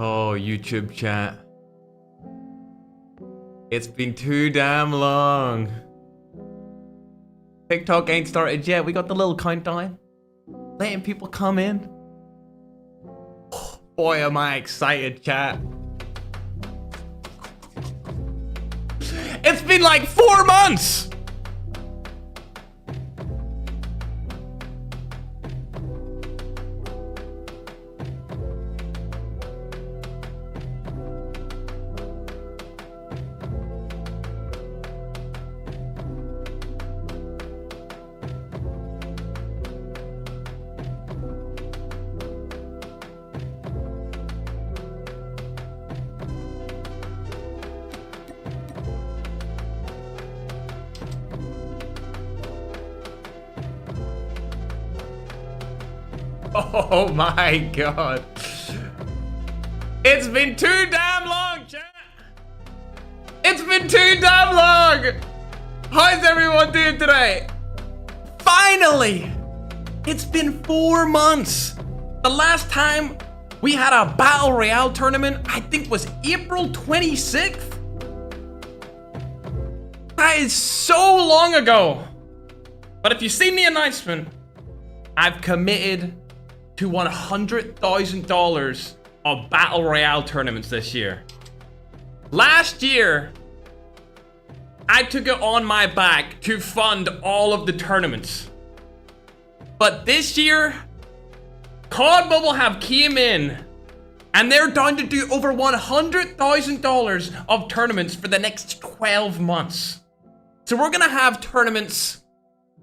Oh, YouTube chat. It's been too damn long. TikTok ain't started yet. We got the little countdown. Letting people come in. Oh, boy, am I excited, chat. It's been like 4 months. Oh my god. It's been too damn long, chat. It's been too damn long. How's everyone doing today? Finally! It's been 4 months. The last time we had a Battle Royale tournament, I think was April 26th. That is so long ago. But if you've seen the announcement, I've committed to $100,000 of Battle Royale tournaments this year. Last year, I took it on my back to fund all of the tournaments. But this year, COD Mobile have came in and they're down to do over $100,000 of tournaments for the next 12 months. So we're gonna have tournaments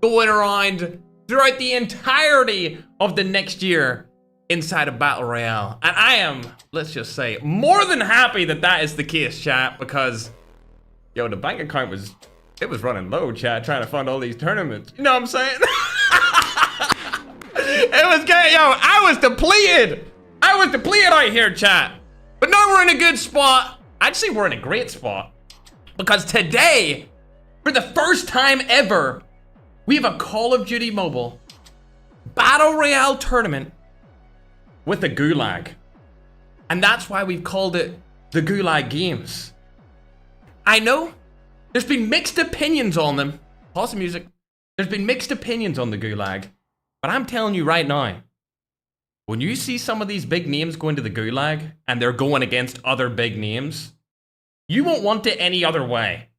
going around throughout the entirety of the next year inside of Battle Royale. And I am, let's just say, more than happy that that is the case, chat, because, yo, the bank account was running low, chat, trying to fund all these tournaments. You know what I'm saying? It was good, yo, I was depleted out here, chat. But now we're in a good spot. I'd say we're in a great spot. Because today, for the first time ever, we have a Call of Duty Mobile Battle Royale tournament with a GULAG. And that's why we've called it the GULAG Games. I know there's been mixed opinions on them. Pause the music. There's been mixed opinions on the GULAG. But I'm telling you right now, when you see some of these big names go into the GULAG and they're going against other big names, you won't want it any other way.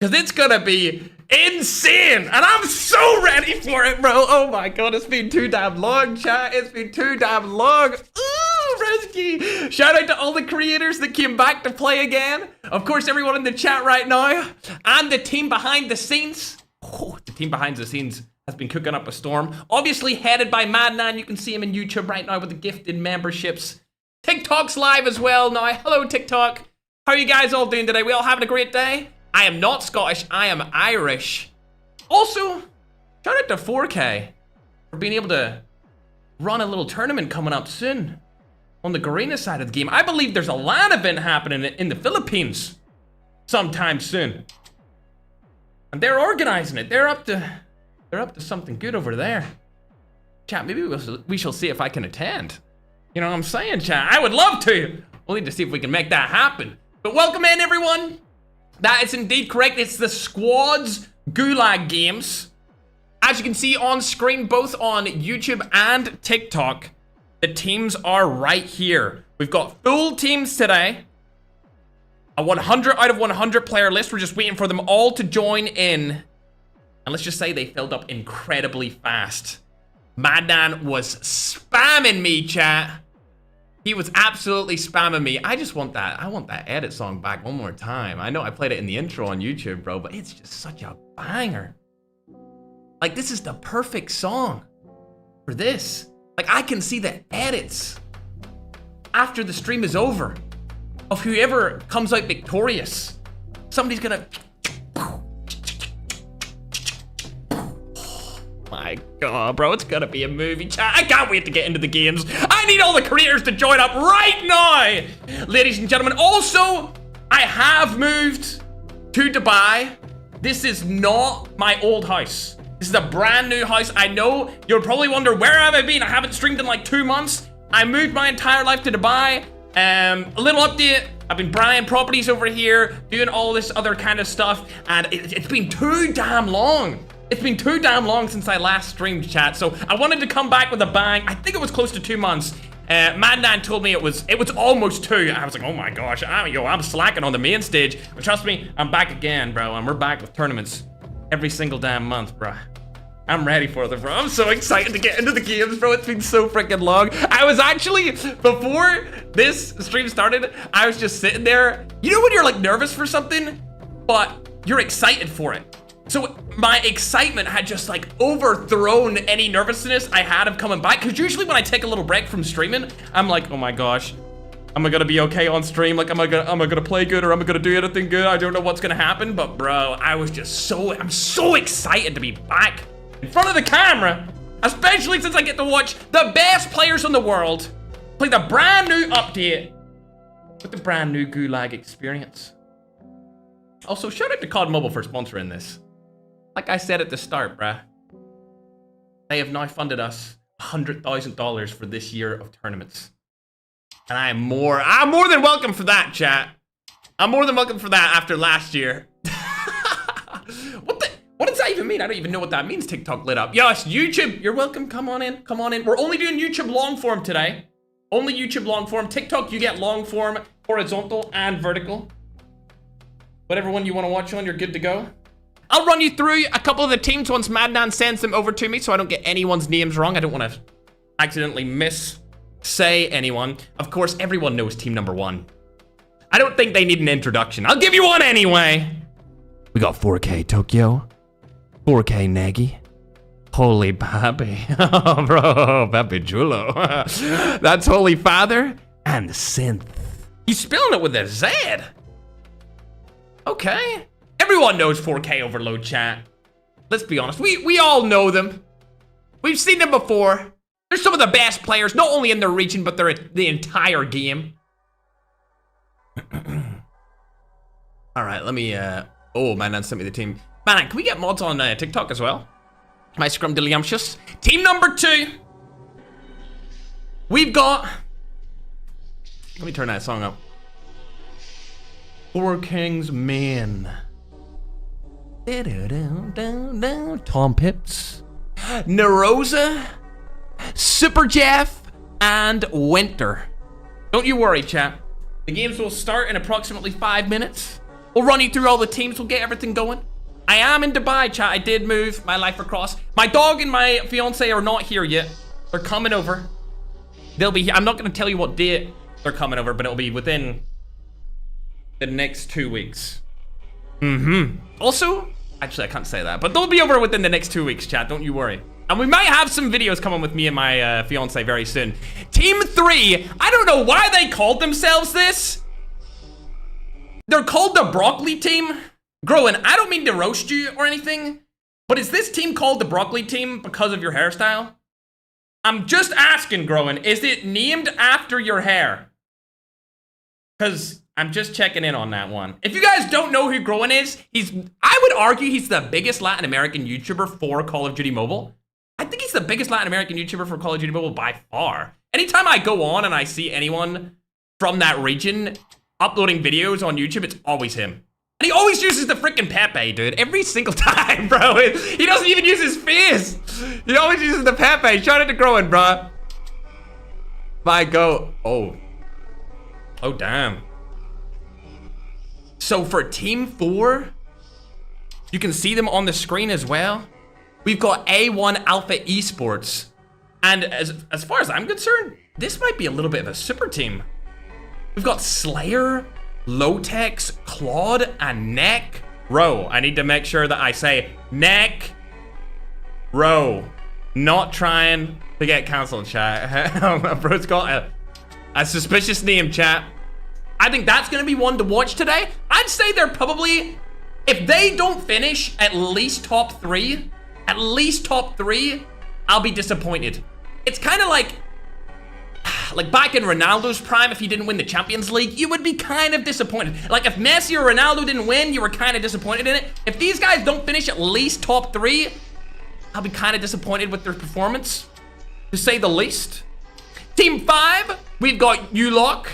Because it's gonna be insane, and I'm so ready for it, bro. Oh my god, it's been too damn long, chat. It's been too damn long. Ooh, Resky. Shout out to all the creators that came back to play again. Of course, everyone in the chat right now, and the team behind the scenes. Oh, the team behind the scenes has been cooking up a storm. Obviously headed by Madman. You can see him in YouTube right now with the gifted memberships. TikTok's live as well now. Hello, TikTok. How are you guys all doing today? We all having a great day? I am not Scottish. I am Irish. Also, shout out to 4K for being able to run a little tournament coming up soon on the Garena side of the game. I believe there's a LAN event happening in the Philippines sometime soon. And they're organizing it. They're up to something good over there. Chat, maybe we shall see if I can attend. You know what I'm saying, chat? I would love to. We'll need to see if we can make that happen. But welcome in, everyone. That is indeed correct. It's the Squads GULAG games. As you can see on screen, both on YouTube and TikTok, the teams are right here. We've got full teams today. A 100 out of 100 player list. We're just waiting for them all to join in. And let's just say they filled up incredibly fast. Madman was spamming me, chat. He was absolutely spamming me. I just want that. I want that edit song back one more time. I know I played it in the intro on YouTube, bro, but it's just such a banger. Like, this is the perfect song for this. Like, I can see the edits after the stream is over of whoever comes out victorious. Somebody's gonna... My God, bro, it's gonna be a movie, chat. I can't wait to get into the games. I need all the creators to join up right now, ladies and gentlemen. Also, I have moved to Dubai. This is not my old house. This is a brand new house. I know you'll probably wonder, where have I been? I haven't streamed in like 2 months. I moved my entire life to Dubai. A little update. I've been buying properties over here, doing all this other kind of stuff, and it's been too damn long. It's been too damn long since I last streamed, chat. So I wanted to come back with a bang. I think it was close to 2 months. Madman told me it was almost 2. I was like, oh my gosh, I'm slacking on the main stage. But trust me, I'm back again, bro, and we're back with tournaments every single damn month, bro. I'm ready for them, bro. I'm so excited to get into the games, bro. It's been so freaking long. I was actually, before this stream started, I was just sitting there. You know when you're like nervous for something, but you're excited for it? So my excitement had just like overthrown any nervousness I had of coming back. Because usually when I take a little break from streaming, I'm like, oh my gosh, am I gonna be okay on stream? Like, am I gonna play good, or am I gonna do anything good? I don't know what's gonna happen. But bro, I'm so excited to be back in front of the camera, especially since I get to watch the best players in the world play the brand new update with the brand new GULAG experience. Also, shout out to COD Mobile for sponsoring this. Like I said at the start, bruh, they have now funded us $100,000 for this year of tournaments. And I'm more than welcome for that, chat. I'm more than welcome for that after last year. What does that even mean? I don't even know what that means. TikTok lit up. Yes, YouTube, you're welcome. Come on in. Come on in. We're only doing YouTube long form today. Only YouTube long form. TikTok, you get long form, horizontal, and vertical. Whatever one you want to watch on, you're good to go. I'll run you through a couple of the teams once Madman sends them over to me so I don't get anyone's names wrong. I don't want to accidentally say anyone. Of course, everyone knows team number 1. I don't think they need an introduction. I'll give you one anyway. We got 4K Tokyo, 4K Negi. Holy Papi. Oh, bro, Papi Chulo. That's Holy Father and the Synth. He's spelling it with a Z. Okay. Everyone knows 4K Overload, chat. Let's be honest. We all know them. We've seen them before. They're some of the best players, not only in their region, but they're the entire game. All right, let me, oh, man, sent me the team. Man, can we get mods on TikTok as well? My scrumdiddlyumptious. Team number 2. We've got... Let me turn that song up. 4 Kings Men. Tom Pips, Narosa, Super Jeff, and Winter. Don't you worry, chat. The games will start in approximately 5 minutes. We'll run you through all the teams. We'll get everything going. I am in Dubai, chat. I did move my life across. My dog and my fiance are not here yet. They're coming over. They'll be here. I'm not going to tell you what date they're coming over, but it'll be within the next 2 weeks. Also, Actually, I can't say that, but they'll be over within the next 2 weeks, chat. Don't you worry. And we might have some videos coming with me and my fiance very soon. Team 3, I don't know why they called themselves this. They're called the Broccoli Team. Groen, I don't mean to roast you or anything, but is this team called the Broccoli Team because of your hairstyle? I'm just asking, Groen, is it named after your hair? Because I'm just checking in on that one. If you guys don't know who Groen is, I would argue he's the biggest Latin American YouTuber for Call of Duty Mobile. I think he's the biggest Latin American YouTuber for Call of Duty Mobile by far. Anytime I go on and I see anyone from that region uploading videos on YouTube, it's always him. And he always uses the freaking Pepe, dude. Every single time, bro. He doesn't even use his face. He always uses the Pepe. Shout out to Groen, bro. My go. Oh. Oh, damn. So for Team 4, you can see them on the screen as well. We've got A1 Alpha Esports. And as far as I'm concerned, this might be a little bit of a super team. We've got Slayer, Lotex, Claude, and Neck Row. I need to make sure that I say Neck Row. Not trying to get cancelled, chat. Bro's got a suspicious name, chat. I think that's going to be one to watch today. I'd say they're probably, if they don't finish at least top 3, I'll be disappointed. It's kind of like back in Ronaldo's prime, if he didn't win the Champions League, you would be kind of disappointed. Like if Messi or Ronaldo didn't win, you were kind of disappointed in it. If these guys don't finish at least top 3, I'll be kind of disappointed with their performance, to say the least. Team 5, we've got GULAG.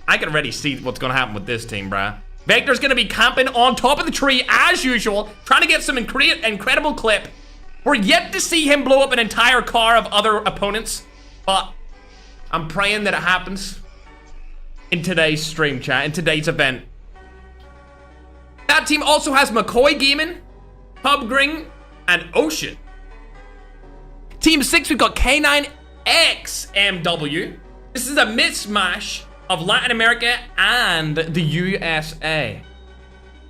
I can already see what's going to happen with this team, bruh. Vector's going to be camping on top of the tree as usual, trying to get some incredible clip. We're yet to see him blow up an entire car of other opponents, but I'm praying that it happens in today's stream, chat, in today's event. That team also has McCoy Gaming, Pubgring, and Ocean. Team 6, we've got K9XMW. This is a mismatch of Latin America and the USA.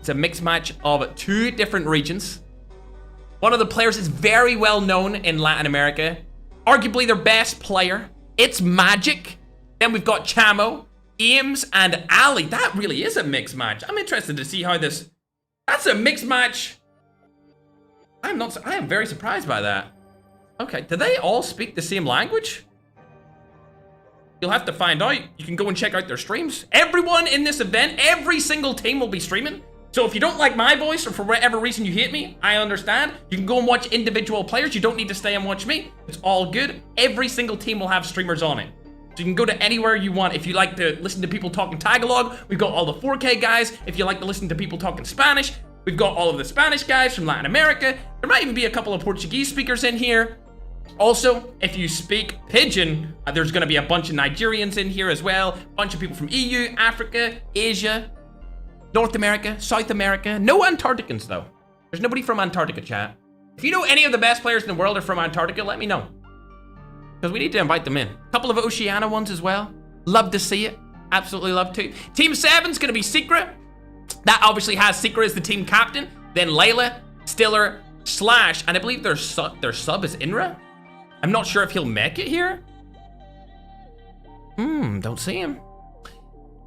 It's a mixed match of 2 different regions. One of the players is very well known in Latin America. Arguably their best player. It's Magic. Then we've got Chamo, Ames, and Ali. That really is a mixed match. I'm interested to see how this... That's a mixed match. I am very surprised by that. Okay, do they all speak the same language? You'll have to find out. You can go and check out their streams. Everyone in this event, every single team will be streaming. So if you don't like my voice or for whatever reason you hate me, I understand. You can go and watch individual players. You don't need to stay and watch me. It's all good. Every single team will have streamers on it. So you can go to anywhere you want. If you like to listen to people talking Tagalog, we've got all the 4K guys. If you like to listen to people talking Spanish, we've got all of the Spanish guys from Latin America. There might even be a couple of Portuguese speakers in here. Also, if you speak Pidgin, there's gonna be a bunch of Nigerians in here as well. A bunch of people from EU, Africa, Asia, North America, South America. No Antarcticans though. There's nobody from Antarctica, chat. If you know any of the best players in the world are from Antarctica, let me know. Because we need to invite them in. A couple of Oceania ones as well. Love to see it. Absolutely love to. Team 7's gonna be Secret. That obviously has Secret as the team captain. Then Layla, Stiller, Slash, and I believe their sub is Inra. I'm not sure if he'll make it here. Don't see him.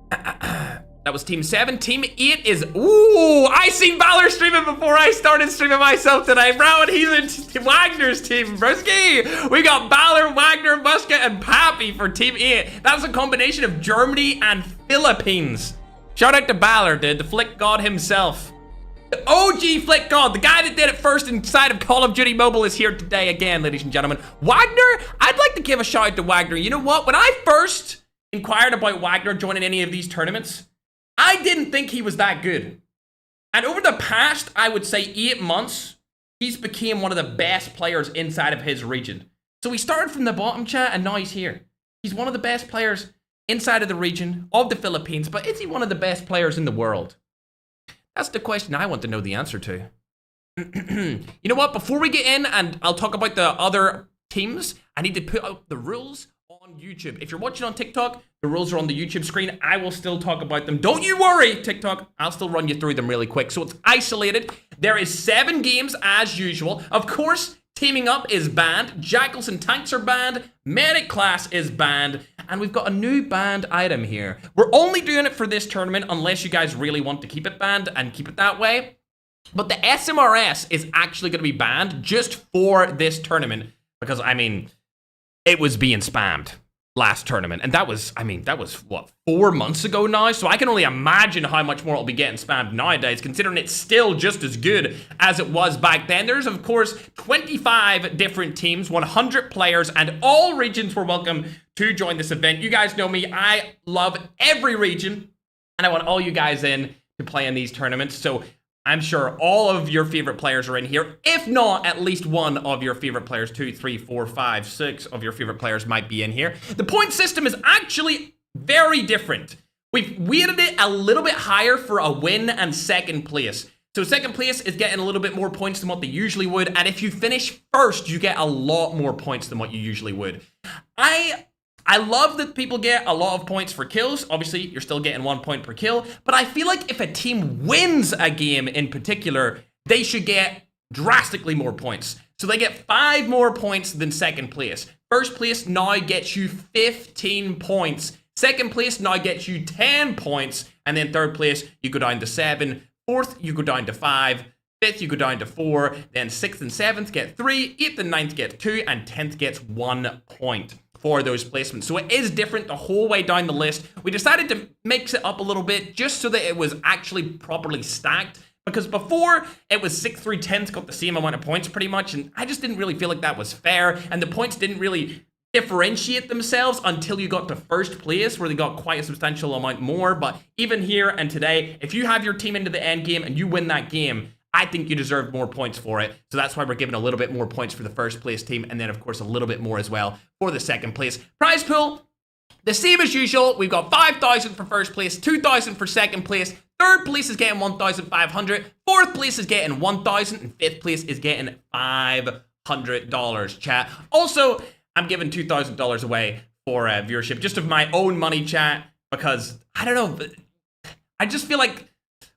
That was Team 7. Team 8 is... Ooh, I seen Valor streaming before I started streaming myself today, bro, and he's in Wagner's team, broski. We got Valor, Wagner, Muska, and Pappy for Team 8. That's a combination of Germany and Philippines. Shout out to Valor, dude, the Flick God himself. The OG Flick God, the guy that did it first inside of Call of Duty Mobile is here today again, ladies and gentlemen. Wagner, I'd like to give a shout out to Wagner. You know what? When I first inquired about Wagner joining any of these tournaments, I didn't think he was that good. And over the past, I would say 8 months, he's became one of the best players inside of his region. So he started from the bottom, chat, and now he's here. He's one of the best players inside of the region of the Philippines, but is he one of the best players in the world? That's the question I want to know the answer to. You know what? Before we get in and I'll talk about the other teams, I need to put out the rules on on YouTube. If you're watching on TikTok, the rules are on the YouTube screen. I will still talk about them. Don't you worry, TikTok. I'll still run you through them really quick. So it's isolated. There is 7 games as usual. Of course, teaming up is banned. Jackals and tanks are banned. Medic class is banned. And we've got a new banned item here. We're only doing it for this tournament unless you guys really want to keep it banned and keep it that way. But the SMRS is actually going to be banned just for this tournament. Because, I mean, it was being spammed last tournament. And that was, what, 4 months ago now? So I can only imagine how much more it'll be getting spammed nowadays, considering it's still just as good as it was back then. There's, of course, 25 different teams, 100 players, and all regions were welcome to join this event. You guys know me. I love every region, and I want all you guys in to play in these tournaments. So I'm sure all of your favorite players are in here. If not, at least one of your favorite players, 2, 3, 4, 5, 6 of your favorite players might be in here. The point system is actually very different. We've weighted it a little bit higher for a win and second place. So second place is getting a little bit more points than what they usually would. And if you finish first, you get a lot more points than what you usually would. I love that people get a lot of points for kills. Obviously, you're still getting 1 point per kill. But I feel like if a team wins a game in particular, they should get drastically more points. So they get 5 more points than second place. First place now gets you 15 points. Second place now gets you 10 points. And then third place, you go down to 7. Fourth, you go down to 5. Fifth, you go down to 4. Then 6th and 7th get 3. 8th and 9th get 2. And 10th gets 1 point for those placements. So it is different the whole way down the list. We decided to mix it up a little bit just so that it was actually properly stacked, because before it was 6th through 10th got the same amount of points pretty much, and I just didn't really feel like that was fair, and the points didn't really differentiate themselves until you got to first place, where they got quite a substantial amount more. But even here and today, if you have your team into the end game and you win that game, I think you deserve more points for it. So that's why we're giving a little bit more points for the first place team, and then of course a little bit more as well for the second place. Prize pool, the same as usual. We've got 5,000 for first place, 2,000 for second place. Third place is getting 1,500. Fourth place is getting 1,000, and fifth place is getting $500. Chat. Also, I'm giving $2,000 away for viewership, just of my own money, chat, because I don't know. I just feel like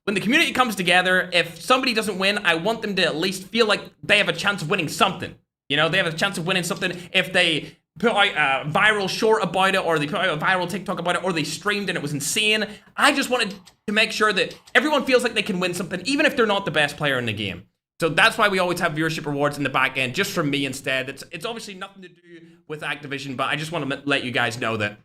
when the community comes together, if somebody doesn't win, I want them to at least feel like they have a chance of winning something. You know, they have a chance of winning something if they put out a viral short about it, or they put out a viral TikTok about it, or they streamed and it was insane. I just wanted to make sure that everyone feels like they can win something, even if they're not the best player in the game. So that's why we always have viewership rewards in the back end, just from me instead. It's obviously nothing to do with Activision, but I just want to let you guys know that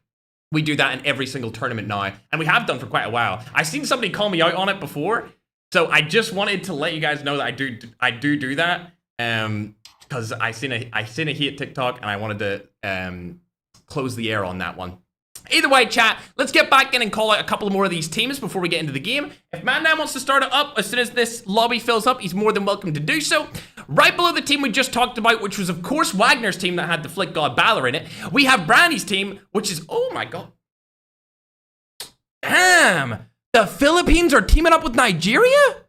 we do that in every single tournament now, and we have done for quite a while. I've seen somebody call me out on it before, so I just wanted to let you guys know that I do that, because I seen a hate TikTok, and I wanted to close the air on that one. Either way, chat, let's get back in and call out a couple more of these teams before we get into the game. If Mandan wants to start it up as soon as this lobby fills up, he's more than welcome to do so. Right below the team we just talked about, which was, of course, Wagner's team that had the Flick God Balor in it, we have Brandy's team, which is, oh my god. Damn! The Philippines are teaming up with Nigeria?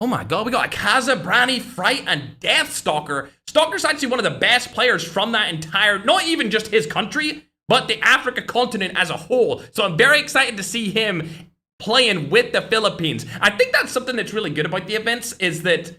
Oh my god, we got Akaza, Brandy, Fright, and Deathstalker. Stalker's actually one of the best players from that entire, not even just his country, but the Africa continent as a whole. So I'm very excited to see him playing with the Philippines. I think that's something that's really good about the events, is that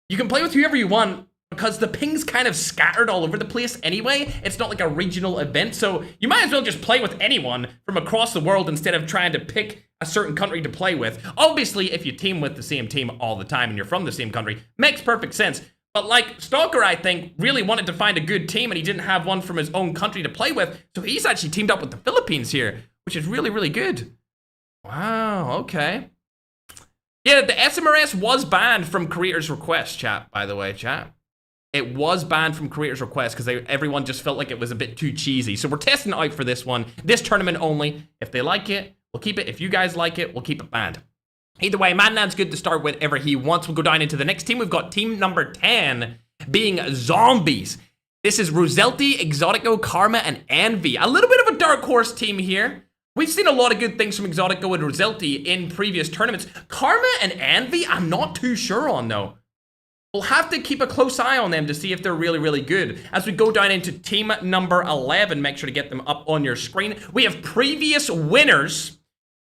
you can play with whoever you want, because the ping's kind of scattered all over the place anyway. It's not like a regional event, so you might as well just play with anyone from across the world instead of trying to pick a certain country to play with. Obviously, if you team with the same team all the time and you're from the same country, makes perfect sense. But like, Stalker, I think, really wanted to find a good team, and he didn't have one from his own country to play with, so he's actually teamed up with the Philippines here, which is really, really good. Wow, okay. Yeah, the SMRS was banned from Creator's Request, chat, by the way, chat. It was banned from Creator's Request because everyone just felt like it was a bit too cheesy. So we're testing it out for this one, this tournament only. If they like it, we'll keep it. If you guys like it, we'll keep it banned. Either way, Madnan's good to start whenever he wants. We'll go down into the next team. We've got team number 10 being Zombies. This is Roselti, Exotico, Karma, and Envy. A little bit of a dark horse team here. We've seen a lot of good things from Exotico and Roselti in previous tournaments. Karma and Envy, I'm not too sure on, though. We'll have to keep a close eye on them to see if they're really, really good. As we go down into team number 11, make sure to get them up on your screen. We have previous winners.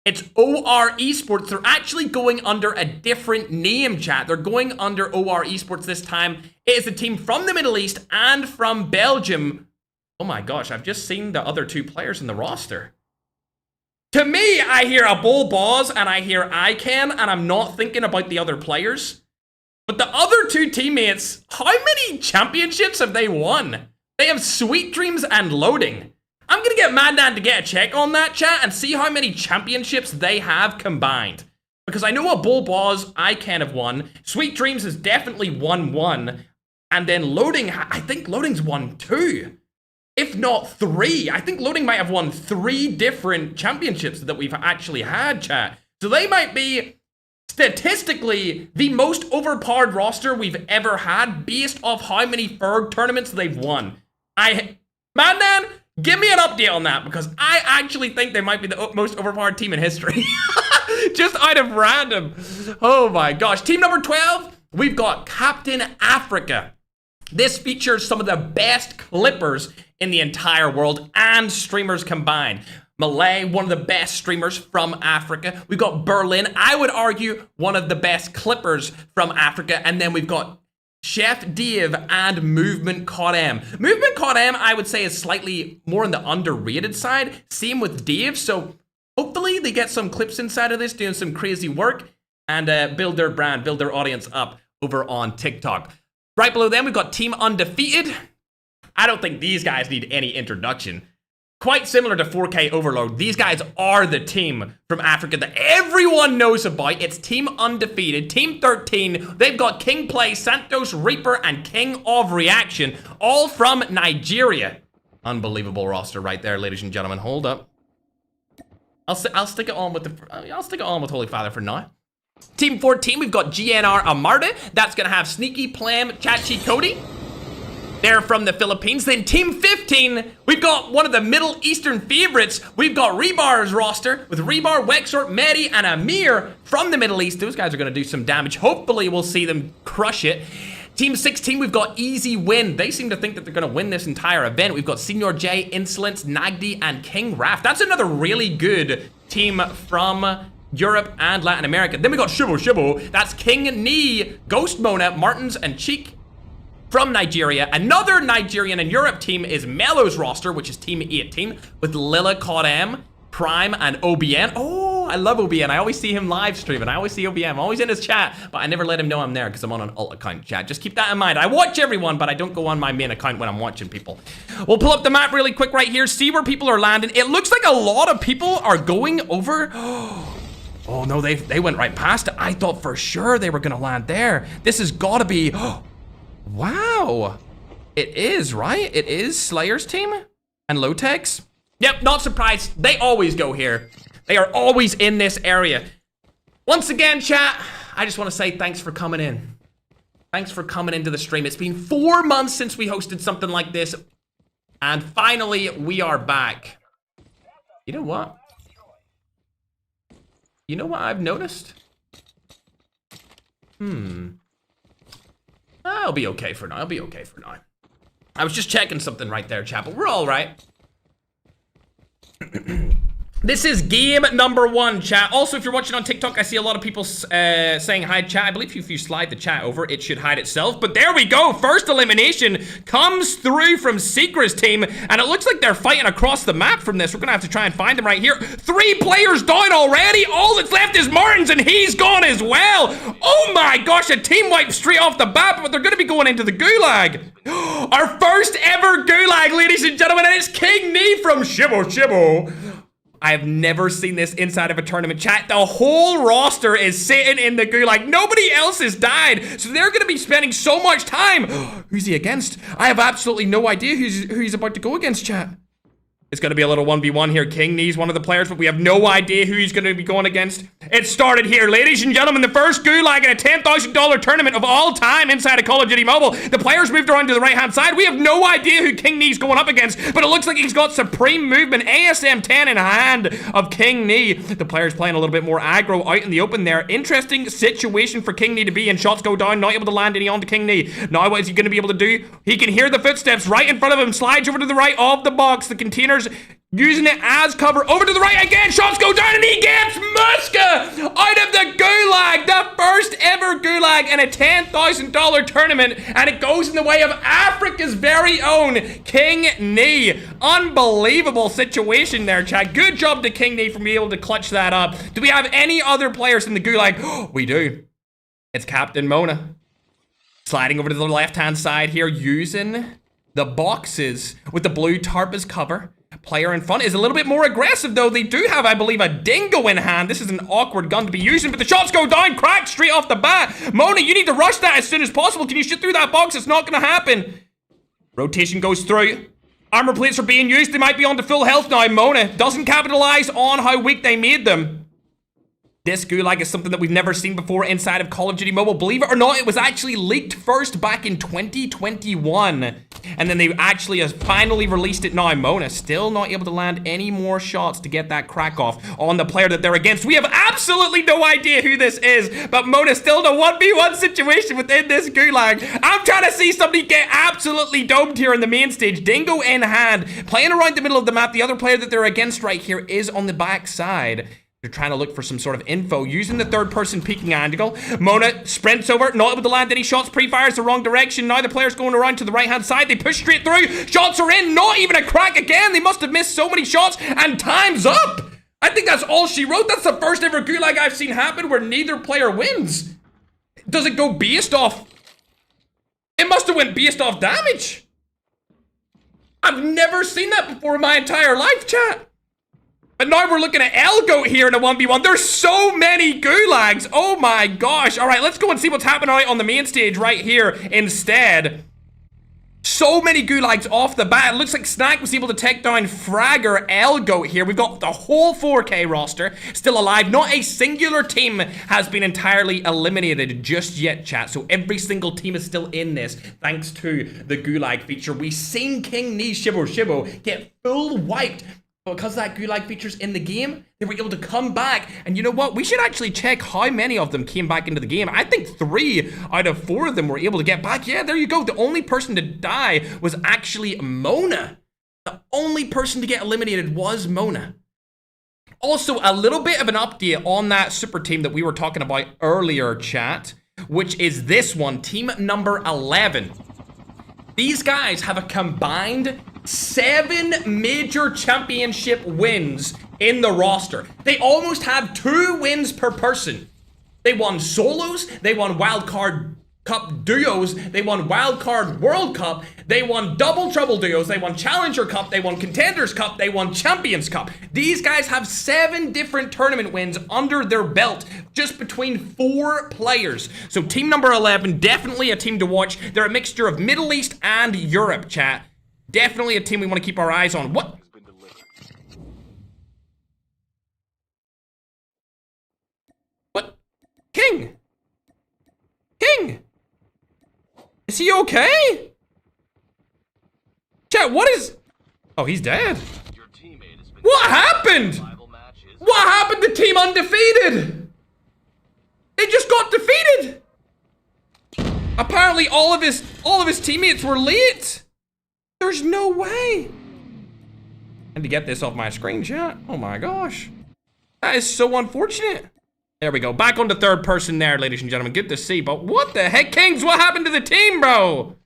It's OR Esports. They're actually going under a different name, chat. They're going under OR Esports this time. It is a team from the Middle East and from Belgium. Oh my gosh, I've just seen the other two players in the roster. To me, I hear a Bull Boz and I hear Ican, and I'm not thinking about the other players. But the other two teammates, how many championships have they won? They have Sweet Dreams and Loading. I'm gonna get Madnan to get a check on that, chat, and see how many championships they have combined. Because I know a Bull Boz, Ican have won. Sweet Dreams has definitely won one. And then Loading, I think Loading's won 2. If not 3. I think Loading might have won 3 different championships that we've actually had, chat. So they might be statistically the most overpowered roster we've ever had based off how many Ferg tournaments they've won. Madnan, give me an update on that, because I actually think they might be the most overpowered team in history. Just out of random. Oh my gosh. Team number 12, we've got Captain Africa. This features some of the best clippers in the entire world and streamers combined. Malay, one of the best streamers from Africa. We've got Berlin, I would argue one of the best clippers from Africa. And then we've got Chef Dave and Movement COD. Movement COD, I would say, is slightly more on the underrated side. Same with Dave. So hopefully they get some clips inside of this, doing some crazy work, and build their brand, build their audience up over on TikTok. Right below them, we've got Team Undefeated. I don't think these guys need any introduction. Quite similar to 4K Overload, these guys are the team from Africa that everyone knows about. It's Team Undefeated, Team 13. They've got King Play, Santos Reaper, and King of Reaction, all from Nigeria. Unbelievable roster right there, ladies and gentlemen. Hold up. I'll stick it on with Holy Father for now. Team 14, we've got GNR Amarda. That's gonna have Sneaky, Plam, Chachi, Cody. They're from the Philippines. Then Team 15, we've got one of the Middle Eastern favorites. We've got Rebar's roster with Rebar, Wexort, Mehdi, and Amir from the Middle East. Those guys are going to do some damage. Hopefully, we'll see them crush it. Team 16, we've got Easy Win. They seem to think that they're going to win this entire event. We've got Senior J, Insolence, Nagdi, and King Raf. That's another really good team from Europe and Latin America. Then we got Shibo. That's King Ni, Ghost Mona, Martins, and Cheek from Nigeria. Another Nigerian and Europe team is Mello's roster, which is Team 18, with Lila, COD, Prime, and OBN. Oh, I love OBN. I always see him live streaming. I always see OBN. I'm always in his chat, but I never let him know I'm there because I'm on an alt account, chat. Just keep that in mind. I watch everyone, but I don't go on my main account when I'm watching people. We'll pull up the map really quick right here, see where people are landing. It looks like a lot of people are going over. Oh no, they went right past it. I thought for sure they were gonna land there. This has gotta be, wow. It is, right? It is Slayer's team and Lotex. Yep, not surprised. They always go here. They are always in this area. Once again, chat, I just want to say thanks for coming in. Thanks for coming into the stream. It's been 4 months since we hosted something like this, and finally we are back. You know what? You know what I've noticed? I'll be okay for now. I'll be okay for now. I was just checking something right there, chat, but we're all right. This is game number 1, chat. Also, if you're watching on TikTok, I see a lot of people saying hide chat. I believe if you slide the chat over, it should hide itself. But there we go. First elimination comes through from Secret's team, and it looks like they're fighting across the map from this. We're gonna have to try and find them right here. 3 players down already. All that's left is Martins, and he's gone as well. Oh my gosh, a team wipe straight off the bat, but they're gonna be going into the Gulag. Our first ever Gulag, ladies and gentlemen, and it's King Nee from Shibo. I have never seen this inside of a tournament, chat. The whole roster is sitting in the Gulag. Nobody else has died, so they're gonna be spending so much time. Who's he against? I have absolutely no idea who he's about to go against, chat. It's going to be a little 1v1 here. King Knee's one of the players, but we have no idea who he's going to be going against. It started here. Ladies and gentlemen, the first gulag in a $10,000 tournament of all time inside of Call of Duty Mobile. The players moved around to the right-hand side. We have no idea who King Knee's going up against, but it looks like he's got supreme movement. ASM 10 in hand of King Knee. The players playing a little bit more aggro out in the open there. Interesting situation for King Knee to be in. Shots go down, not able to land any onto King Knee. Now what is he going to be able to do? He can hear the footsteps right in front of him. Slides over to the right of the box. The containers using it as cover. Over to the right again. Shots go down and he gets Muska out of the gulag. The first ever gulag in a $10,000 tournament. And it goes in the way of Africa's very own King Knee. Unbelievable situation there, chat. Good job to King Knee for being able to clutch that up. Do we have any other players in the gulag? We do. It's Captain Mona. Sliding over to the left-hand side here, using the boxes with the blue tarp as cover. Player in front is a little bit more aggressive, though. They do have, I believe, a dingo in hand. This is an awkward gun to be using, but the shots go down, cracked straight off the bat. Mona, you need to rush that as soon as possible. Can you shoot through that box? It's not going to happen. Rotation goes through. Armor plates are being used. They might be on to full health now. Mona doesn't capitalize on how weak they made them. This gulag is something that we've never seen before inside of Call of Duty Mobile. Believe it or not, it was actually leaked first back in 2021. And then they actually has finally released it now. Mona still not able to land any more shots to get that crack off on the player that they're against. We have absolutely no idea who this is, but Mona still in a 1v1 situation within this gulag. I'm trying to see somebody get absolutely domed here in the main stage. Dingo in hand, playing around the middle of the map. The other player that they're against right here is on the back side. They're trying to look for some sort of info using the third-person peeking angle. Mona sprints over, not able to land any shots, pre-fires the wrong direction. Now the player's going around to the right-hand side. They push straight through. Shots are in, not even a crack again. They must have missed so many shots, and time's up. I think that's all she wrote. That's the first ever gulag I've seen happen where neither player wins. Does it go based off? It must have went based off damage. I've never seen that before in my entire life, chat. But now we're looking at Elgoat here in a 1v1. There's so many gulags. Oh my gosh. All right, let's go and see what's happening out on the main stage right here instead. So many gulags off the bat. It looks like Snack was able to take down Fragger Elgoat here. We've got the whole 4K roster still alive. Not a singular team has been entirely eliminated just yet, chat. So every single team is still in this thanks to the gulag feature. We've seen King Knee Shibo get full wiped. Because that gulag feature's in the game, they were able to come back. And you know what? We should actually check how many of them came back into the game. I think 3 out of 4 of them were able to get back. Yeah, there you go. The only person to die was actually Mona. The only person to get eliminated was Mona. Also, a little bit of an update on that super team that we were talking about earlier, chat, which is this one, team number 11. These guys have a combined 7 major championship wins in the roster. They almost have 2 wins per person. They won solos, they won wildcard cup duos, they won wildcard world cup, they won double trouble duos, they won challenger cup, they won contenders cup, they won champions cup. These guys have 7 different tournament wins under their belt just between 4 players. So team number 11, definitely a team to watch. They're a mixture of Middle East and Europe, chat. Definitely a team we want to keep our eyes on. What? What? King? King? Is he okay? Chat, what is... Oh, he's dead. What happened? What happened to team undefeated? They just got defeated. Apparently all of his teammates were late. There's no way. And to get this off my screen, chat. Oh my gosh. That is so unfortunate. There we go. Back on the third person there, ladies and gentlemen. Good to see. But what the heck, Kings? What happened to the team, bro?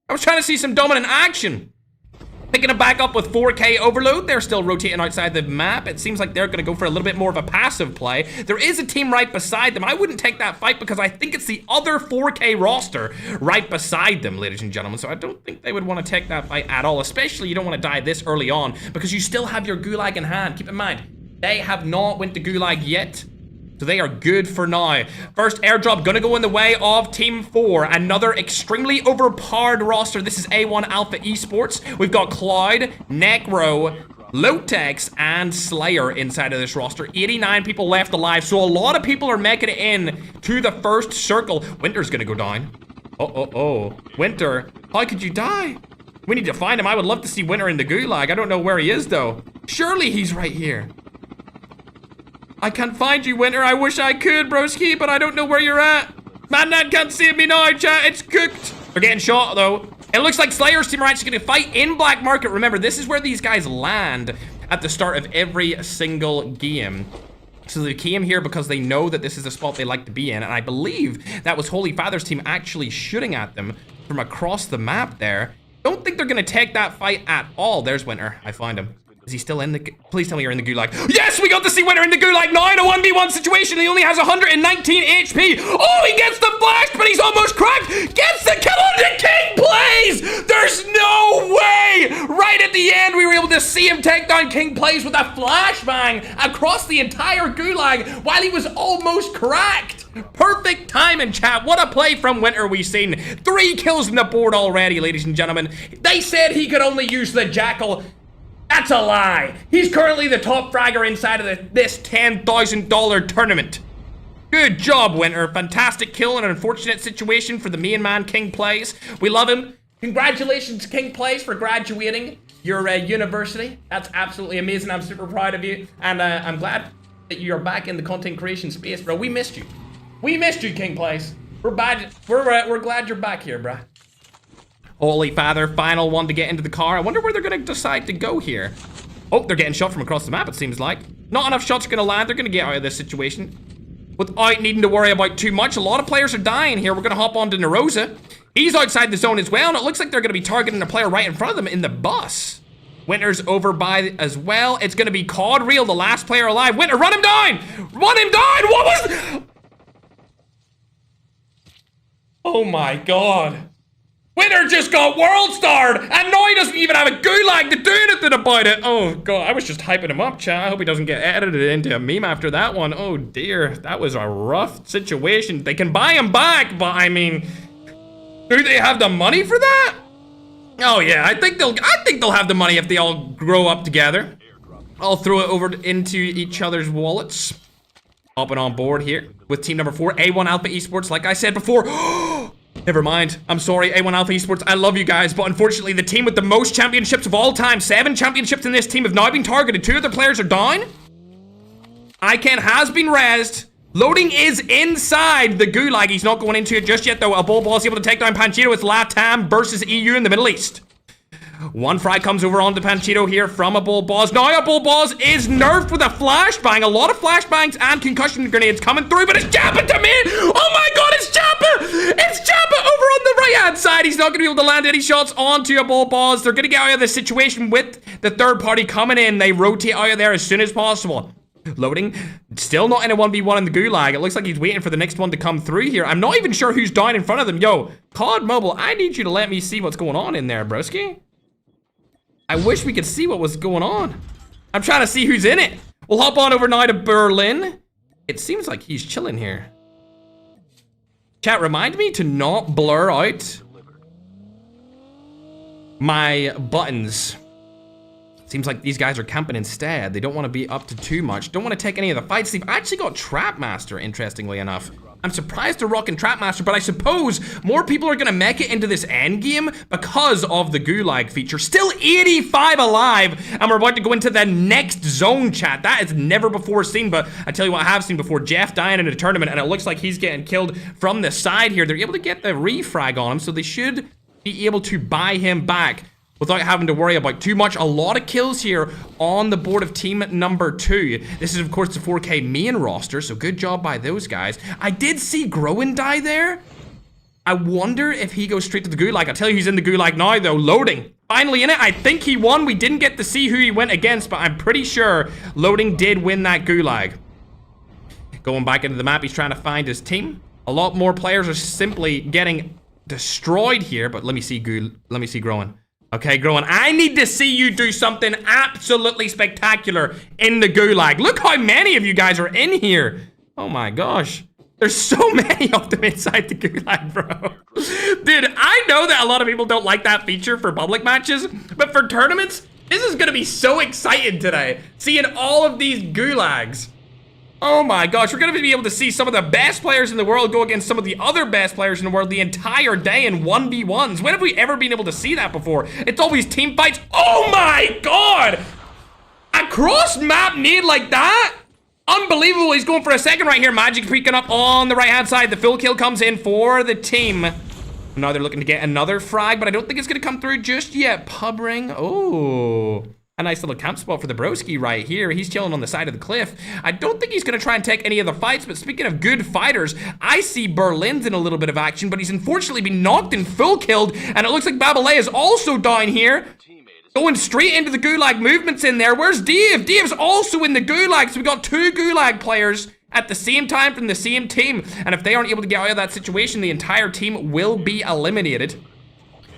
I was trying to see some dominant action. Picking it back up with 4K overload. They're still rotating outside the map. It seems like they're going to go for a little bit more of a passive play. There is a team right beside them. I wouldn't take that fight because I think it's the other 4K roster right beside them, ladies and gentlemen. So I don't think they would want to take that fight at all. Especially you don't want to die this early on because you still have your gulag in hand. Keep in mind, they have not went to gulag yet. So they are good for now. First airdrop gonna go in the way of Team 4. Another extremely overpowered roster. This is A1 Alpha Esports. We've got Cloud, Necro, Lotex and Slayer inside of this roster. 89 people left alive, so a lot of people are making it in to the first circle. Winter's gonna go down. Oh. Winter, how could you die? We need to find him. I would love to see Winter in the gulag. I don't know where he is, though. Surely he's right here. I can't find you, Winter. I wish I could, broski, but I don't know where you're at. Man, can't save me now, chat. It's cooked. They're getting shot, though. It looks like Slayer's team are actually going to fight in Black Market. Remember, this is where these guys land at the start of every single game. So they came here because they know that this is the spot they like to be in. And I believe that was Holy Father's team actually shooting at them from across the map there. Don't think they're going to take that fight at all. There's Winter. I find him. Is he still in the... Please tell me you're in the gulag. Yes, we got to see Winter in the gulag now in a 1v1 situation. He only has 119 HP. Oh, he gets the flash, but he's almost cracked. Gets the kill on the King Plays. There's no way. Right at the end, we were able to see him take down King Plays with a flashbang across the entire gulag while he was almost cracked. Perfect timing, chat. What a play from Winter we've seen. 3 kills on the board already, ladies and gentlemen. They said he could only use the Jackal. That's a lie. He's currently the top fragger inside of this $10,000 tournament. Good job, Winter. Fantastic kill in an unfortunate situation for the main man, King Plays. We love him. Congratulations, King Plays, for graduating your university. That's absolutely amazing. I'm super proud of you. And I'm glad that you're back in the content creation space, bro. We missed you. We missed you, King Plays. We're glad you're back here, bro. Holy Father, final one to get into the car. I wonder where they're going to decide to go here. Oh, they're getting shot from across the map, it seems like. Not enough shots are going to land. They're going to get out of this situation without needing to worry about too much. A lot of players are dying here. We're going to hop on to Narosa. He's outside the zone as well, and it looks like they're going to be targeting a player right in front of them in the bus. Winter's over by as well. It's going to be COD Real, the last player alive. Winter, run him down! Run him down! What was... Oh my god. Winter just got world starred, and now he doesn't even have a gulag to do anything about it. Oh god, I was just hyping him up, chat. I hope he doesn't get edited into a meme after that one. Oh dear, that was a rough situation. They can buy him back, but I mean, do they have the money for that? Oh yeah, I think they'll have the money if they all grow up together. I'll throw it over into each other's wallets. Hopping on board here with team number 4, A1 Alpha Esports. Like I said before. Never mind. I'm sorry, A1 Alpha Esports. I love you guys, but unfortunately, the team with the most championships of all time, 7 championships in this team, have now been targeted. 2 of the players are down. Iken has been rezzed. Loading is inside the gulag. He's not going into it just yet, though. A bull is able to take down Panchito. It's Latam versus EU in the Middle East. One fry comes over onto Panchito here from a bull boss. Now a bull boss is nerfed with a flashbang. A lot of flashbangs and concussion grenades coming through, but it's Jappa to me. Oh my god, it's Jappa! It's Jappa over on the right-hand side. He's not going to be able to land any shots onto a bull boss. They're going to get out of this situation with the third party coming in. They rotate out of there as soon as possible. Loading, still not in a 1v1 in the gulag. It looks like he's waiting for the next one to come through here. I'm not even sure who's down in front of them. Yo, COD Mobile, I need you to let me see what's going on in there, broski. I wish we could see what was going on. I'm trying to see who's in it. We'll hop on over now to Berlin. It seems like he's chilling here. Chat, remind me to not blur out my buttons. Seems like these guys are camping instead. They don't want to be up to too much. Don't want to take any of the fights. They've actually got Trapmaster, interestingly enough. I'm surprised they're rocking Trapmaster, but I suppose more people are going to make it into this endgame because of the gulag feature. Still 85 alive, and we're about to go into the next zone, chat. That is never before seen, but I tell you what I have seen before. Jeff dying in a tournament, and it looks like he's getting killed from the side here. They're able to get the refrag on him, so they should be able to buy him back without having to worry about too much. A lot of kills here on the board of team number 2. This is, of course, the 4K main roster, so good job by those guys. I did see Groen die there. I wonder if he goes straight to the gulag. I'll tell you he's in the gulag now, though. Loading. Finally in it. I think he won. We didn't get to see who he went against, but I'm pretty sure Loading did win that gulag. Going back into the map, he's trying to find his team. A lot more players are simply getting destroyed here, but let me see Groen. Okay, Groen, I need to see you do something absolutely spectacular in the gulag. Look how many of you guys are in here. Oh my gosh. There's so many of them inside the gulag, bro. Dude, I know that a lot of people don't like that feature for public matches, but for tournaments, This is gonna be so exciting today, seeing all of these gulags. Oh my gosh, we're gonna be able to see some of the best players in the world go against some of the other best players in the world the entire day in 1v1s. When have we ever been able to see that before? It's always team fights. Oh my god! A cross-map need like that? Unbelievable. He's going for a second right here. Magic peeking up on the right-hand side. The full kill comes in for the team. Now they're looking to get another frag, but I don't think it's gonna come through just yet. Pub ring. Oh. A nice little camp spot for the broski right here. He's chilling on the side of the cliff. I don't think he's gonna try and take any of the fights, but speaking of good fighters, I see Berlin's in a little bit of action, but he's unfortunately been knocked and full killed, and it looks like Babalay is also down here. Going straight into the gulag movements in there. Where's Dave? Dave's also in the gulag, so we got two gulag players at the same time from the same team, and if they aren't able to get out of that situation, the entire team will be eliminated.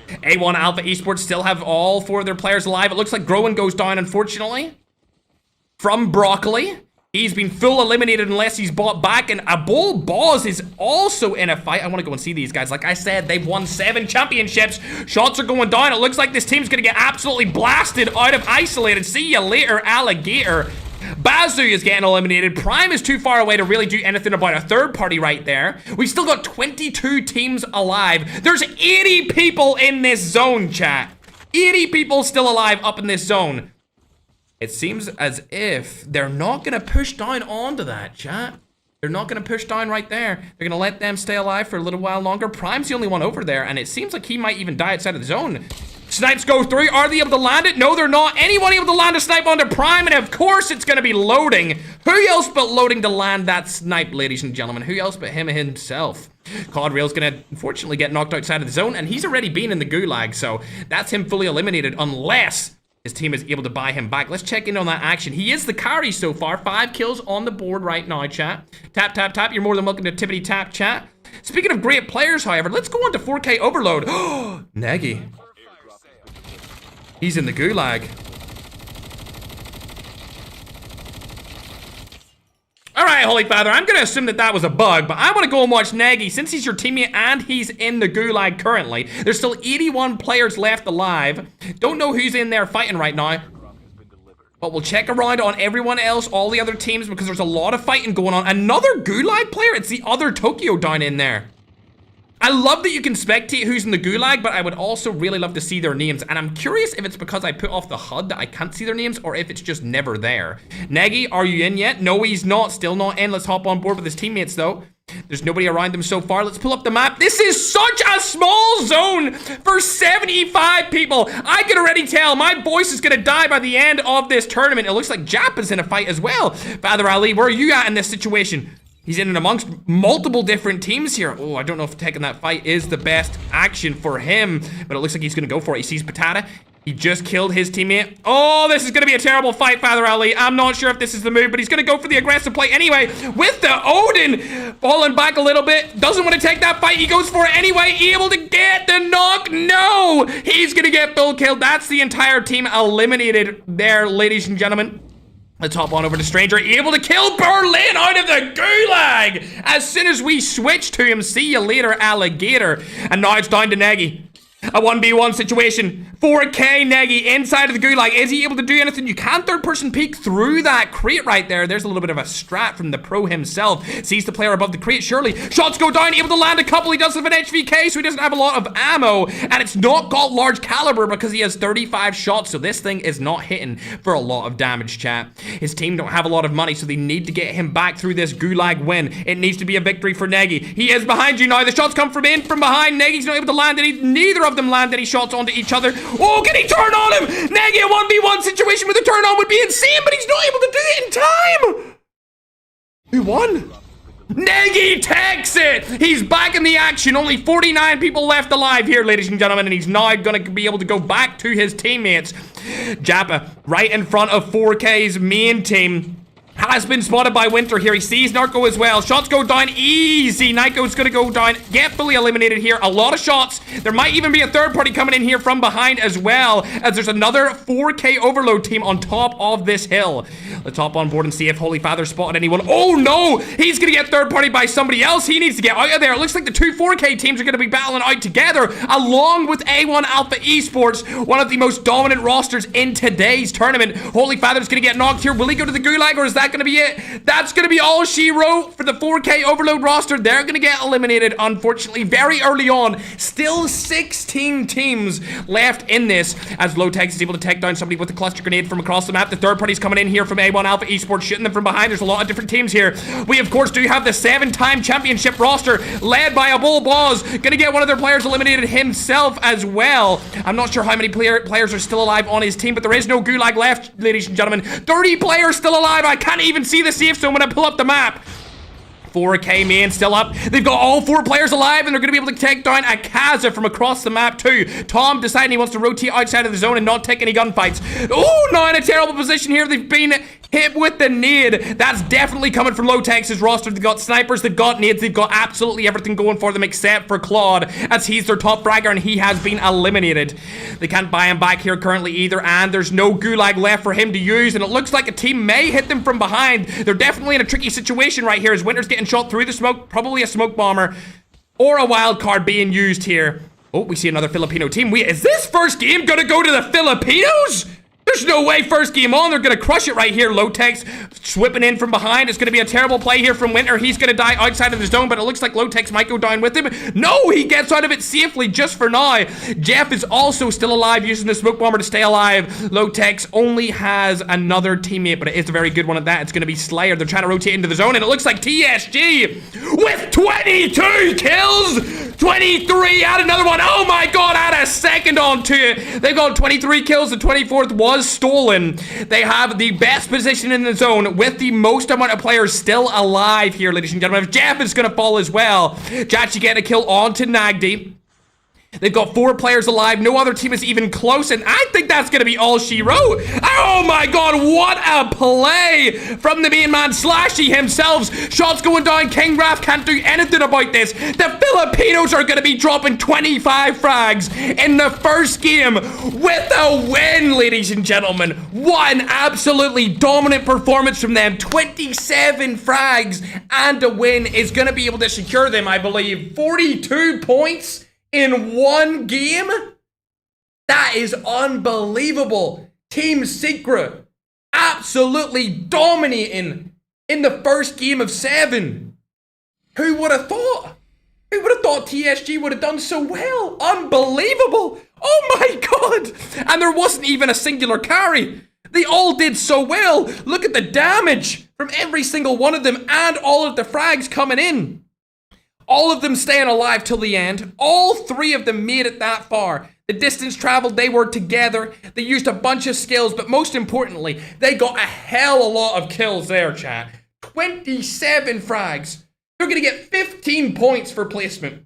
A1 Alpha Esports still have all four of their players alive. It looks like Groen goes down, unfortunately, from Broccoli. He's been full eliminated unless he's bought back, and Abol Boz is also in a fight. I want to go and see these guys. Like I said, they've won 7 championships. Shots are going down. It looks like this team's going to get absolutely blasted out of Isolated. See you later, Alligator. Bazu is getting eliminated. Prime is too far away to really do anything about a third party right there. We still got 22 teams alive. There's 80 people in this zone, chat. 80 people still alive up in this zone. It seems as if they're not gonna push down onto that, chat. They're not gonna push down right there. They're gonna let them stay alive for a little while longer. Prime's the only one over there, and it seems like he might even die outside of the zone. Snipes go through. Are they able to land it? No, they're not. Anyone able to land a snipe onto Prime? And of course, it's going to be loading. Who else but loading to land that snipe, ladies and gentlemen? Who else but him himself? COD Rail's going to, unfortunately, get knocked outside of the zone. And he's already been in the gulag, so that's him fully eliminated unless his team is able to buy him back. Let's check in on that action. He is the carry so far. 5 kills on the board right now, chat. Tap, tap, tap. You're more than welcome to tippity tap, chat. Speaking of great players, however, let's go on to 4K Overload. Oh, Nagy. He's in the gulag. All right, Holy Father, I'm gonna assume that that was a bug, but I wanna go and watch Nagy since he's your teammate and he's in the gulag currently. There's still 81 players left alive. Don't know who's in there fighting right now. But we'll check around on everyone else, all the other teams, because there's a lot of fighting going on. Another gulag player? It's the other Tokyo down in there. I love that you can spectate who's in the gulag, but I would also really love to see their names. And I'm curious if it's because I put off the HUD that I can't see their names, or if it's just never there. Nagy, are you in yet? No, he's not. Still not in. Let's hop on board with his teammates, though. There's nobody around them so far. Let's pull up the map. This is such a small zone for 75 people. I can already tell my voice is going to die by the end of this tournament. It looks like Jap is in a fight as well. Father Ali, where are you at in this situation? He's in and amongst multiple different teams here. Oh, I don't know if taking that fight is the best action for him, but it looks like he's going to go for it. He sees Patata. He just killed his teammate. Oh, this is going to be a terrible fight, Father Ali. I'm not sure if this is the move, but he's going to go for the aggressive play anyway with the Odin. Falling back a little bit. Doesn't want to take that fight. He goes for it anyway. Able to get the knock. No, he's going to get full kill. That's the entire team eliminated there, ladies and gentlemen. Let's hop on over to Stranger, able to kill Berlin out of the gulag as soon as we switch to him. See you later, Alligator. And now it's down to Nagy. A 1v1 situation. 4K Nagy inside of the gulag. Is he able to do anything? You can third person peek through that crate right there. There's a little bit of a strat from the pro himself. Sees the player above the crate, surely. Shots go down, able to land a couple. He does have an HVK, so he doesn't have a lot of ammo. And it's not got large caliber because he has 35 shots, so this thing is not hitting for a lot of damage, chat. His team don't have a lot of money, so they need to get him back through this gulag win. It needs to be a victory for Nagy. He is behind you now. The shots come from behind. Nagy's not able to land any. Neither of them land any shots onto each other. Oh, can he turn on him? Nagy, a 1v1 situation with a turn on would be insane, but he's not able to do it in time. Who won? Nagy takes it. He's back in the action. Only 49 people left alive here, ladies and gentlemen, and he's now going to be able to go back to his teammates. Jappa right in front of 4K's main team. has been spotted by Winter here. He sees Narco as well. Shots go down easy. Nyko's gonna go down, get fully eliminated here. A lot of shots. There might even be a third party coming in here from behind as well, as there's another 4K Overload team on top of this hill. Let's hop on board and see if Holy Father spotted anyone. Oh no! He's gonna get third party by somebody else. He needs to get out of there. It looks like the two 4K teams are gonna be battling out together, along with A1 Alpha Esports, one of the most dominant rosters in today's tournament. Holy Father's gonna get knocked here. Will he go to the Gulag, or is that gonna be it? That's gonna be all she wrote for the 4K Overload roster. They're gonna get eliminated, unfortunately, very early on. Still 16 teams left in this, as Lowtex is able to take down somebody with a cluster grenade from across the map. The third party's coming in here from A1 Alpha Esports, shooting them from behind. There's a lot of different teams here. We, of course, do have the 7-time championship roster, led by a Bull Boss. Gonna get one of their players eliminated himself as well. I'm not sure how many players are still alive on his team, but there is no Gulag left, ladies and gentlemen. 30 players still alive. I can't even see the safe zone when I pull up the map. 4K man still up. They've got all 4 players alive, and they're going to be able to take down a Kaza from across the map too. Tom deciding he wants to rotate outside of the zone and not take any gunfights. Oh, now in a terrible position here. They've been hit with the nade. That's definitely coming from Lowtex's roster. They've got snipers, they've got nades, they've got absolutely everything going for them except for Claude, as he's their top fragger and he has been eliminated. They can't buy him back here currently either, and there's no Gulag left for him to use, and it looks like a team may hit them from behind. They're definitely in a tricky situation right here, as Winter's getting shot through the smoke, probably a smoke bomber or a wild card being used here. Oh, we see another Filipino team. Is this first game gonna go to the Filipinos? There's no way first game on. They're going to crush it right here. Lowtex swipping in from behind. It's going to be a terrible play here from Winter. He's going to die outside of the zone, but it looks like Lowtex might go down with him. No, he gets out of it safely just for now. Jeff is also still alive, using the smoke bomber to stay alive. Lowtex only has another teammate, but it is a very good one at that. It's going to be Slayer. They're trying to rotate into the zone, and it looks like TSG with 22 kills. 23, add another one. Oh my god, add a second on to it. They've got 23 kills. The 24th was stolen. They have the best position in the zone with the most amount of players still alive here, ladies and gentlemen. Jeff is going to fall as well. Jachi getting a kill onto Nagdi. They've got 4 players alive. No other team is even close, and I think that's going to be all she wrote. Oh my god, what a play from the main man, Slashy himself. Shots going down. King Raph can't do anything about this. The Filipinos are going to be dropping 25 frags in the first game with a win, ladies and gentlemen. What an absolutely dominant performance from them. 27 frags and a win is going to be able to secure them, I believe, 42 points in one game? That is unbelievable. Team Secret absolutely dominating in the first game of 7. Who would have thought? Who would have thought TSG would have done so well? Unbelievable. Oh my god. And there wasn't even a singular carry. They all did so well. Look at the damage from every single one of them, and all of the frags coming in. All of them staying alive till the end. All 3 of them made it that far. The distance traveled, they were together. They used a bunch of skills, but most importantly, they got a hell of a lot of kills there, chat. 27 frags. They're going to get 15 points for placement.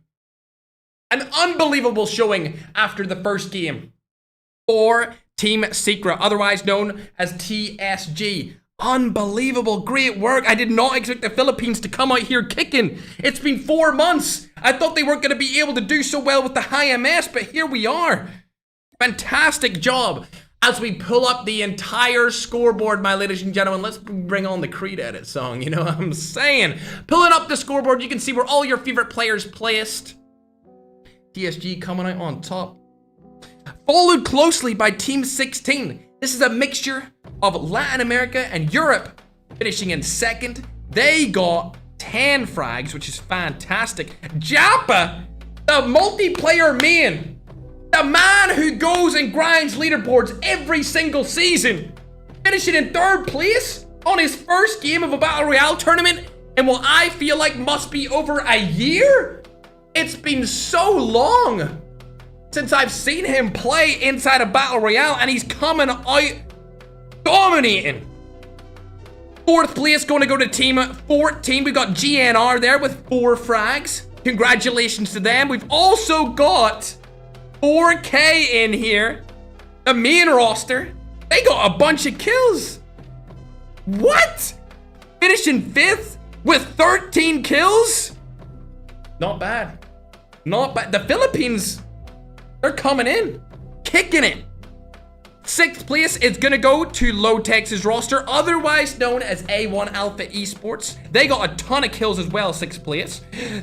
An unbelievable showing after the first game for Team Secret, otherwise known as TSG. Unbelievable, great work. I did not expect the Philippines to come out here kicking. It's been 4 months. I thought they weren't going to be able to do so well with the high MS, but here we are. Fantastic job. As we pull up the entire scoreboard, my ladies and gentlemen, let's bring on the Creed Edit song, you know what I'm saying? Pulling up the scoreboard, you can see where all your favorite players placed. TSG coming out on top, followed closely by Team 16. This is a mixture of Latin America and Europe, finishing in second. They got 10 frags, which is fantastic. Jappa, the multiplayer man, the man who goes and grinds leaderboards every single season, finishing in 3rd place on his first game of a Battle Royale tournament in what I feel like must be over a year. It's been so long since I've seen him play inside a Battle Royale, and he's coming out dominating. 4th place going to go to Team 14. We got GNR there with 4 frags. Congratulations to them. We've also got 4K in here. The main roster. They got a bunch of kills. What? finishing 5th with 13 kills. Not bad. Not bad. The Philippines, they're coming in, kicking it. 6th place is gonna go to Low Texas roster, otherwise known as A1 Alpha Esports. They got a ton of kills as well, 6th place.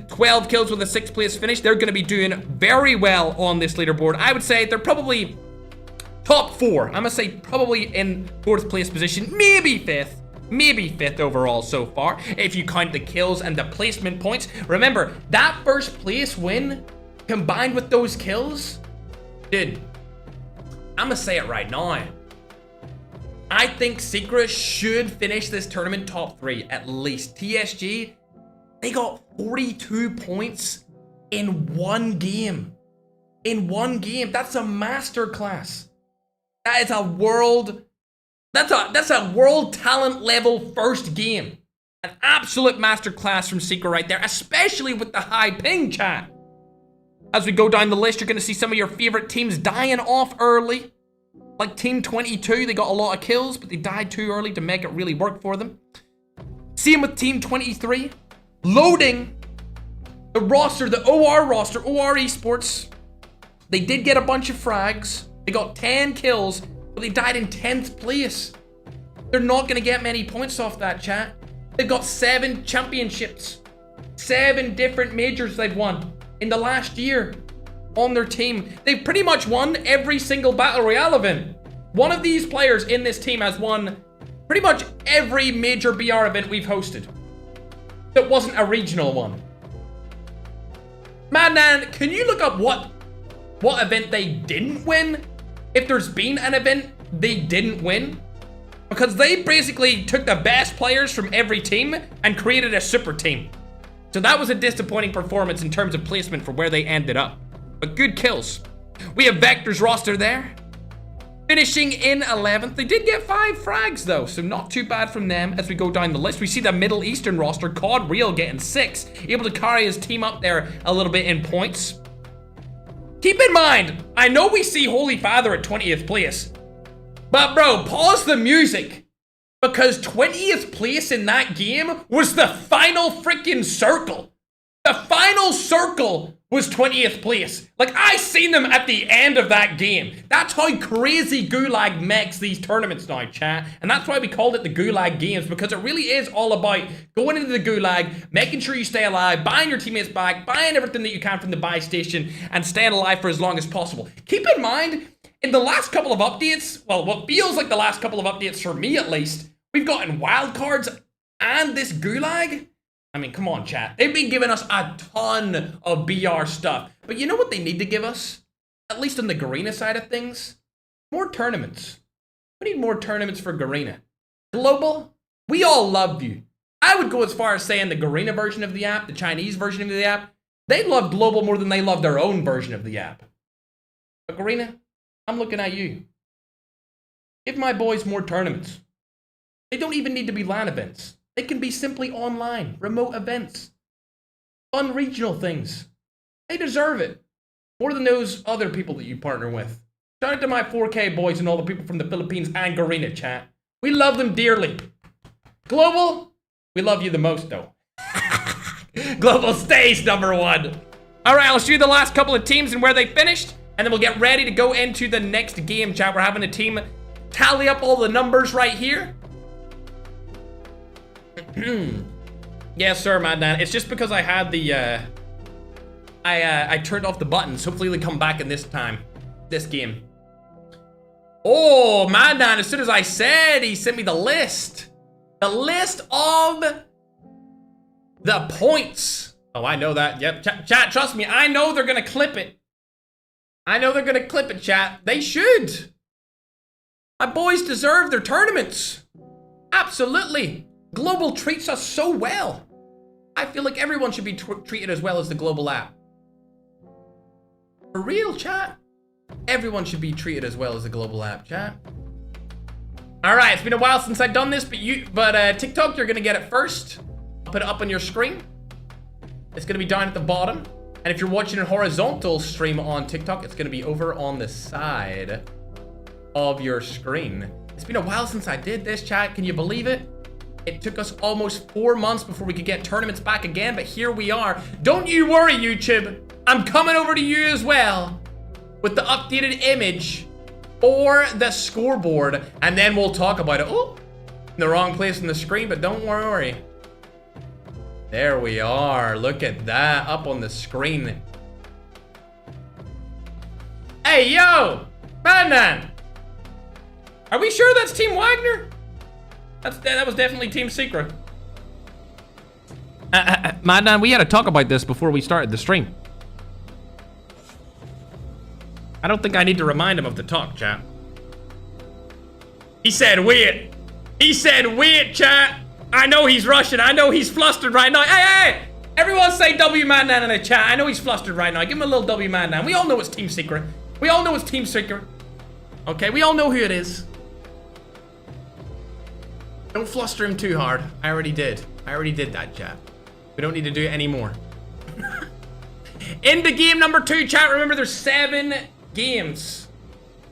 12 kills with a 6th place finish. They're gonna be doing very well on this leaderboard. I would say they're probably top 4. I'm gonna say probably in 4th place position, maybe 5th. Maybe 5th overall so far, if you count the kills and the placement points. Remember, that 1st place win, combined with those kills, dude, I'm gonna say it right now. I think Secret should finish this tournament top 3, at least. TSG, they got 42 points in 1 game. In 1 game, that's a masterclass. That is a world... That's a world talent level 1st game. An absolute masterclass from Secret right there, especially with the high ping, chat. As we go down the list, you're going to see some of your favorite teams dying off early. Like Team 22, they got a lot of kills, but they died too early to make it really work for them. Same with Team 23. Loading the roster, the OR roster, OR Esports. They did get a bunch of frags. They got 10 kills. But they died in 10th place. They're not going to get many points off that, chat. They've got 7 championships. 7 different majors they've won in the last year on their team. They've pretty much won every single Battle Royale event. One of these players in this team has won pretty much every major BR event we've hosted. That wasn't a regional one. Man, can you look up what event they didn't win? If there's been an event they didn't win, because they basically took the best players from every team and created a super team. So that was a disappointing performance in terms of placement for where they ended up. But good kills. We have Vector's roster there, finishing in 11th. They did get 5 frags though, so not too bad from them. As we go down the list, we see the Middle Eastern roster, COD Real getting 6, able to carry his team up there a little bit in points. Keep in mind, I know we see Holy Father at 20th place, but bro, pause the music, because 20th place in that game was the final freaking circle. The final circle was 20th place. Like, I seen them at the end of that game. That's how crazy GULAG makes these tournaments now, chat. And that's why we called it the GULAG games, because it really is all about going into the GULAG, making sure you stay alive, buying your teammates back, buying everything that you can from the buy station, and staying alive for as long as possible. Keep in mind, in the last couple of updates, well, what feels like the last couple of updates for me at least, we've gotten wildcards and this GULAG. I mean, come on, chat. They've been giving us a ton of BR stuff. But you know what they need to give us? At least on the Garena side of things? More tournaments. We need more tournaments for Garena. Global, we all love you. I would go as far as saying the Garena version of the app, the Chinese version of the app, they love Global more than they love their own version of the app. But Garena, I'm looking at you. Give my boys more tournaments. They don't even need to be LAN events. They can be simply online, remote events, fun regional things. They deserve it more than those other people that you partner with. Shout out to my 4K boys and all the people from the Philippines and Garena, chat. We love them dearly. Global, we love you the most though. Global stays #1. All right, I'll show you the last couple of teams and where they finished, and then we'll get ready to go into the next game, chat. We're having a team tally up all the numbers right here. Yes, sir, Madman. It's just because I had the, I turned off the buttons. Hopefully they come back in this game. Oh, Madman, as soon as I said, he sent me the list. The list of the points. Oh, I know that. Yep, chat, trust me. I know they're gonna clip it. I know they're gonna clip it, chat. They should. My boys deserve their tournaments. Absolutely. Global treats us so well. I feel like everyone should be treated as well as the Global app. For real, chat. Everyone should be treated as well as the Global app, chat. All right, it's been a while since I've done this, but TikTok, you're gonna get it first. I'll put it up on your screen. It's gonna be down at the bottom. And if you're watching a horizontal stream on TikTok, it's gonna be over on the side of your screen. It's been a while since I did this, chat. Can you believe it? It took us almost 4 months before we could get tournaments back again, but here we are. Don't you worry, YouTube. I'm coming over to you as well with the updated image for the scoreboard, and then we'll talk about it. Oh, in the wrong place on the screen, but don't worry. There we are. Look at that up on the screen. Hey, yo, Madman. Are we sure that's Team Wagner? That was definitely Team Secret. Madman, we had to talk about this before we started the stream. I don't think I need to remind him of the talk, chat. He said, wait. He said, wait, chat. I know he's rushing. I know he's flustered right now. Hey! Everyone say W Madman in the chat. I know he's flustered right now. Give him a little W Madman. We all know it's Team Secret. We all know it's Team Secret. Okay, we all know who it is. Don't fluster him too hard. I already did. I already did that, chat. We don't need to do it anymore. Into game number 2, chat. Remember, there's 7 games.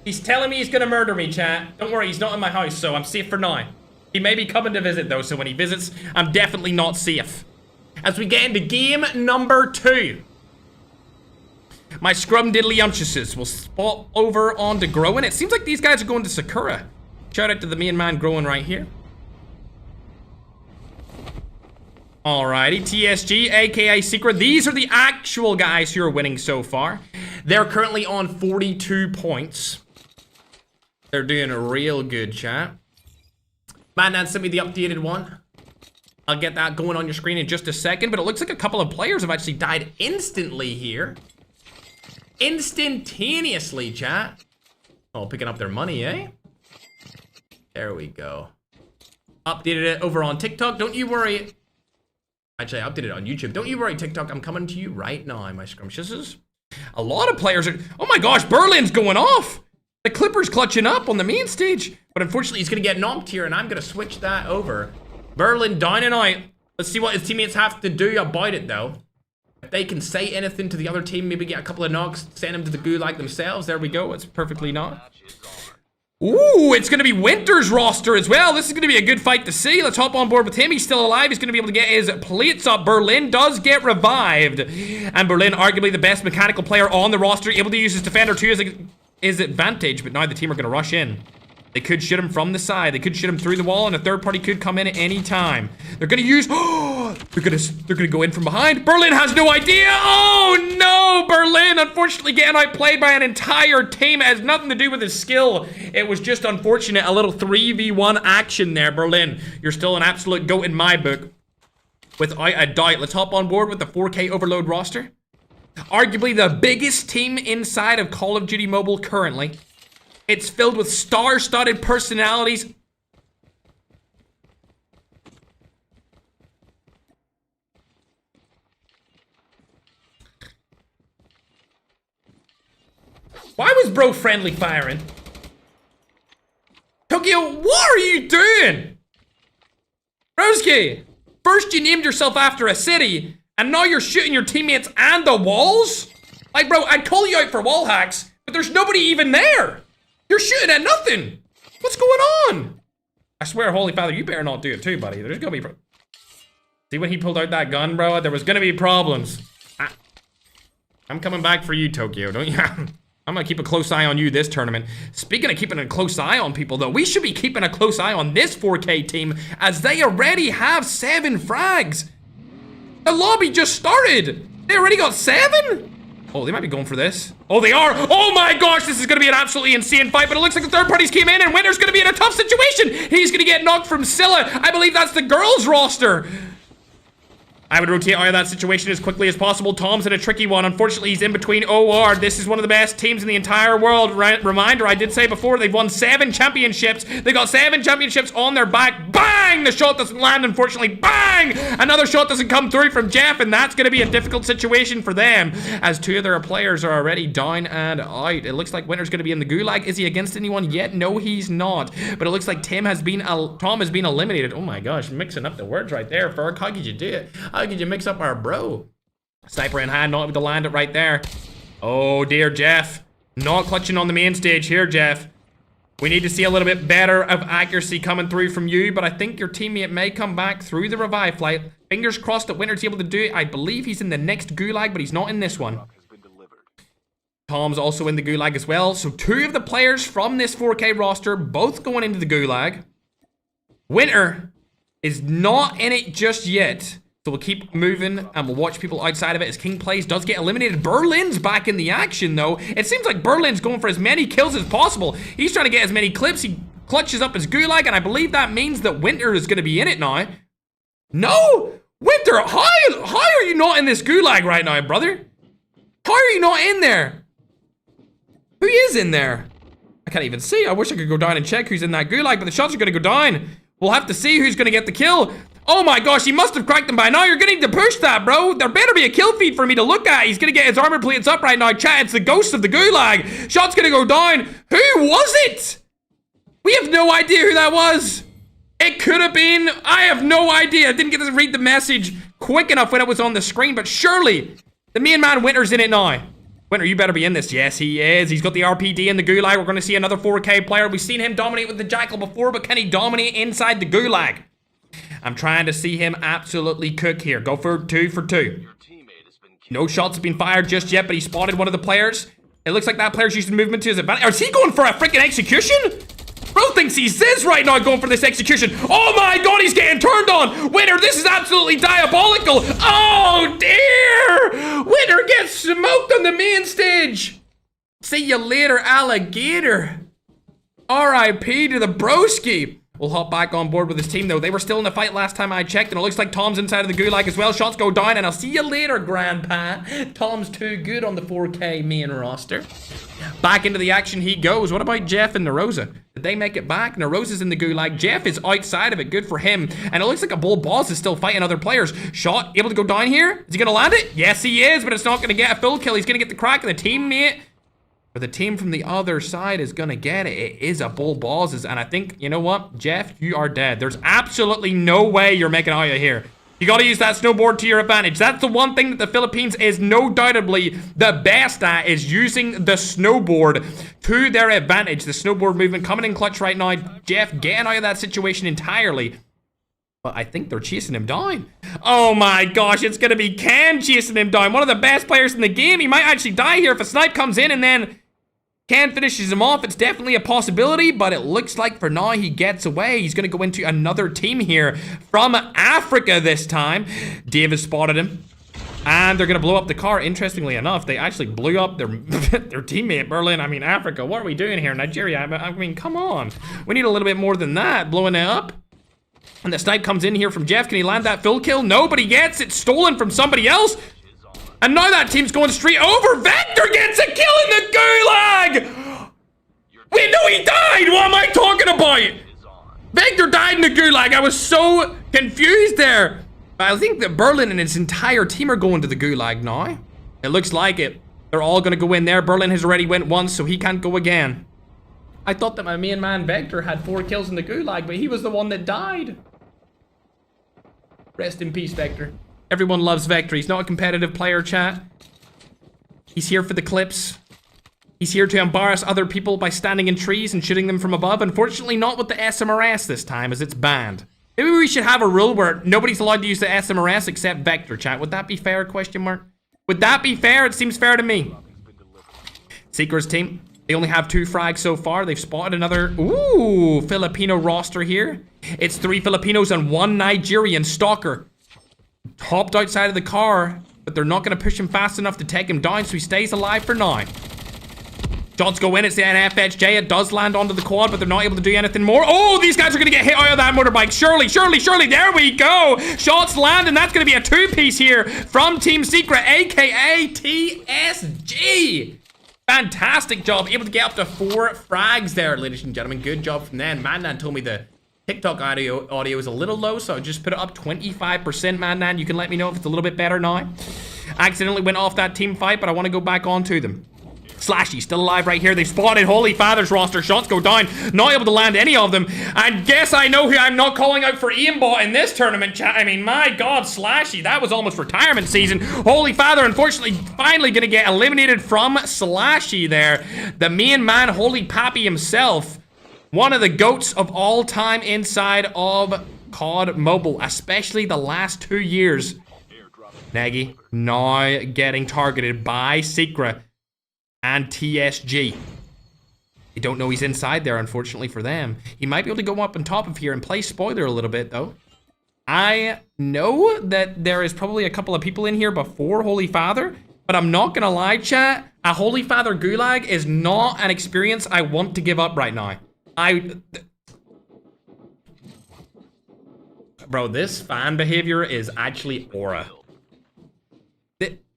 He's telling me he's gonna murder me, chat. Don't worry, he's not in my house, so I'm safe for now. He may be coming to visit, though, so when he visits, I'm definitely not safe. As we get into game number 2. My scrum diddly will spot over on to Growing. It seems like these guys are going to Sakura. Shout out to the main man Growing right here. Alrighty, TSG, aka Secret. These are the actual guys who are winning so far. They're currently on 42 points. They're doing a real good, chat. Man, sent me the updated one. I'll get that going on your screen in just a second, but it looks like a couple of players have actually died instantly here. Instantaneously, chat. Oh, picking up their money, eh? There we go. Updated it over on TikTok. Don't you worry. Actually, I updated it on YouTube. Don't you worry, TikTok. I'm coming to you right now, my scrumptiouses. A lot of players are... Oh my gosh, Berlin's going off. The Clipper's clutching up on the main stage. But unfortunately, he's going to get knocked here, and I'm going to switch that over. Berlin down and out. Let's see what his teammates have to do about it, though. If they can say anything to the other team, maybe get a couple of knocks, send them to the gulag themselves. There we go. It's perfectly not. Ooh, it's going to be Winter's roster as well. This is going to be a good fight to see. Let's hop on board with him. He's still alive. He's going to be able to get his plates up. Berlin does get revived. And Berlin, arguably the best mechanical player on the roster, able to use his defender too as his advantage. But now the team are going to rush in. They could shoot him from the side. They could shoot him through the wall, and a third party could come in at any time. They're gonna use. Oh, they're gonna go in from behind. Berlin has no idea. Oh no, Berlin unfortunately getting outplayed by an entire team. It has nothing to do with his skill. It was just unfortunate. A little 3v1 action there, Berlin. You're still an absolute GOAT in my book, without a doubt. Let's hop on board with the 4K Overload roster. Arguably the biggest team inside of Call of Duty Mobile currently. It's filled with star-studded personalities. Why was bro friendly firing? Tokyo, what are you doing? Broski, first you named yourself after a city, and now you're shooting your teammates and the walls? Like, bro, I'd call you out for wall hacks, but there's nobody even there. You're shooting at nothing. What's going on? I swear, Holy Father, you better not do it too, buddy. There's gonna be... See when he pulled out that gun, bro? There was gonna be problems. I'm coming back for you, Tokyo. Don't you? I'm gonna keep a close eye on you this tournament. Speaking of keeping a close eye on people, though, we should be keeping a close eye on this 4K team, as they already have 7 frags. The lobby just started. They already got 7? Oh, they might be going for this. Oh, they are. Oh my gosh, this is going to be an absolutely insane fight, but it looks like the third parties came in and Winter's going to be in a tough situation. He's going to get knocked from Scylla. I believe that's the girls roster. I would rotate out of that situation as quickly as possible. Tom's in a tricky one. Unfortunately, he's in between OR. This is one of the best teams in the entire world. Reminder, I did say before, they've won 7 championships. They got 7 championships on their back. Bang! The shot doesn't land, unfortunately. Bang! Another shot doesn't come through from Jeff, and that's going to be a difficult situation for them, as 2 of their players are already down and out. It looks like Winter's going to be in the gulag. Is he against anyone yet? No, he's not. But it looks like Tom has been eliminated. Oh my gosh, mixing up the words right there, Ferg. How could you do it? How could you mix up our bro? Sniper in hand, not able to land it right there. Oh dear, Jeff. Not clutching on the main stage here, Jeff. We need to see a little bit better of accuracy coming through from you, but I think your teammate may come back through the revive flight. Fingers crossed that Winter's able to do it. I believe he's in the next gulag, but he's not in this one. Tom's also in the gulag as well. So 2 of the players from this 4K roster, both going into the gulag. Winter is not in it just yet. So we'll keep moving and we'll watch people outside of it as King Plays does get eliminated. Berlin's back in the action though. It seems like Berlin's going for as many kills as possible. He's trying to get as many clips. He clutches up his gulag and I believe that means that Winter is going to be in it now. No! Winter, how are you not in this gulag right now, brother? How are you not in there? Who is in there? I can't even see. I wish I could go down and check who's in that gulag, but the shots are going to go down. We'll have to see who's going to get the kill. Oh my gosh, he must have cracked them by now. You're going to need to push that, bro. There better be a kill feed for me to look at. He's going to get his armor plates up right now. Chat, it's the ghost of the gulag. Shot's going to go down. Who was it? We have no idea who that was. It could have been. I have no idea. I didn't get to read the message quick enough when it was on the screen, but surely the main man Winter's in it now. Winter, you better be in this. Yes, he is. He's got the RPD in the gulag. We're going to see another 4K player. We've seen him dominate with the Jackal before, but can he dominate inside the gulag? I'm trying to see him absolutely cook here. Go for 2 for 2. No shots have been fired just yet, but he spotted one of the players. It looks like that player's using movement to his advantage. Is he going for a freaking execution? Bro thinks he's Ziz right now going for this execution. Oh my god, he's getting turned on. Winter, this is absolutely diabolical. Oh dear. Winter gets smoked on the main stage. See you later, alligator. R.I.P. to the broski. We'll hop back on board with his team, though. They were still in the fight last time I checked, and it looks like Tom's inside of the gulag as well. Shots go down, and I'll see you later, Grandpa. Tom's too good on the 4K main roster. Back into the action he goes. What about Jeff and Narosa? Did they make it back? Narosa's in the gulag. Jeff is outside of it. Good for him. And it looks like a bull boss is still fighting other players. Shot able to go down here? Is he going to land it? Yes, he is, but it's not going to get a full kill. He's going to get the crack, and the teammate... or the team from the other side is gonna get it. It is a bull bosses, and I think, you know what, Jeff, you are dead. There's absolutely no way you're making out of here. You gotta use that snowboard to your advantage. That's the one thing that the Philippines is no doubtably the best at, is using the snowboard to their advantage. The snowboard movement coming in clutch right now. Jeff getting out of that situation entirely. But I think they're chasing him down. Oh my gosh, it's gonna be Ken chasing him down. One of the best players in the game. He might actually die here if a snipe comes in and then Ken finishes him off. It's definitely a possibility, but it looks like for now he gets away. He's gonna go into another team here from Africa this time. Dave has spotted him. And they're gonna blow up the car. Interestingly enough, they actually blew up their their teammate, Berlin. I mean, Africa, what are we doing here? Nigeria, I mean, come on. We need a little bit more than that, blowing it up. And the snipe comes in here from Jeff. Can he land that full kill? Nobody gets it. Stolen from somebody else. And now that team's going straight over. Vector gets a kill in the gulag. Wait, no, he died. What am I talking about? Vector died in the gulag. I was so confused there. But I think that Berlin and his entire team are going to the gulag now. It looks like it. They're all going to go in there. Berlin has already went once, so he can't go again. I thought that my main man Vector had 4 kills in the gulag, but he was the one that died. Rest in peace, Vector. Everyone loves Vector. He's not a competitive player, chat. He's here for the clips. He's here to embarrass other people by standing in trees and shooting them from above. Unfortunately, not with the SMRS this time, as it's banned. Maybe we should have a rule where nobody's allowed to use the SMRS except Vector, chat. Would that be fair? Question mark. Would that be fair? It seems fair to me. Seeker's team. They only have 2 frags so far. They've spotted another, ooh, Filipino roster here. It's 3 Filipinos and 1 Nigerian stalker. Hopped outside of the car, but they're not going to push him fast enough to take him down, so he stays alive for now. Shots go in. It's the NFHJ. It does land onto the quad, but they're not able to do anything more. Oh, these guys are going to get hit out of that motorbike. Surely, surely, surely. There we go. Shots land, and that's going to be a 2-piece here from Team Secret, a.k.a. TSG. Fantastic job. Able to get up to 4 frags there, ladies and gentlemen. Good job from them. Mandan told me the TikTok audio is a little low, so I just put it up 25%, Mandan. You can let me know if it's a little bit better now. Accidentally went off that team fight, but I want to go back onto them. Slashy still alive right here. They've spotted Holy Father's roster. Shots go down. Not able to land any of them. I guess I know who I'm not calling out for aimbot in this tournament, chat. I mean, my God, Slashy. That was almost retirement season. Holy Father, unfortunately, finally going to get eliminated from Slashy there. The main man, Holy Pappy himself. One of the GOATs of all time inside of COD Mobile, especially the last 2 years. Nagy now getting targeted by Secret and TSG. They don't know he's inside there, unfortunately for them. He might be able to go up on top of here and play spoiler a little bit, though. I know that there is probably a couple of people in here before Holy Father, but I'm not gonna lie, chat. A Holy Father Gulag is not an experience I want to give up right now. Bro, this fan behavior is actually aura.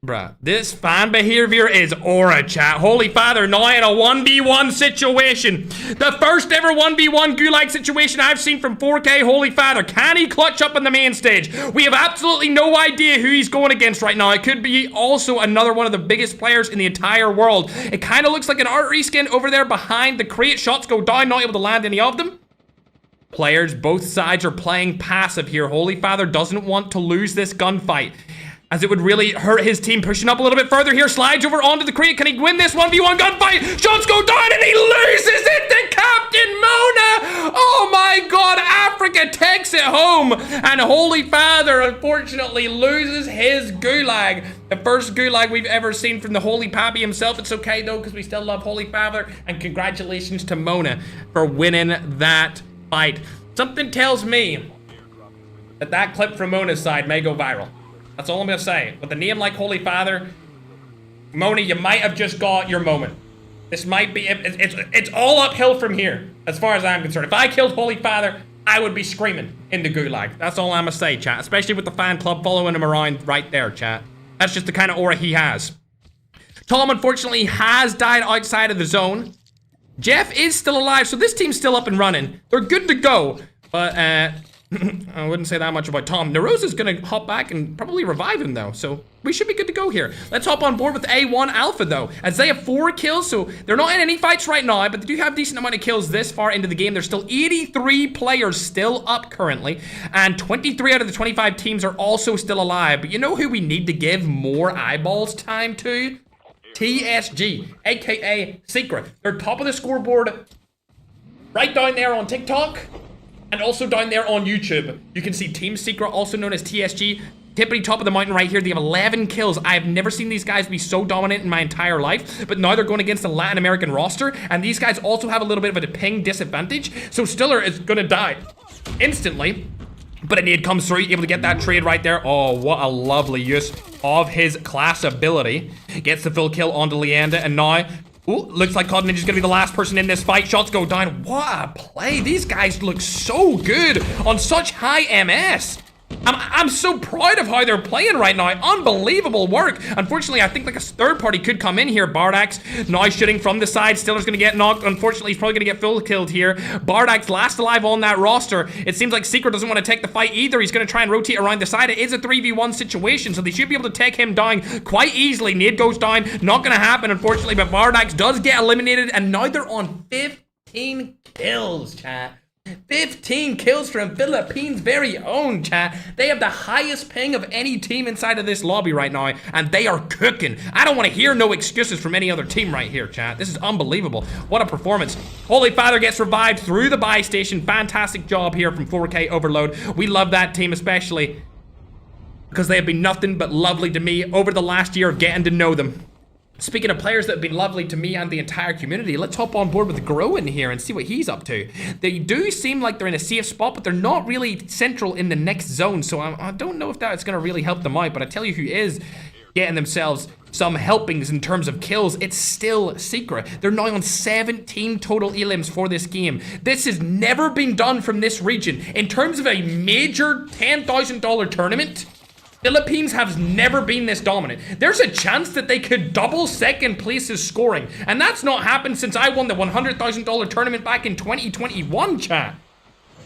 Bruh, this fan behavior is aura, chat. Holy Father, now in a 1v1 situation. The first ever 1v1 Gulag situation I've seen from 4K Holy Father. Can he clutch up on the main stage? We have absolutely no idea who he's going against right now. It could be also another one of the biggest players in the entire world. It kind of looks like an art reskin over there behind the crate. Shots go down, not able to land any of them. Players, both sides are playing passive here. Holy Father doesn't want to lose this gunfight, as it would really hurt his team. Pushing up a little bit further here, slides over onto the crate. Can he win this 1v1 gunfight? Shots go down and he loses it to Captain Mona. Oh my god, Africa takes it home. And Holy Father unfortunately loses his Gulag. The first Gulag we've ever seen from the Holy Pappy himself. It's okay though, because we still love Holy Father. And congratulations to Mona for winning that fight. Something tells me that that clip from Mona's side may go viral. That's all I'm gonna say. With a name like Holy Father, Mona, you might have just got your moment. This might be, it's all uphill from here, as far as I'm concerned. If I killed Holy Father, I would be screaming in the Gulag. That's all I'm gonna say, chat. Especially with the fan club following him around right there, chat. That's just the kind of aura he has. Tom, unfortunately, has died outside of the zone. Jeff is still alive, so this team's still up and running. They're good to go, but, I wouldn't say that much about Tom. Narosa's gonna hop back and probably revive him though, so we should be good to go here. Let's hop on board with A1 Alpha though, as they have 4 kills, so they're not in any fights right now, but they do have a decent amount of kills this far into the game. There's still 83 players still up currently, and 23 out of the 25 teams are also still alive. But you know who we need to give more eyeballs time to? TSG, aka Secret. They're top of the scoreboard right down there on TikTok. And also down there on YouTube, you can see Team Secret, also known as TSG, tippity top of the mountain right here. They have 11 kills. I have never seen these guys be so dominant in my entire life, but now they're going against a Latin American roster, and these guys also have a little bit of a ping disadvantage, so Stiller is gonna die instantly. But a nade comes through, able to get that trade right there. Oh, what a lovely use of his class ability. Gets the full kill onto Leander, and now, ooh, looks like COD Ninja's gonna be the last person in this fight. Shots go down. What a play. These guys look so good on such high MS. I'm so proud of how they're playing right now. Unbelievable work. Unfortunately, I think like a third party could come in here. Bardak's now shooting from the side. Stiller's gonna get knocked. Unfortunately, he's probably gonna get full killed here. Bardak's last alive on that roster. It seems like Secret doesn't want to take the fight either. He's gonna try and rotate around the side. It is a 3v1 situation, so they should be able to take him down quite easily. Nade goes down. Not gonna happen, unfortunately, but Bardak's does get eliminated, and now they're on 15 kills, chat. 15 kills from Philippines' very own, chat. They have the highest ping of any team inside of this lobby right now, and they are cooking. I don't want to hear no excuses from any other team right here, chat. This is unbelievable. What a performance. Holy Father gets revived through the buy station. Fantastic job here from 4K Overload. We love that team especially because they have been nothing but lovely to me over the last year of getting to know them. Speaking of players that have been lovely to me and the entire community, let's hop on board with Grow in here and see what he's up to. They do seem like they're in a safe spot, but they're not really central in the next zone, so I don't know if that's going to really help them out. But I tell you who is getting themselves some helpings in terms of kills, it's still Secret. They're now on 17 total elims for this game. This has never been done from this region. In terms of a major $10,000 tournament, Philippines has never been this dominant. There's a chance that they could double second place's scoring, and that's not happened since I won the $100,000 tournament back in 2021, chat.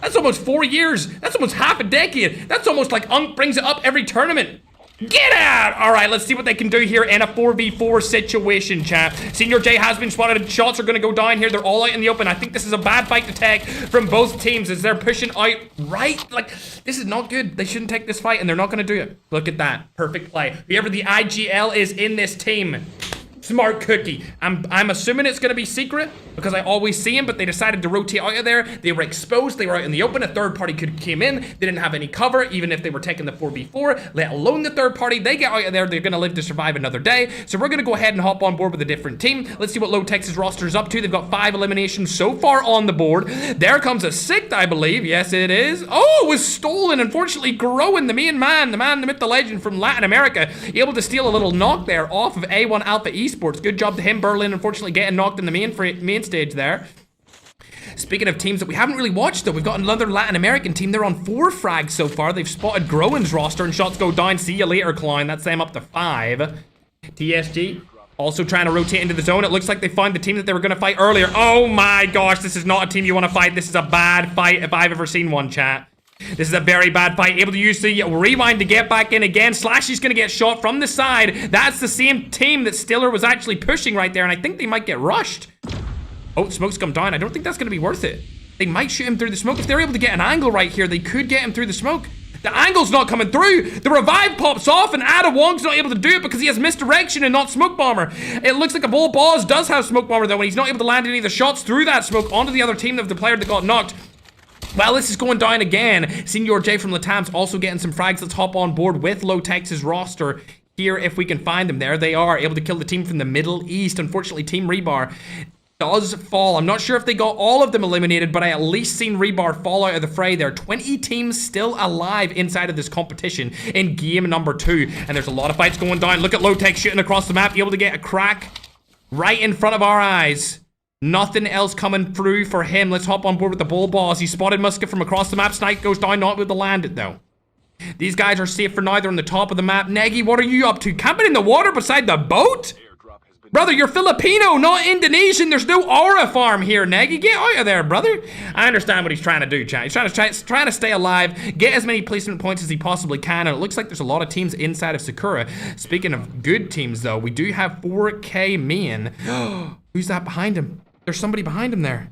That's almost 4 years. That's almost half a decade. That's almost like Unk brings it up every tournament. Get out! All right, let's see what they can do here in a 4v4 situation, chat. Senior J has been spotted. Shots are going to go down here. They're all out in the open. I think this is a bad fight to take from both teams as they're pushing out right. Like, this is not good. They shouldn't take this fight, and they're not going to do it. Look at that. Perfect play. Whoever the IGL is in this team, Smart cookie. I'm assuming it's going to be secret because I always see him, but they decided to rotate out of there. They were exposed. They were out in the open. A third party came in. They didn't have any cover, even if they were taking the 4v4, let alone the third party. They get out of there. They're going to live to survive another day. So we're going to go ahead and hop on board with a different team. Let's see what Low Tech's roster is up to. They've got 5 eliminations so far on the board. There comes a 6th, I believe. Yes, it is. Oh, it was stolen. Unfortunately, Growin, the main man, the myth, the legend from Latin America, able to steal a little knock there off of A1 Alpha Esports. Good job to him. Berlin, unfortunately, getting knocked in the main stage there. Speaking of teams that we haven't really watched, though, we've got another Latin American team. They're on 4 frags so far. They've spotted Growin's roster, and shots go down. See you later, Klein. That's them up to 5. TSG also trying to rotate into the zone. It looks like they found the team that they were going to fight earlier. Oh my gosh, this is not a team you want to fight. This is a bad fight if I've ever seen one, chat. This is a very bad fight. Able to use the rewind to get back in again. Slashy's going to get shot from the side. That's the same team that Stiller was actually pushing right there, and I think they might get rushed. Oh, smoke's come down. I don't think that's going to be worth it. They might shoot him through the smoke. If they're able to get an angle right here, they could get him through the smoke. The angle's not coming through. The revive pops off, and Ada Wong's not able to do it because he has misdirection and not smoke bomber. It looks like a Bull Boz does have smoke bomber, though, and he's not able to land any of the shots through that smoke onto the other team of the player that got knocked. Well, this is going down again. Senior J from Latam's also getting some frags. Let's hop on board with Low Tech's roster here if we can find them. There they are, able to kill the team from the Middle East. Unfortunately, Team Rebar does fall. I'm not sure if they got all of them eliminated, but I at least seen Rebar fall out of the fray there. 20 teams still alive inside of this competition in game number 2. And there's a lot of fights going down. Look at Low Tech shooting across the map, able to get a crack right in front of our eyes. Nothing else coming through for him. Let's hop on board with the Bull Boss. He spotted Musket from across the map. Snipe goes down, not able to land it though. These guys are safe for now. They're on the top of the map. Negi, what are you up to? Camping in the water beside the boat? Brother, you're Filipino, not Indonesian. There's no aura farm here, Negi. Get out of there, brother. I understand what he's trying to do, chat. He's trying to stay alive, get as many placement points as he possibly can, and it looks like there's a lot of teams inside of Sakura. Speaking of good teams, though, we do have 4K main. Who's that behind him? There's somebody behind him there.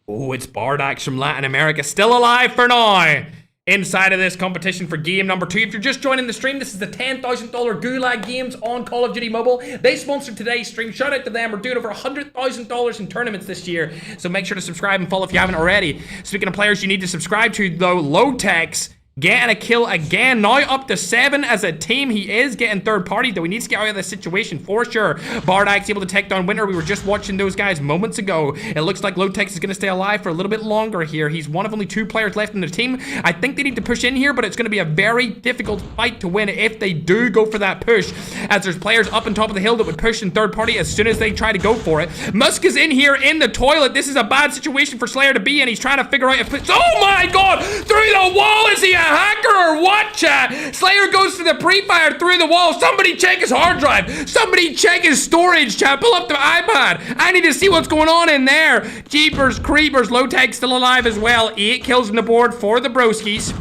Oh, it's Bardax from Latin America. Still alive for now. Inside of this competition for game number 2. If you're just joining the stream, this is the $10,000 GULAG games on Call of Duty Mobile. They sponsored today's stream. Shout out to them. We're doing over $100,000 in tournaments this year. So make sure to subscribe and follow if you haven't already. Speaking of players you need to subscribe to, though, Low Tech's getting a kill again. Now up to 7 as a team. He is getting third party, though. He needs to get out of this situation for sure. Bardax able to take down Winter. We were just watching those guys moments ago. It looks like Low Tech is going to stay alive for a little bit longer here. He's one of only 2 players left in the team. I think they need to push in here, but it's going to be a very difficult fight to win if they do go for that push, as there's players up on top of the hill that would push in third party as soon as they try to go for it. Musk is in here in the toilet. This is a bad situation for Slayer to be in. He's trying to figure out if it's... Oh my god! Through the wall! Is he a hacker or what, chat? Slayer goes to the pre-fire through the wall. Somebody check his hard drive. Somebody check his storage, chat. Pull up the iPad. I need to see what's going on in there. Jeepers creepers. Low Tech still alive as well. 8 kills on the board for the broskies.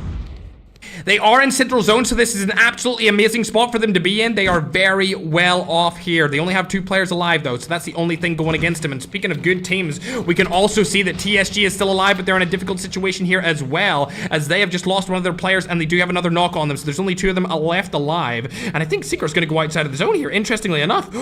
They are in Central Zone, so this is an absolutely amazing spot for them to be in. They are very well off here. They only have 2 players alive, though, so that's the only thing going against them. And speaking of good teams, we can also see that TSG is still alive, but they're in a difficult situation here as well, as they have just lost one of their players, and they do have another knock on them, so there's only 2 of them left alive. And I think Seeker's going to go outside of the zone here, interestingly enough.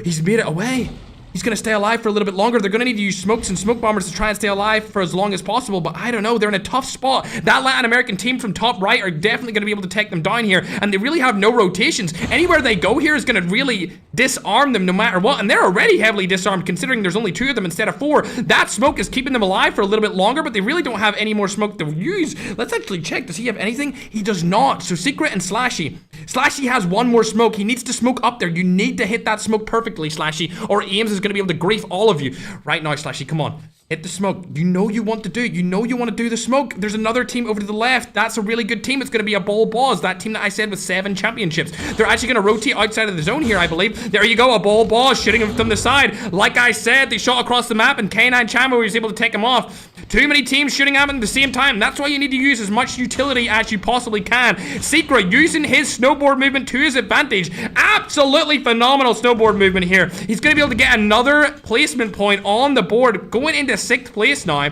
He's made it away. He's going to stay alive for a little bit longer. They're going to need to use smokes and smoke bombers to try and stay alive for as long as possible, but I don't know. They're in a tough spot. That Latin American team from top right are definitely going to be able to take them down here, and they really have no rotations. Anywhere they go here is going to really disarm them no matter what, and they're already heavily disarmed considering there's only 2 of them instead of 4. That smoke is keeping them alive for a little bit longer, but they really don't have any more smoke to use. Let's actually check. Does he have anything? He does not. So Secret and Slashy. Slashy has 1 more smoke. He needs to smoke up there. You need to hit that smoke perfectly, Slashy, or Ames is going to be able to grief all of you. Right now, Slashy, come on. Hit the smoke. You know you want to do. You know you want to do the smoke. There's another team over to the left. That's a really good team. It's going to be a Bull Boss. That team that I said with 7 championships. They're actually going to rotate outside of the zone here, I believe. There you go. A Bull Boss shooting him from the side. Like I said, they shot across the map, and K9 Chamo was able to take him off. Too many teams shooting at him at the same time. That's why you need to use as much utility as you possibly can. Secret using his snowboard movement to his advantage. Absolutely phenomenal snowboard movement here. He's going to be able to get another placement point on the board, going into 6th place now.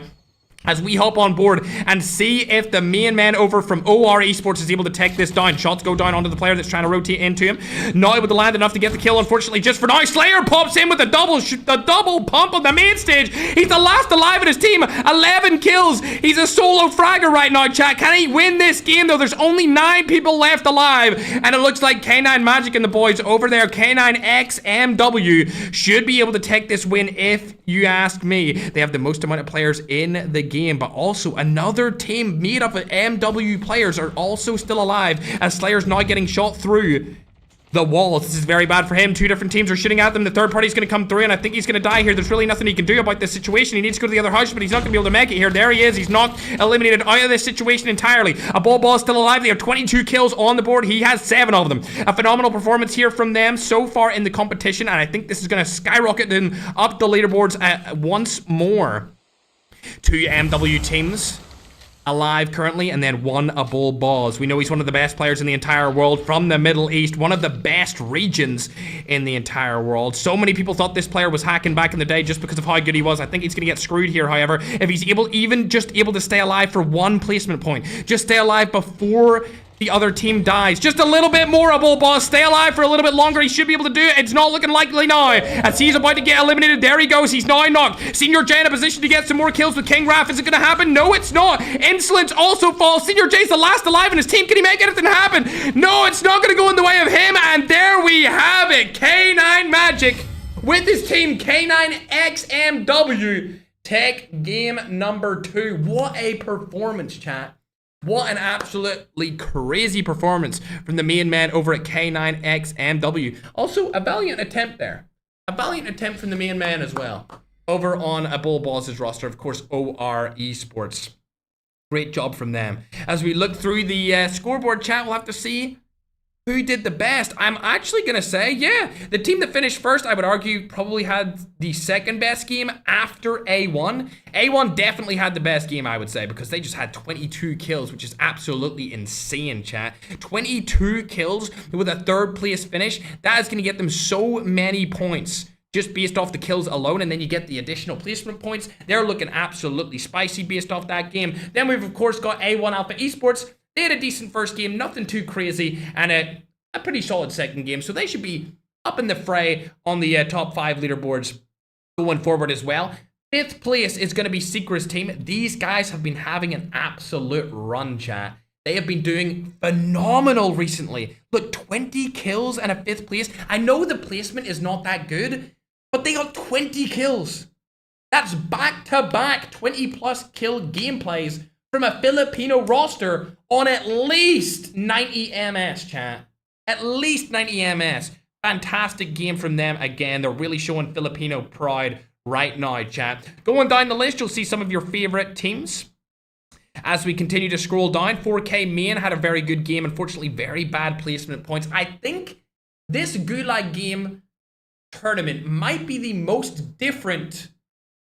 as we hop on board and see if the main man over from OR Esports is able to take this down. Shots go down onto the player that's trying to rotate into him. Now with the land enough to get the kill, unfortunately, just for now. Slayer pops in with the double pump on the main stage. He's the last alive in his team. 11 kills. He's a solo fragger right now, chat. Can he win this game, though? There's only 9 people left alive, and it looks like K9 Magic and the boys over there, K9XMW, should be able to take this win if you ask me. They have the most amount of players in the game, but also another team made up of MW players are also still alive, as Slayer's now getting shot through the wall. This is very bad for him. 2 different teams are shooting at them. The third party's going to come through, and I think he's going to die here. There's really nothing he can do about this situation. He needs to go to the other house, but he's not going to be able to make it here. There he is. He's knocked, eliminated out of this situation entirely. A ball is still alive. They have 22 kills on the board. He has 7 of them. A phenomenal performance here from them so far in the competition, and I think this is going to skyrocket them up the leaderboards once more. 2 MW teams alive currently, and then 1 Abul Boz. We know he's one of the best players in the entire world from the Middle East, one of the best regions in the entire world. So many people thought this player was hacking back in the day just because of how good he was. I think he's gonna get screwed here, however, if he's even just able to stay alive for 1 placement point. Just stay alive before the other team dies. Just a little bit more, Abul Boss. Stay alive for a little bit longer. He should be able to do it. It's not looking likely now, as he's about to get eliminated. There he goes. He's now knocked. Senior J in a position to get some more kills with King Raph. Is it going to happen? No, it's not. Insolence also falls. Senior J's the last alive in his team. Can he make anything happen? No, it's not going to go in the way of him. And there we have it. K9 Magic with his team K9XMW take game number 2. What a performance, chat. What an absolutely crazy performance from the main man over at K9XMW. Also, a valiant attempt there. A valiant attempt from the main man as well. Over on Abul Boss's roster, of course, OR Esports. Great job from them. As we look through the scoreboard chat, we'll have to see who did the best. I'm actually going to say, yeah, the team that finished first, I would argue, probably had the second best game after A1. A1 definitely had the best game, I would say, because they just had 22 kills, which is absolutely insane, chat. 22 kills with a 3rd place finish. That is going to get them so many points just based off the kills alone, and then you get the additional placement points. They're looking absolutely spicy based off that game. Then we've, of course, got A1 Alpha Esports. They had a decent first game, nothing too crazy, and a pretty solid second game. So they should be up in the fray on the top 5 leaderboards going forward as well. 5th place is going to be Secret's team. These guys have been having an absolute run, chat. They have been doing phenomenal recently. Look, 20 kills and a 5th place. I know the placement is not that good, but they got 20 kills. That's back-to-back 20-plus kill gameplays from a Filipino roster on at least 90 MS, chat. At least 90 MS. Fantastic game from them again. They're really showing Filipino pride right now, chat. Going down the list, you'll see some of your favorite teams. As we continue to scroll down, 4K Main had a very good game. Unfortunately, very bad placement points. I think this GULAG game tournament might be the most different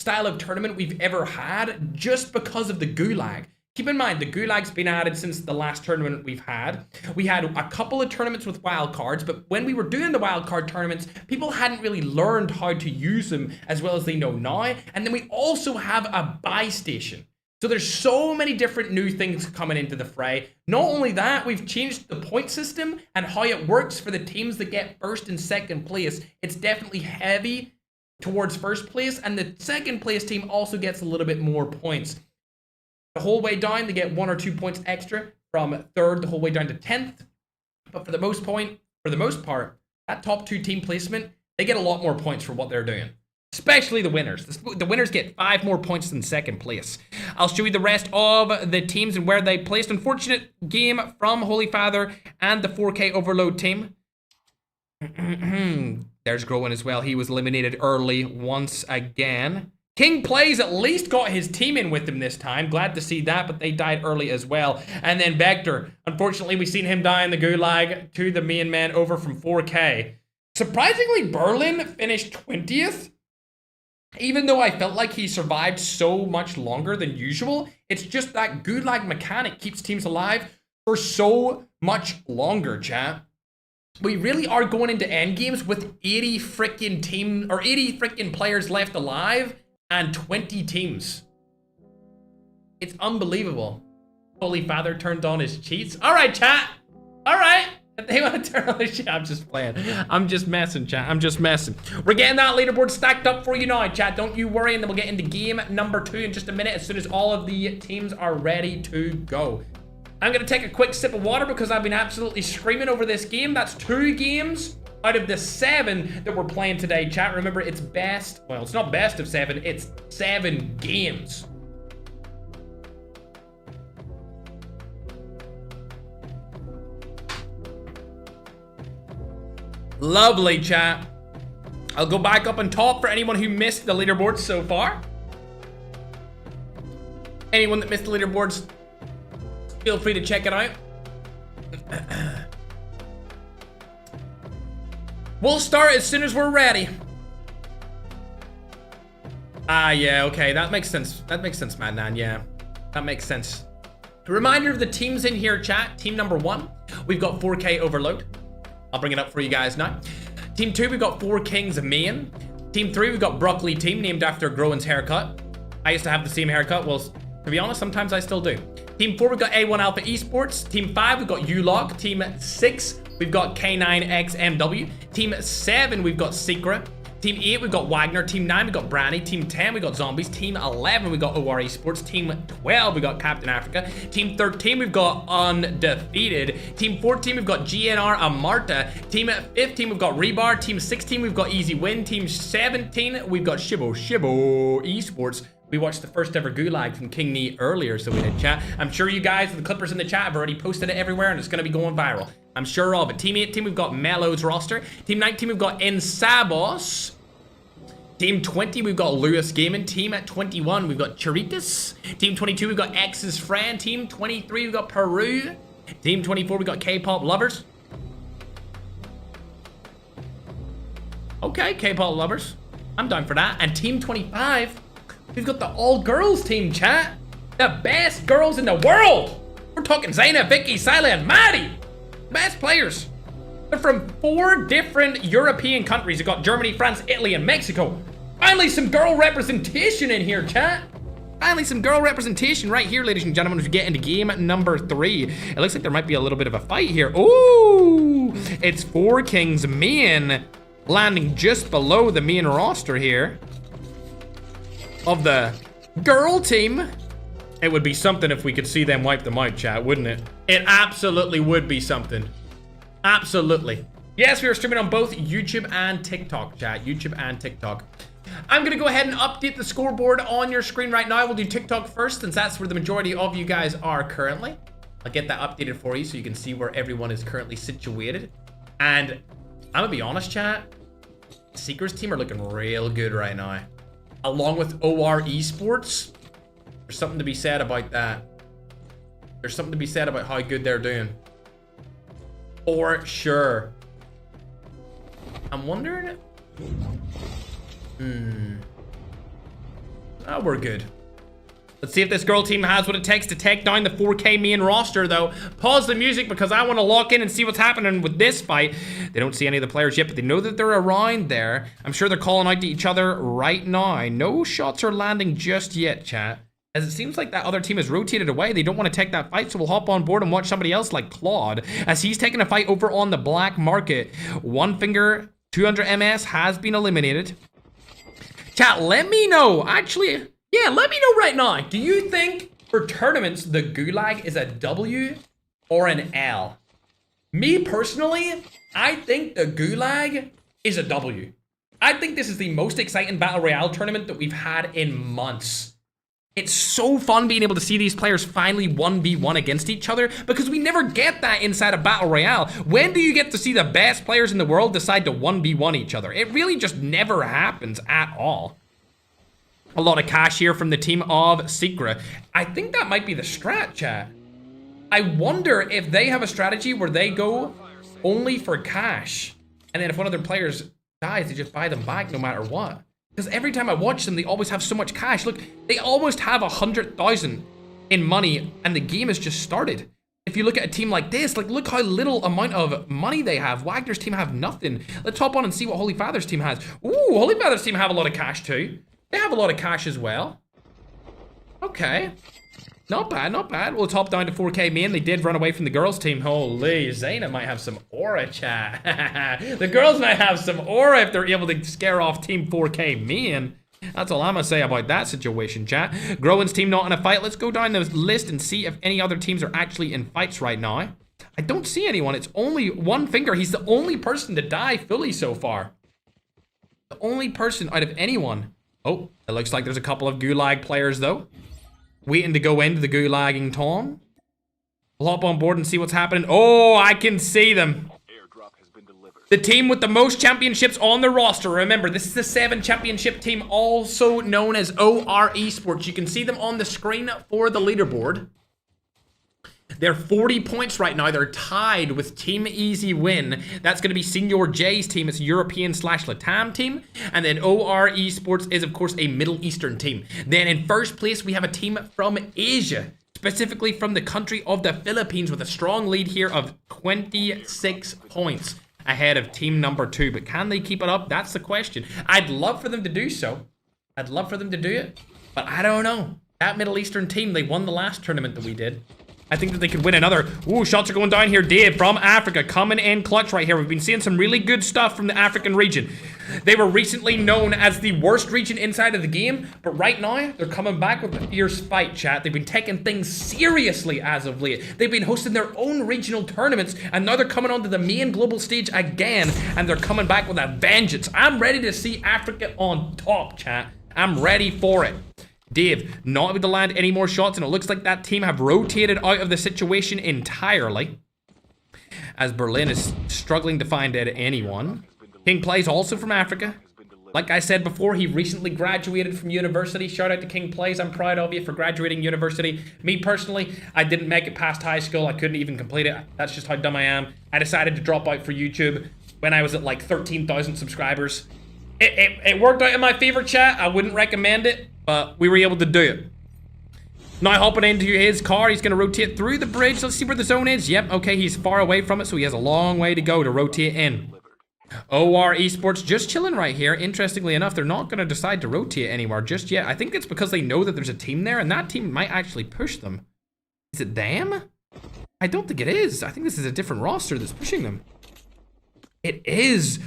style of tournament we've ever had, just because of the GULAG. Keep in mind, the GULAG's been added since the last tournament we've had. We had a couple of tournaments with wildcards, but when we were doing the wildcard tournaments, people hadn't really learned how to use them as well as they know now. And then we also have a buy station. So there's so many different new things coming into the fray. Not only that, we've changed the point system and how it works for the teams that get 1st and 2nd place. It's definitely heavy towards 1st place, and the 2nd place team also gets a little bit more points. The whole way down, they get 1 or 2 points extra from 3rd the whole way down to 10th. But for the most part, that top 2 team placement, they get a lot more points for what they're doing. Especially the winners. The winners get 5 more points than 2nd place. I'll show you the rest of the teams and where they placed. Unfortunate game from Holy Father and the 4K Overload team. There's Growin as well. He was eliminated early once again. King Plays at least got his team in with him this time. Glad to see that, but they died early as well. And then Vector. Unfortunately, we've seen him die in the GULAG to the main man over from 4K. Surprisingly, Berlin finished 20th. Even though I felt like he survived so much longer than usual, it's just that GULAG mechanic keeps teams alive for so much longer, chat. We really are going into endgames with 80 freaking players left alive and 20 teams. It's unbelievable. Holy Father turned on his cheats. All right, chat. All right. If they want to turn on their shit, I'm just playing. I'm just messing, chat. I'm just messing. We're getting that leaderboard stacked up for you now, chat. Don't you worry, and then we'll get into game number 2 in just a minute as soon as all of the teams are ready to go. I'm going to take a quick sip of water because I've been absolutely screaming over this game. That's 2 games out of the 7 that we're playing today, chat. Remember, it's best. Well, it's not best of 7. It's 7 games. Lovely, chat. I'll go back up on top for anyone who missed the leaderboards so far. Anyone that missed the leaderboards, feel free to check it out. We'll start as soon as we're ready. Ah, yeah, okay, that makes sense. That makes sense, Madnan, yeah. That makes sense. A reminder of the teams in here, chat. Team number 1, we've got 4K Overload. I'll bring it up for you guys now. Team 2, we've got 4 Kings Main. Team 3, we've got Broccoli Team, named after Groen's haircut. I used to have the same haircut. Well, to be honest, sometimes I still do. Team 4, we've got A1 Alpha Esports. Team 5, we've got GULAG. Team 6, we've got K9XMW. Team 7, we've got Secret. Team 8, we've got Wagner. Team 9, we've got Branny. Team 10, we've got Zombies. Team 11, we've got OR Esports. Team 12, we've got Captain Africa. Team 13, we've got Undefeated. Team 14, we've got GNR Amarta. Team 15, we've got Rebar. Team 16, we've got Easy Win. Team 17, we've got Shibo Esports. We watched the first ever Gulag from King Knee earlier, so we did chat. I'm sure you guys, the clippers in the chat, have already posted it everywhere, and it's going to be going viral. I'm sure of it. Team 18, we've got Mello's roster. Team 19, we've got Insabos. Team 20, we've got Lewis Gaming. Team at 21, we've got Charitas. Team 22, we've got X's Friend. Team 23, we've got Peru. Team 24, we've got K-Pop Lovers. Okay, K-Pop Lovers. I'm down for that. And Team 25, we've got the all-girls team, chat. The best girls in the world. We're talking Zaina, Vicky, Sila, and Maddie. Best players. They're from 4 different European countries. We've got Germany, France, Italy, and Mexico. Finally, some girl representation in here, chat. Finally, some girl representation right here, ladies and gentlemen, as we get into game number 3. It looks like there might be a little bit of a fight here. Ooh, it's 4 Kings Main landing just below the main roster here of the girl team. It would be something if we could see them wipe them out, chat, wouldn't it? It absolutely would be something. Absolutely. Yes, we are streaming on both YouTube and TikTok, chat. YouTube and TikTok. I'm going to go ahead and update the scoreboard on your screen right now. We'll do TikTok first, since that's where the majority of you guys are currently. I'll get that updated for you so you can see where everyone is currently situated. And I'm going to be honest, chat. Seeker's team are looking real good right now. Along with OR Esports. There's something to be said about that. There's something to be said about how good they're doing. For sure. I'm wondering. Oh, we're good. Let's see if this girl team has what it takes to take down the 4K main roster, though. Pause the music because I want to lock in and see what's happening with this fight. They don't see any of the players yet, but they know that they're around there. I'm sure they're calling out to each other right now. No shots are landing just yet, chat. As it seems like that other team has rotated away. They don't want to take that fight, so we'll hop on board and watch somebody else like Claude, as he's taking a fight over on the black market. One Finger 200 MS has been eliminated. Chat, let me know. Actually, yeah, let me know right now. Do you think for tournaments, the Gulag is a W or an L? Me personally, I think the Gulag is a W. I think this is the most exciting Battle Royale tournament that we've had in months. It's so fun being able to see these players finally 1v1 against each other, because we never get that inside of Battle Royale. When do you get to see the best players in the world decide to 1v1 each other? It really just never happens at all. A lot of cash here from the team of Secret. I think that might be the strat, chat. I wonder if they have a strategy where they go only for cash, and then if one of their players dies, they just buy them back no matter what. Because every time I watch them, they always have so much cash. Look, they almost have 100,000 in money, and the game has just started. If you look at a team like this, like, look how little amount of money they have. Wagner's team have nothing. Let's hop on and see what Holy Father's team has. Ooh, Holy Father's team have a lot of cash too. They have a lot of cash as well. Okay. Not bad, not bad. We'll top down to 4K main. They did run away from the girls team. Holy, Zaina might have some aura, chat. The girls might have some aura if they're able to scare off team 4K main. That's all I'm gonna say about that situation, chat. Growen's team not in a fight. Let's go down the list and see if any other teams are actually in fights right now. I don't see anyone. It's only one finger. He's the only person to die fully so far. The only person out of anyone. Oh, it looks like there's a couple of Gulag players though. Waiting to go into the Gulagging Tom. We'll hop on board and see what's happening. Oh, I can see them. The team with the most championships on their roster. Remember, this is the 7 championship team, also known as OR Esports. You can see them on the screen for the leaderboard. They're 40 points right now. They're tied with Team Easy Win. That's going to be Senior J's team. It's a European/Latam team. And then OR Esports is, of course, a Middle Eastern team. Then in first place, we have a team from Asia, specifically from the country of the Philippines, with a strong lead here of 26 points ahead of team number 2. But can they keep it up? That's the question. I'd love for them to do so. I'd love for them to do it. But I don't know. That Middle Eastern team, they won the last tournament that we did. I think that they could win another. Ooh, shots are going down here. Dave from Africa coming in clutch right here. We've been seeing some really good stuff from the African region. They were recently known as the worst region inside of the game, but right now they're coming back with a fierce fight, chat. They've been taking things seriously as of late. They've been hosting their own regional tournaments, and now they're coming onto the main global stage again, and they're coming back with a vengeance. I'm ready to see Africa on top, chat. I'm ready for it. Dave, not able to land any more shots, and it looks like that team have rotated out of the situation entirely, as Berlin is struggling to find anyone. King Plays also from Africa. Like I said before, he recently graduated from university. Shout out to King Plays. I'm proud of you for graduating university. Me personally, I didn't make it past high school. I couldn't even complete it. That's just how dumb I am. I decided to drop out for YouTube when I was at like 13,000 subscribers. It worked out in my favor, chat. I wouldn't recommend it, but we were able to do it. Now hopping into his car, he's going to rotate through the bridge. Let's see where the zone is. Yep, okay, he's far away from it, so he has a long way to go to rotate in. OR Esports just chilling right here. Interestingly enough, they're not going to decide to rotate anywhere just yet. I think it's because they know that there's a team there, and that team might actually push them. Is it them? I don't think it is. I think this is a different roster that's pushing them. It is.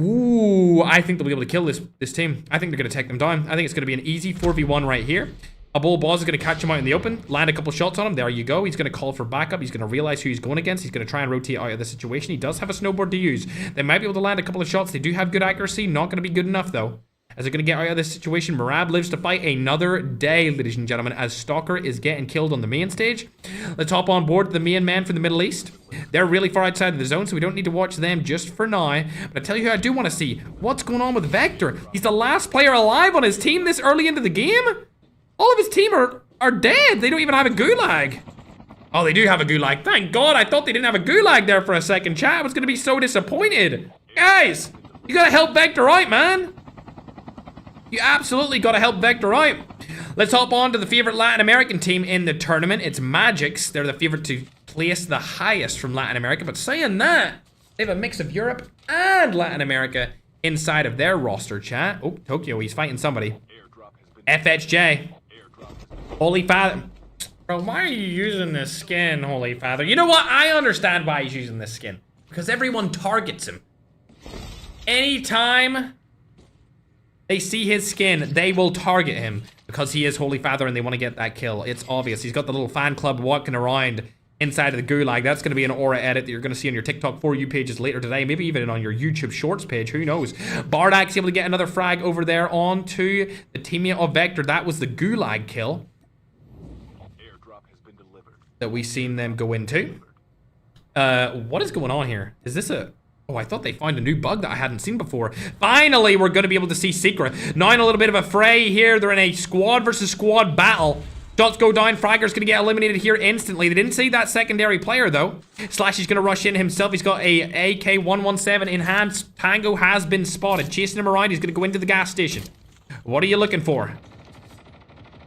Ooh, I think they'll be able to kill this team. I think they're going to take them down. I think it's going to be an easy 4v1 right here. A bull boss is going to catch him out in the open, land a couple shots on him. There you go. He's going to call for backup. He's going to realize who he's going against. He's going to try and rotate out of the situation. He does have a snowboard to use. They might be able to land a couple of shots. They do have good accuracy. Not going to be good enough, though. As they're going to get out of this situation, Marab lives to fight another day, ladies and gentlemen, as Stalker is getting killed on the main stage. Let's hop on board the main man from the Middle East. They're really far outside of the zone, so we don't need to watch them just for now. But I tell you who I do want to see. What's going on with Vector? He's the last player alive on his team this early into the game. All of his team are dead. They don't even have a gulag. Oh, they do have a gulag. Thank God. I thought they didn't have a gulag there for a second, chat. I was going to be so disappointed. Guys, you got to help Vector out, man. You absolutely got to help Vector out. Let's hop on to the favorite Latin American team in the tournament. It's Magix. They're the favorite to place the highest from Latin America. But saying that, they have a mix of Europe and Latin America inside of their roster, chat. Oh, Tokyo, he's fighting somebody. FHJ. Holy Father. Bro, why are you using this skin, Holy Father? You know what? I understand why he's using this skin. Because everyone targets him. Anytime they see his skin, they will target him because he is Holy Father and they want to get that kill. It's obvious. He's got the little fan club walking around inside of the gulag. That's going to be an aura edit that you're going to see on your TikTok For You pages later today, maybe even on your YouTube Shorts page. Who knows? Bardak's able to get another frag over there onto the teammate of Vector. That was the gulag kill that we seen them go into. What is going on here? Is this a... Oh, I thought they found a new bug that I hadn't seen before. Finally, we're going to be able to see Secret. Now in a little bit of a fray here. They're in a squad versus squad battle. Shots go down. Fragger's going to get eliminated here instantly. They didn't see that secondary player, though. Slashy's going to rush in himself. He's got a AK-117 in hand. Tango has been spotted. Chasing him around. He's going to go into the gas station. What are you looking for?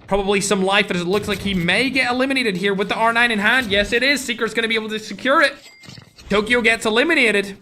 Probably some life, but it looks like he may get eliminated here with the R9 in hand. Yes, it is. Secret's going to be able to secure it. Tokyo gets eliminated.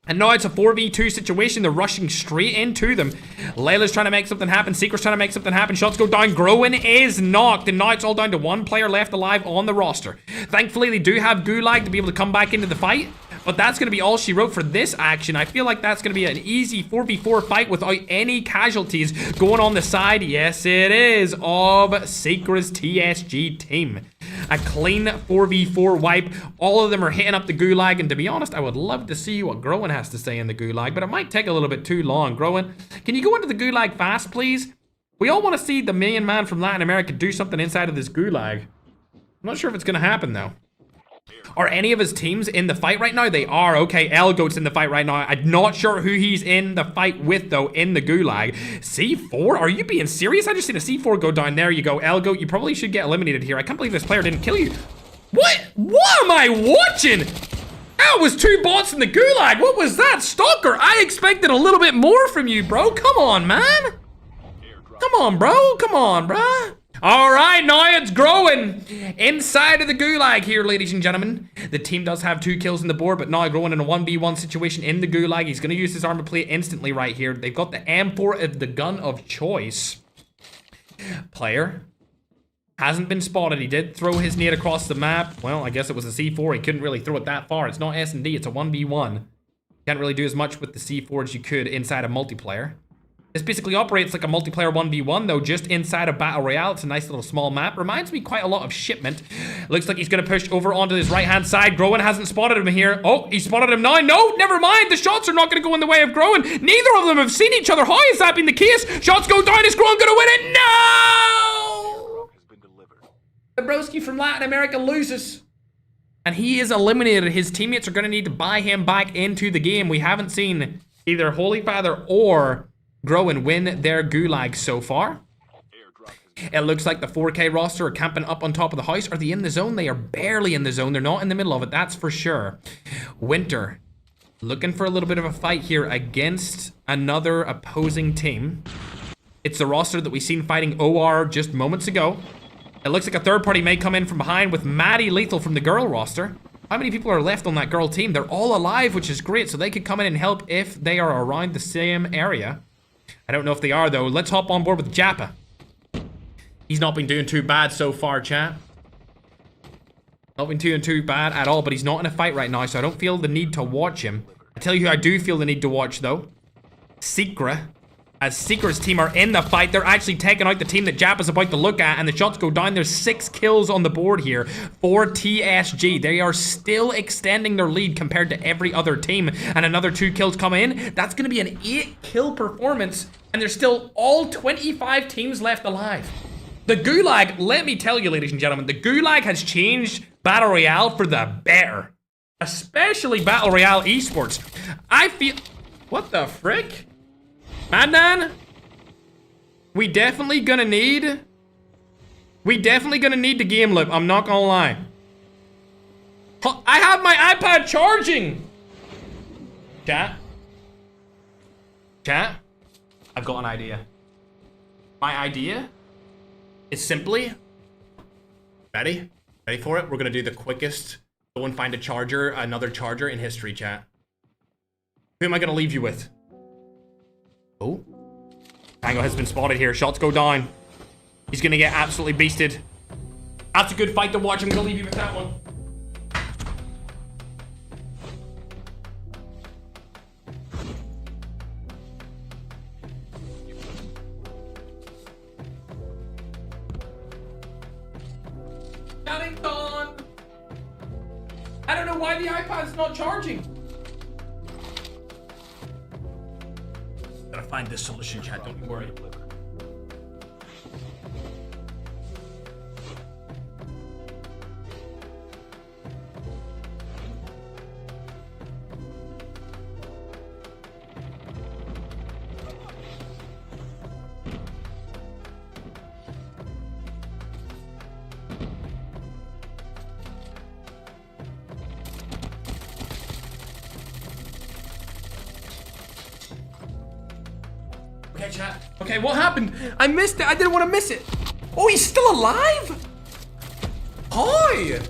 And now it's a 4v2 situation. They're rushing straight into them. Layla's trying to make something happen. Secret's trying to make something happen. Shots go down. Groen is knocked. And now it's all down to one player left alive on the roster. Thankfully, they do have Gulag to be able to come back into the fight. But that's going to be all she wrote for this action. I feel like that's going to be an easy 4v4 fight without any casualties going on the side. Yes, it is, of Secret's TSG team. A clean 4v4 wipe. All of them are hitting up the Gulag. And to be honest, I would love to see what Groen has to say in the Gulag. But it might take a little bit too long. Groen, can you go into the Gulag fast, please? We all want to see the main man from Latin America do something inside of this Gulag. I'm not sure if it's going to happen, though. Are any of his teams in the fight right now? They are. Okay, Elgoat's in the fight right now. I'm not sure who he's in the fight with, though, in the Gulag. C4? Are you being serious? I just seen a C4 go down. There you go. Elgoat, you probably should get eliminated here. I can't believe this player didn't kill you. What? What am I watching? That was 2 bots in the Gulag. What was that? Stalker, I expected a little bit more from you, bro. Come on, man. Come on, bro. Come on, bro. All right, now it's Groen inside of the Gulag here, ladies and gentlemen. The team does have 2 kills on the board, but now Groen in a 1v1 situation in the Gulag. He's going to use his armor plate instantly right here. They've got the M4 of the gun of choice. Player hasn't been spotted. He did throw his nade across the map. Well, I guess it was a C4. He couldn't really throw it that far. It's not S&D. It's a 1v1. Can't really do as much with the C4 as you could inside a multiplayer. This basically operates like a multiplayer 1v1, though, just inside a battle royale. It's a nice little small map. Reminds me quite a lot of Shipment. Looks like he's going to push over onto his right-hand side. Groen hasn't spotted him here. Oh, he spotted him now. No, never mind. The shots are not going to go in the way of Groen. Neither of them have seen each other. How is that been the case? Shots go down. Is Groen going to win it? No! The broski from Latin America loses. And he is eliminated. His teammates are going to need to buy him back into the game. We haven't seen either Holy Father or Groen win their Gulag so far. It looks like the 4K roster are camping up on top of the house. Are they in the zone? They are barely in the zone. They're not in the middle of it, that's for sure. Winter looking for a little bit of a fight here against another opposing team. It's the roster that we seen fighting OR just moments ago. It looks like a third party may come in from behind with Maddie Lethal from the girl roster. How many people are left on that girl team? They're all alive, which is great, so they could come in and help if they are around the same area. I don't know if they are, though. Let's hop on board with Jappa. He's not been doing too bad so far, chat. Not been doing too bad at all, but he's not in a fight right now, so I don't feel the need to watch him. I tell you who I do feel the need to watch, though. Secret. As Secret's team are in the fight, they're actually taking out the team that Jappa's about to look at, and the shots go down. There's 6 kills on the board here for TSG. They are still extending their lead compared to every other team, and another 2 kills come in. That's going to be an 8-kill performance, and there's still all 25 teams left alive. The Gulag, let me tell you, ladies and gentlemen, the Gulag has changed Battle Royale for the better. Especially Battle Royale esports. I feel... What the frick? Madnan, we definitely gonna need the game loop. I'm not gonna lie. I have my iPad charging. Chat, I've got an idea. My idea is simply ready for it. We're gonna do the quickest go and find another charger in history, chat. Who am I gonna leave you with? Oh, Tango has been spotted here. Shots go down. He's gonna get absolutely beasted. That's a good fight to watch. I'm gonna leave you with that one. Paddington! I don't know why the iPad's not charging. Gotta find this solution, chat, don't you worry. Okay, chat. Okay, what happened? I missed it. I didn't want to miss it. Oh, he's still alive? Hi.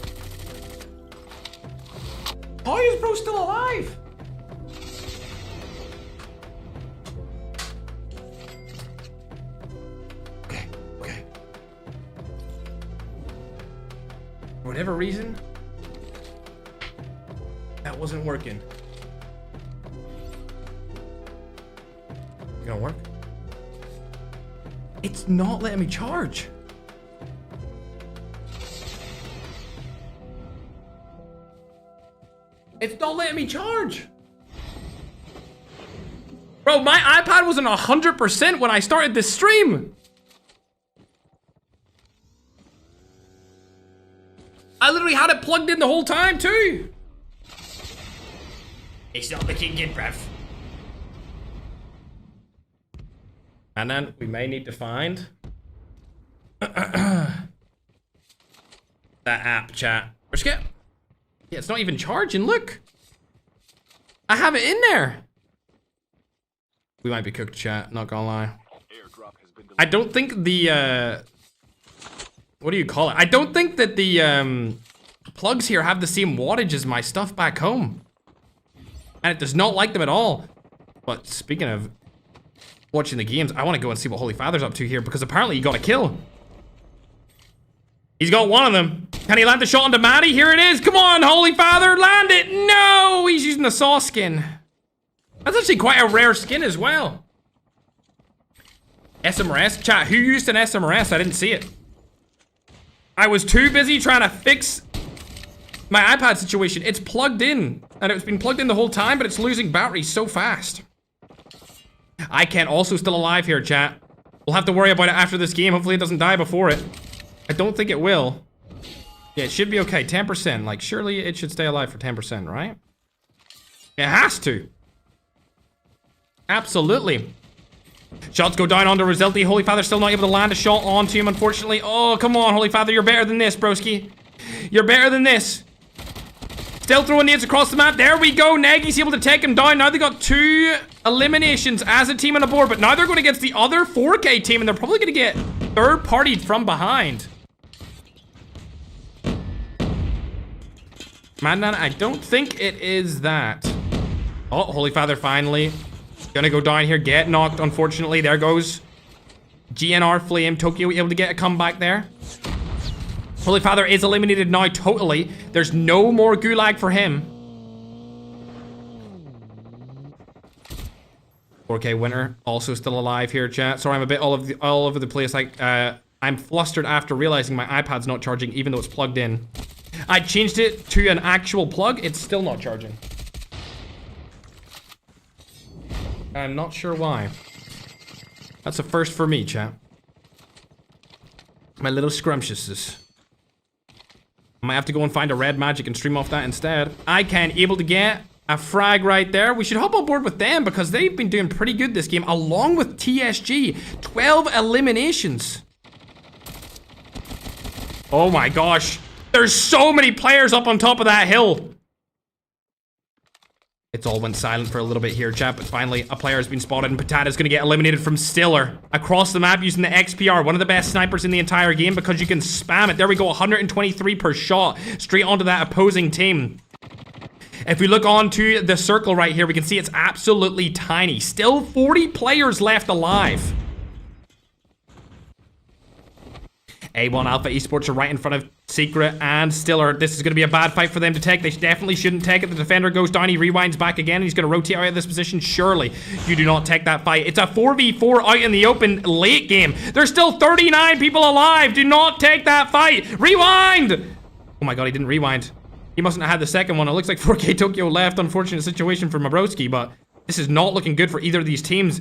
How is bro still alive? whatever reason, that wasn't working. Gonna work? It's not letting me charge. It's not letting me charge. Bro, my iPad wasn't 100% when I started this stream. I literally had it plugged in the whole time too. It's not looking good, bruv. And then we may need to find that app, chat. Where's it? Yeah, it's not even charging. Look, I have it in there. We might be cooked, chat. Not gonna lie. I don't think the what do you call it? I don't think that the plugs here have the same wattage as my stuff back home, and it does not like them at all. But speaking of watching the games, I want to go and see what Holy Father's up to here, because apparently he got a kill. He's got one of them. Can he land the shot onto Maddie? Here it is. Come on, Holy Father, land it. No, he's using the Saw skin. That's actually quite a rare skin as well. SMRS? Chat, who used an SMRS? I didn't see it. I was too busy trying to fix my iPad situation. It's plugged in, and it's been plugged in the whole time, but it's losing battery so fast. I can't also still alive here, chat. We'll have to worry about it after this game. Hopefully it doesn't die before it. I don't think it will. Yeah, it should be okay. 10%. Like, surely it should stay alive for 10%, right? It has to. Absolutely. Shots go down onto Roselti. Holy Father still not able to land a shot onto him, unfortunately. Oh, come on, Holy Father. You're better than this, broski. You're better than this. Still throwing nades across the map. There we go. Nagy's able to take him down. Now they got 2 eliminations as a team on the board, but now they're going against the other 4K team, and they're probably going to get third-partied from behind. Man, I don't think it is that. Oh, Holy Father finally gonna go down here, get knocked, unfortunately. There goes GNR Flame. Tokyo able to get a comeback there. Holy Father is eliminated now totally. There's no more gulag for him. 4K winner also still alive here, chat. Sorry, I'm a bit all over the place. Like, I'm flustered after realizing my iPad's not charging, even though it's plugged in. I changed it to an actual plug. It's still not charging. I'm not sure why. That's a first for me, chat. My little scrumptiouses. I might have to go and find a red magic and stream off that instead. ICANN able to get a frag right there. We should hop on board with them because they've been doing pretty good this game, along with TSG. 12 eliminations. Oh my gosh. There's so many players up on top of that hill. It's all went silent for a little bit here, chat, but finally a player has been spotted, and Patata's gonna get eliminated from Stiller across the map using the XPR, one of the best snipers in the entire game, because you can spam it. There we go, 123 per shot, straight onto that opposing team. If we look onto the circle right here, we can see it's absolutely tiny. Still 40 players left alive. A1 Alpha Esports are right in front of Secret and Stiller. This is going to be a bad fight for them to take. They definitely shouldn't take it. The defender goes down. He rewinds back again. He's going to rotate out of this position. Surely you do not take that fight. It's a 4v4 out in the open late game. There's still 39 people alive. Do not take that fight. Rewind. Oh my god, he didn't rewind. He mustn't have had the second one. It looks like 4K Tokyo left. Unfortunate situation for Mabroski, but this is not looking good for either of these teams.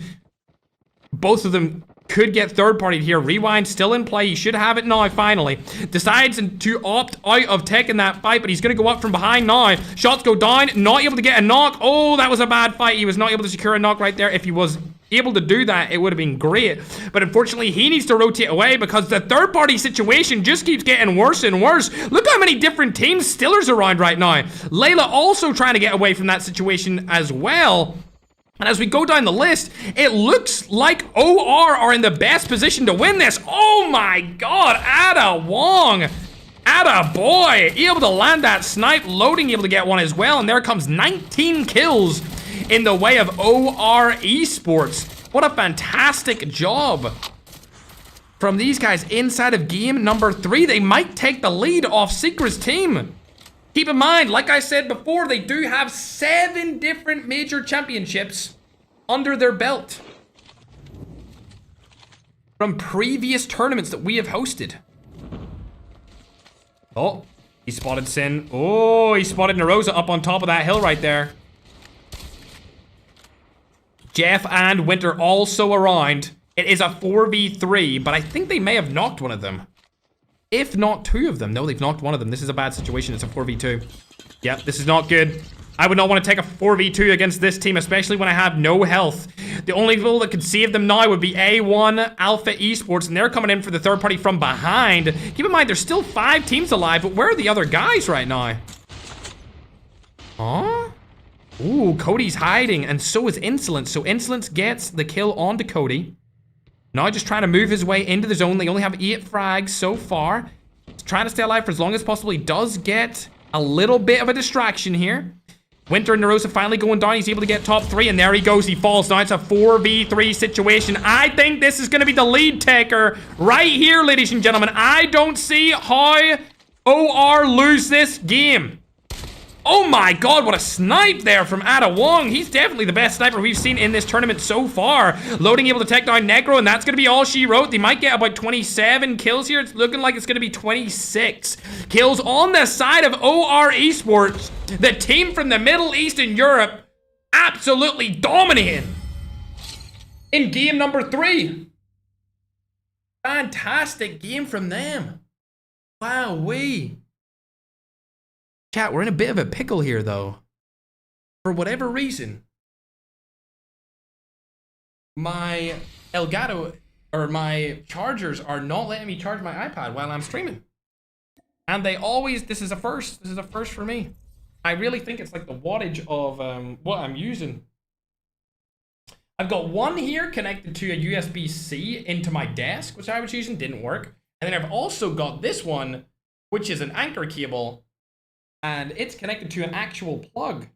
Both of them could get third-partied here. Rewind still in play. He should have it now, finally. Decides to opt out of taking that fight, but he's going to go up from behind now. Shots go down. Not able to get a knock. Oh, that was a bad fight. He was not able to secure a knock right there. If he was able to do that, it would have been great. But unfortunately, he needs to rotate away because the third-party situation just keeps getting worse and worse. Look how many different teams Stiller's around right now. Layla also trying to get away from that situation as well. And as we go down the list, it looks like OR are in the best position to win this. Oh my god, Ada Wong. Ada boy, able to land that snipe, loading, able to get one as well. And there comes 19 kills in the way of OR Esports. What a fantastic job from these guys inside of game number 3. They might take the lead off Secret's team. Keep in mind, like I said before, they do have 7 different major championships under their belt from previous tournaments that we have hosted. Oh, he spotted Sin. Oh, he spotted Narosa up on top of that hill right there. Jeff and Winter also around. It is a 4v3, but I think they may have knocked one of them. If not 2 of them. No, they've knocked one of them. This is a bad situation. It's a 4v2. Yep, this is not good. I would not want to take a 4v2 against this team, especially when I have no health. The only people that could save them now would be A1 Alpha Esports, and they're coming in for the third party from behind. Keep in mind, there's still 5 teams alive, but where are the other guys right now? Huh? Ooh, Cody's hiding, and so is Insolence. So Insolence gets the kill onto Cody. Now just trying to move his way into the zone. They only have 8 frags so far. He's trying to stay alive for as long as possible. He does get a little bit of a distraction here. Winter and Narosa finally going down. He's able to get top 3, and there he goes. He falls. Now it's a 4v3 situation. I think this is going to be the lead taker right here, ladies and gentlemen. I don't see how OR lose this game. Oh my god, what a snipe there from Ada Wong. He's definitely the best sniper we've seen in this tournament so far. Loading able to take down Negro, and that's going to be all she wrote. They might get about 27 kills here. It's looking like it's going to be 26 kills on the side of OR Esports. The team from the Middle East and Europe absolutely dominating in game number 3. Fantastic game from them. Wowee. Chat, we're in a bit of a pickle here, though. For whatever reason, my Elgato, or my chargers, are not letting me charge my iPad while I'm streaming. And they always, this is a first for me. I really think it's like the wattage of what I'm using. I've got one here connected to a USB-C into my desk, which I was using, didn't work. And then I've also got this one, which is an anchor cable, and it's connected to an actual plug.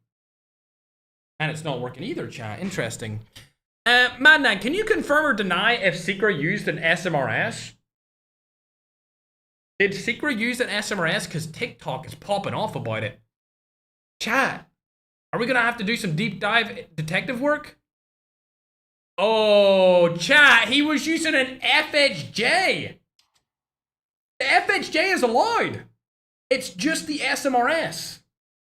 And it's not working either, chat. Interesting. Madnan, can you confirm or deny if Secret used an SMRS? Did Secret use an SMRS? Because TikTok is popping off about it. Chat, are we going to have to do some deep dive detective work? Oh, chat, he was using an FHJ. The FHJ is allowed. It's just the SMRS.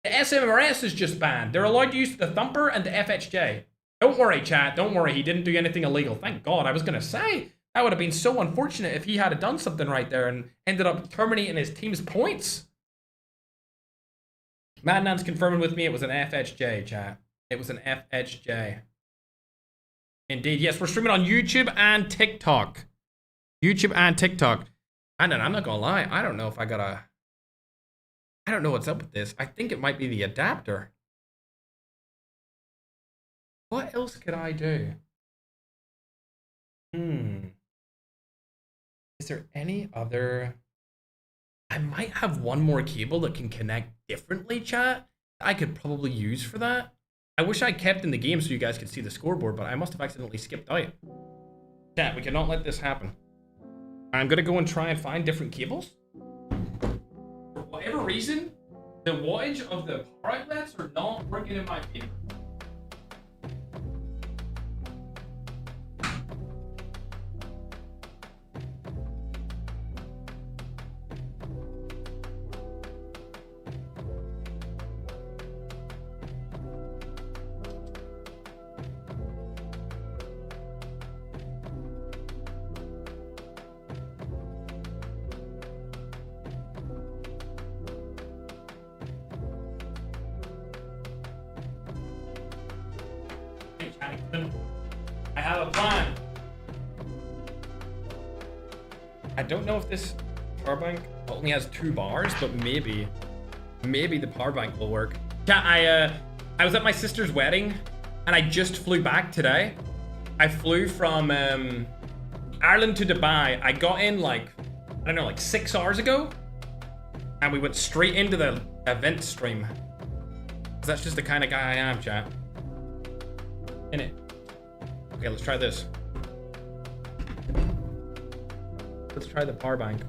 The SMRS is just banned. They're allowed to use the Thumper and the FHJ. Don't worry, chat. Don't worry. He didn't do anything illegal. Thank God. I was going to say, that would have been so unfortunate if he had done something right there and ended up terminating his team's points. Madnan's confirming with me it was an FHJ, chat. It was an FHJ. Indeed. Yes, we're streaming on YouTube and TikTok. YouTube and TikTok. And I'm not going to lie. I don't know if I got a... I don't know what's up with this. I think it might be the adapter. What else could I do? Is there any other... I might have one more cable that can connect differently, chat. I could probably use for that. I wish I kept in the game so you guys could see the scoreboard, but I must have accidentally skipped out. Chat, we cannot let this happen. I'm going to go and try and find different cables. For whatever reason, the wattage of the power outlets are not working in my favor. I have a plan. I don't know if this power bank only has 2 bars, but maybe the power bank will work. Yeah, I was at my sister's wedding, and I just flew back today. I flew from Ireland to Dubai. I got in like, I don't know, like 6 hours ago, and we went straight into the event stream. 'Cause that's just the kind of guy I am, chat. In it. Okay, let's try this. Let's try the power bank.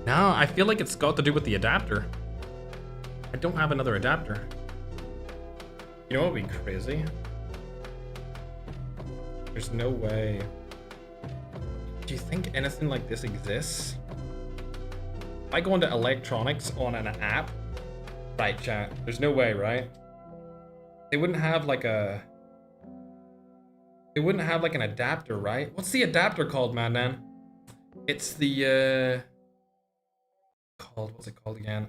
No, I feel like it's got to do with the adapter. I don't have another adapter. You know what would be crazy? There's no way. Do you think anything like this exists? If I go into electronics on an app, right, chat, there's no way, right? They wouldn't have like a... They wouldn't have like an adapter, right? What's the adapter called, man? It's the, what's it called again?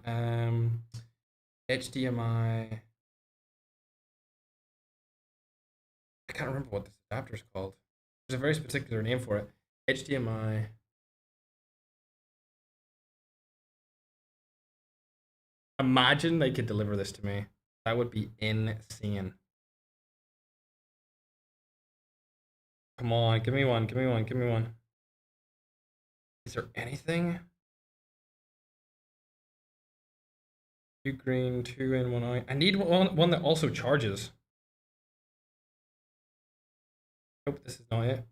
HDMI. I can't remember what this adapter is called. There's a very particular name for it. HDMI. Imagine they could deliver this to me. That would be insane. Come on, give me one, give me one, give me one. Is there anything? 2 green, 2 in, 1 eye. I need one that also charges. Nope, this is not it.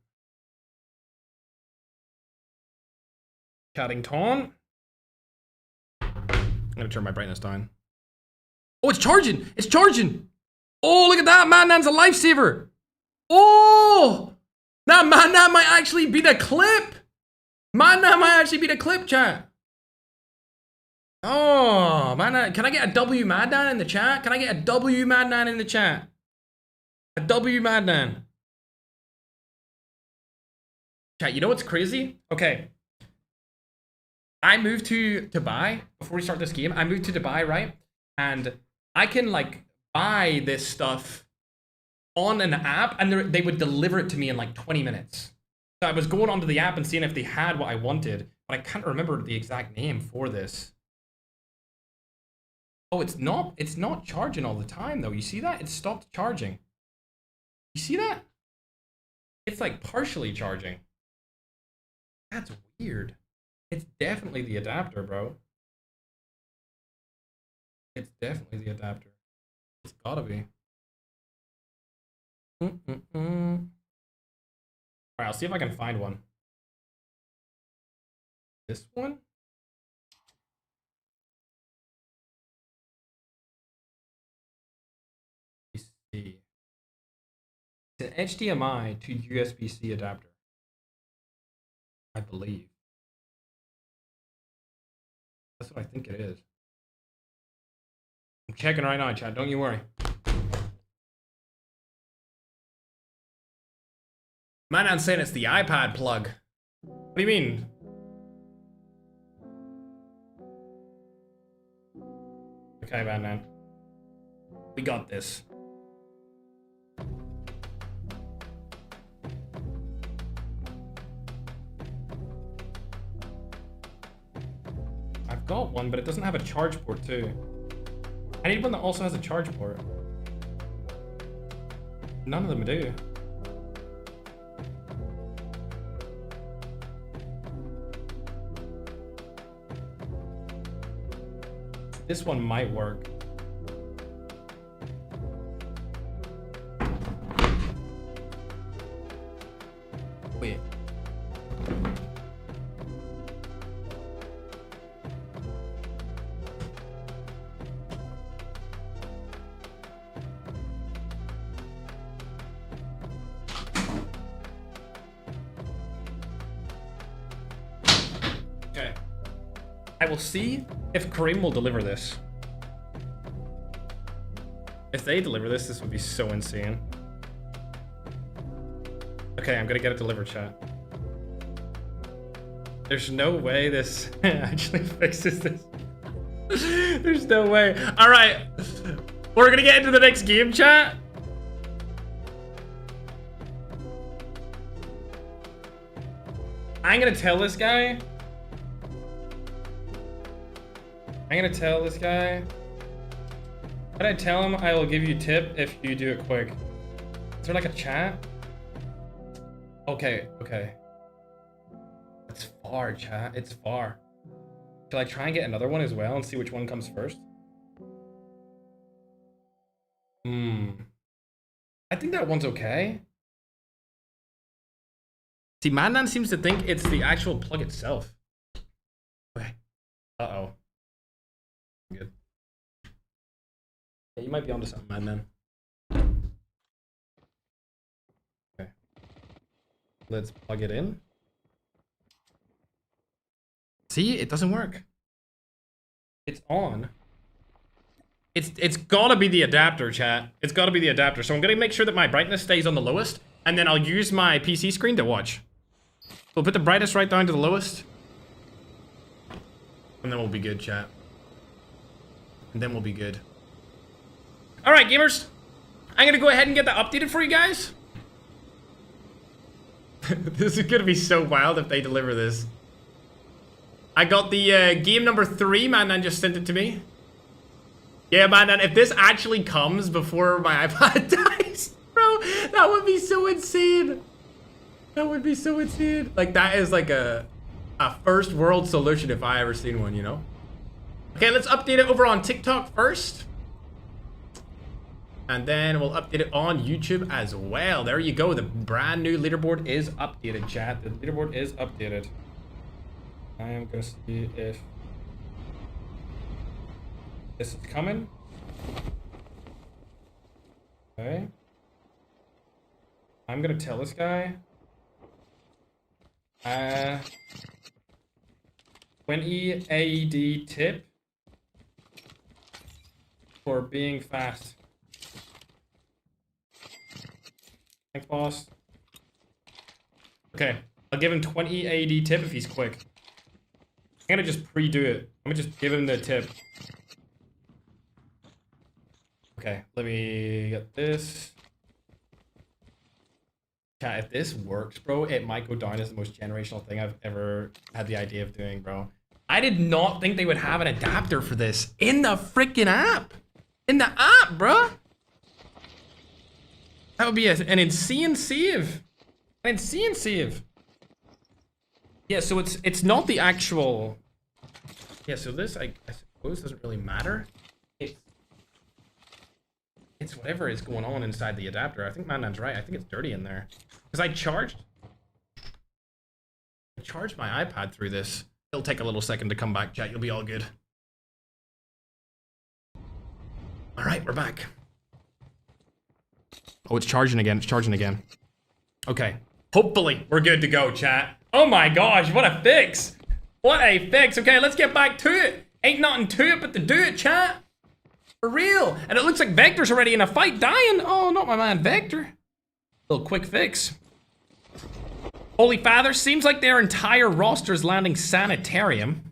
Caddington. I'm gonna turn my brightness down. Oh, it's charging! It's charging! Oh, look at that, man! That's a lifesaver! Oh! That man, that might actually be the clip! Man, that might actually be the clip, chat. Oh, man, can I get a W Madman in the chat? Can I get a W Madman in the chat? A W Madman. Chat, you know what's crazy? Okay. I moved to Dubai before we start this game. I moved to Dubai, right? And I can like buy this stuff on an app and they would deliver it to me in like 20 minutes. So I was going onto the app and seeing if they had what I wanted, but I can't remember the exact name for this. Oh, it's not charging all the time though. You see that? It stopped charging. You see that? It's like partially charging. That's weird. It's definitely the adapter, bro. It's definitely the adapter. It's gotta be. Alright, I'll see if I can find one. This one? Let me see. It's an HDMI to USB-C adapter. I believe. That's what I think it is. I'm checking right now, chat. Don't you worry. Man, saying it's the iPad plug. What do you mean? Okay, man. We got this. I've got one, but it doesn't have a charge port too. I need one that also has a charge port. None of them do. This one might work. Wait. Okay. I will see if Kareem will deliver this. If they deliver this, this would be so insane. Okay, I'm gonna get it delivered, chat. There's no way this actually fixes this. There's no way. All right, we're gonna get into the next game, chat. I'm gonna tell this guy. How did I tell him I will give you a tip if you do it quick? Is there like a chat? Okay. It's far, chat. It's far. Should I try and get another one as well and see which one comes first? I think that one's okay. See, Madman seems to think it's the actual plug itself. Okay. Uh-oh. Good. Yeah, you might be onto something, Madman. Okay. Let's plug it in. See, it doesn't work. It's on. It's gotta be the adapter, chat. It's gotta be the adapter. So I'm gonna make sure that my brightness stays on the lowest, and then I'll use my PC screen to watch. We'll put the brightness right down to the lowest. And then we'll be good, chat. And then we'll be good. Alright, gamers. I'm gonna go ahead and get that updated for you guys. This is gonna be so wild if they deliver this. I got the game number 3, man, just sent it to me. Yeah, man, if this actually comes before my iPad dies, bro, that would be so insane. That would be so insane. Like, that is like a first world solution if I ever seen one, you know? Okay, let's update it over on TikTok first. And then we'll update it on YouTube as well. There you go. The brand new leaderboard is updated, chat. The leaderboard is updated. I am gonna see if this is coming. Okay. I'm gonna tell this guy 20 AED tip for being fast. Thanks, boss. Okay, I'll give him 20 AED tip if he's quick. I'm gonna just pre-do it. I'm gonna just give him the tip. Okay, let me get this. Yeah, if this works, bro, it might go down as the most generational thing I've ever had the idea of doing, bro. I did not think they would have an adapter for this in the freaking app. In the app, bro. That would be an insane save. An insane save. Yeah, so it's not the actual... Yeah, so this, I suppose, doesn't really matter. It's whatever is going on inside the adapter. I think Mandan's right. I think it's dirty in there. Because I charged my iPad through this. It'll take a little second to come back, chat. You'll be all good. All right, we're back. Oh, it's charging again. It's charging again. Okay. Hopefully, we're good to go, chat. Oh my gosh, what a fix. What a fix. Okay, let's get back to it. Ain't nothing to it but to do it, chat. For real. And it looks like Vector's already in a fight dying. Oh, not my man, Vector. Little quick fix. Holy Father, seems like their entire roster is landing Sanitarium.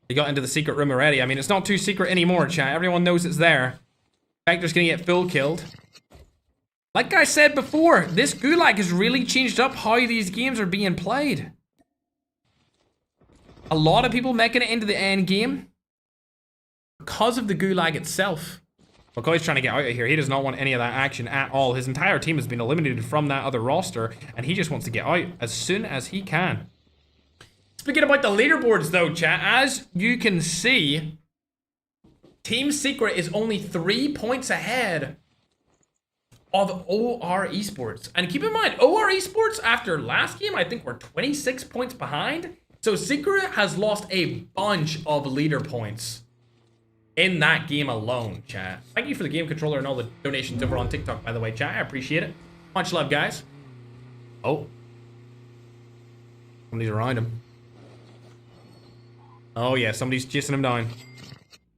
They got into the secret room already. I mean, it's not too secret anymore, chat. Everyone knows it's there. Vector's gonna get full killed. Like I said before, this GULAG has really changed up how these games are being played. A lot of people making it into the end game because of the GULAG itself. McCoy's trying to get out of here. He does not want any of that action at all. His entire team has been eliminated from that other roster, and he just wants to get out as soon as he can. Speaking about the leaderboards though, chat, as you can see, Team Secret is only 3 points ahead of OR Esports. And keep in mind, OR Esports, after last game, I think we're 26 points behind. So Secret has lost a bunch of leader points in that game alone, chat. Thank you for the game controller and all the donations over on TikTok, by the way, chat. I appreciate it. Much love, guys. Oh. Somebody's around him. Oh, yeah, somebody's chasing him down.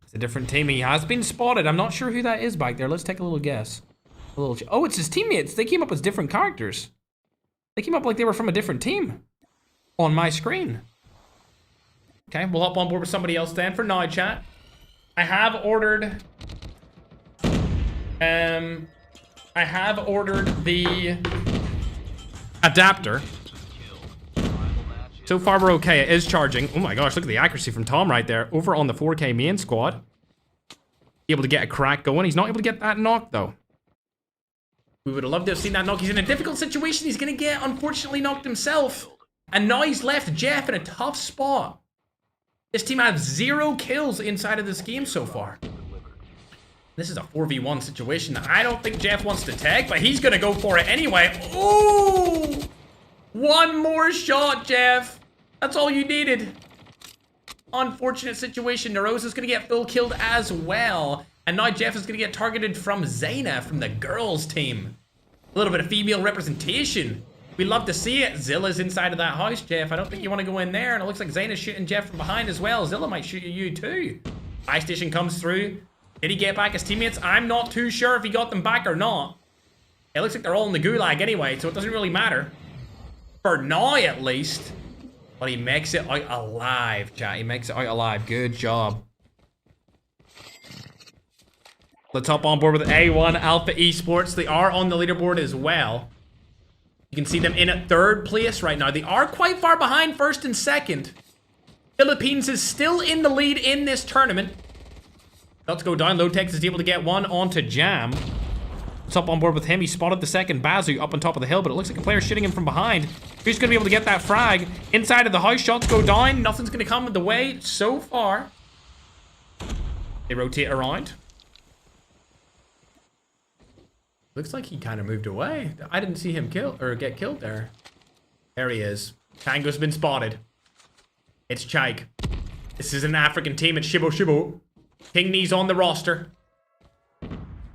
It's a different team. He has been spotted. I'm not sure who that is back there. Let's take a little guess. Oh, it's his teammates. They came up as different characters. They came up like they were from a different team on my screen. Okay, we'll hop on board with somebody else then. For now, chat, I have ordered the adapter. So far we're okay. It is charging. Oh my gosh, look at the accuracy from Tom right there. Over on the 4K main squad. Able to get a crack going. He's not able to get that knock though. We would have loved to have seen that knock. He's in a difficult situation. He's gonna get unfortunately knocked himself. And now he's left Jeff in a tough spot. This team has 0 kills inside of this game so far. This is a 4v1 situation. I don't think Jeff wants to tag, but he's gonna go for it anyway. Ooh! One more shot, Jeff. That's all you needed. Unfortunate situation. Nerosa's going to get full killed as well. And now Jeff is going to get targeted from Zaina from the girls team. A little bit of female representation. We love to see it. Zilla's inside of that house, Jeff. I don't think you want to go in there. And it looks like Zaina's shooting Jeff from behind as well. Zilla might shoot you too. Fire station comes through. Did he get back his teammates? I'm not too sure if he got them back or not. It looks like they're all in the gulag anyway, so it doesn't really matter. For now, at least. But he makes it out alive, chat. He makes it out alive. Good job. Let's hop on board with A1 Alpha Esports. They are on the leaderboard as well. You can see them in at 3rd place right now. They are quite far behind 1st and 2nd. Philippines is still in the lead in this tournament. Let's go down. Lotex is able to get one onto Jam. Let's hop on board with him. He spotted the second Bazoo up on top of the hill, but it looks like a player shooting him from behind. Who's going to be able to get that frag? Inside of the house, shots go down. Nothing's going to come the way so far. They rotate around. Looks like he kind of moved away. I didn't see him get killed there. There he is. Tango's been spotted. It's Chike. This is an African team. It's Shibo Shibo. King Knee's on the roster.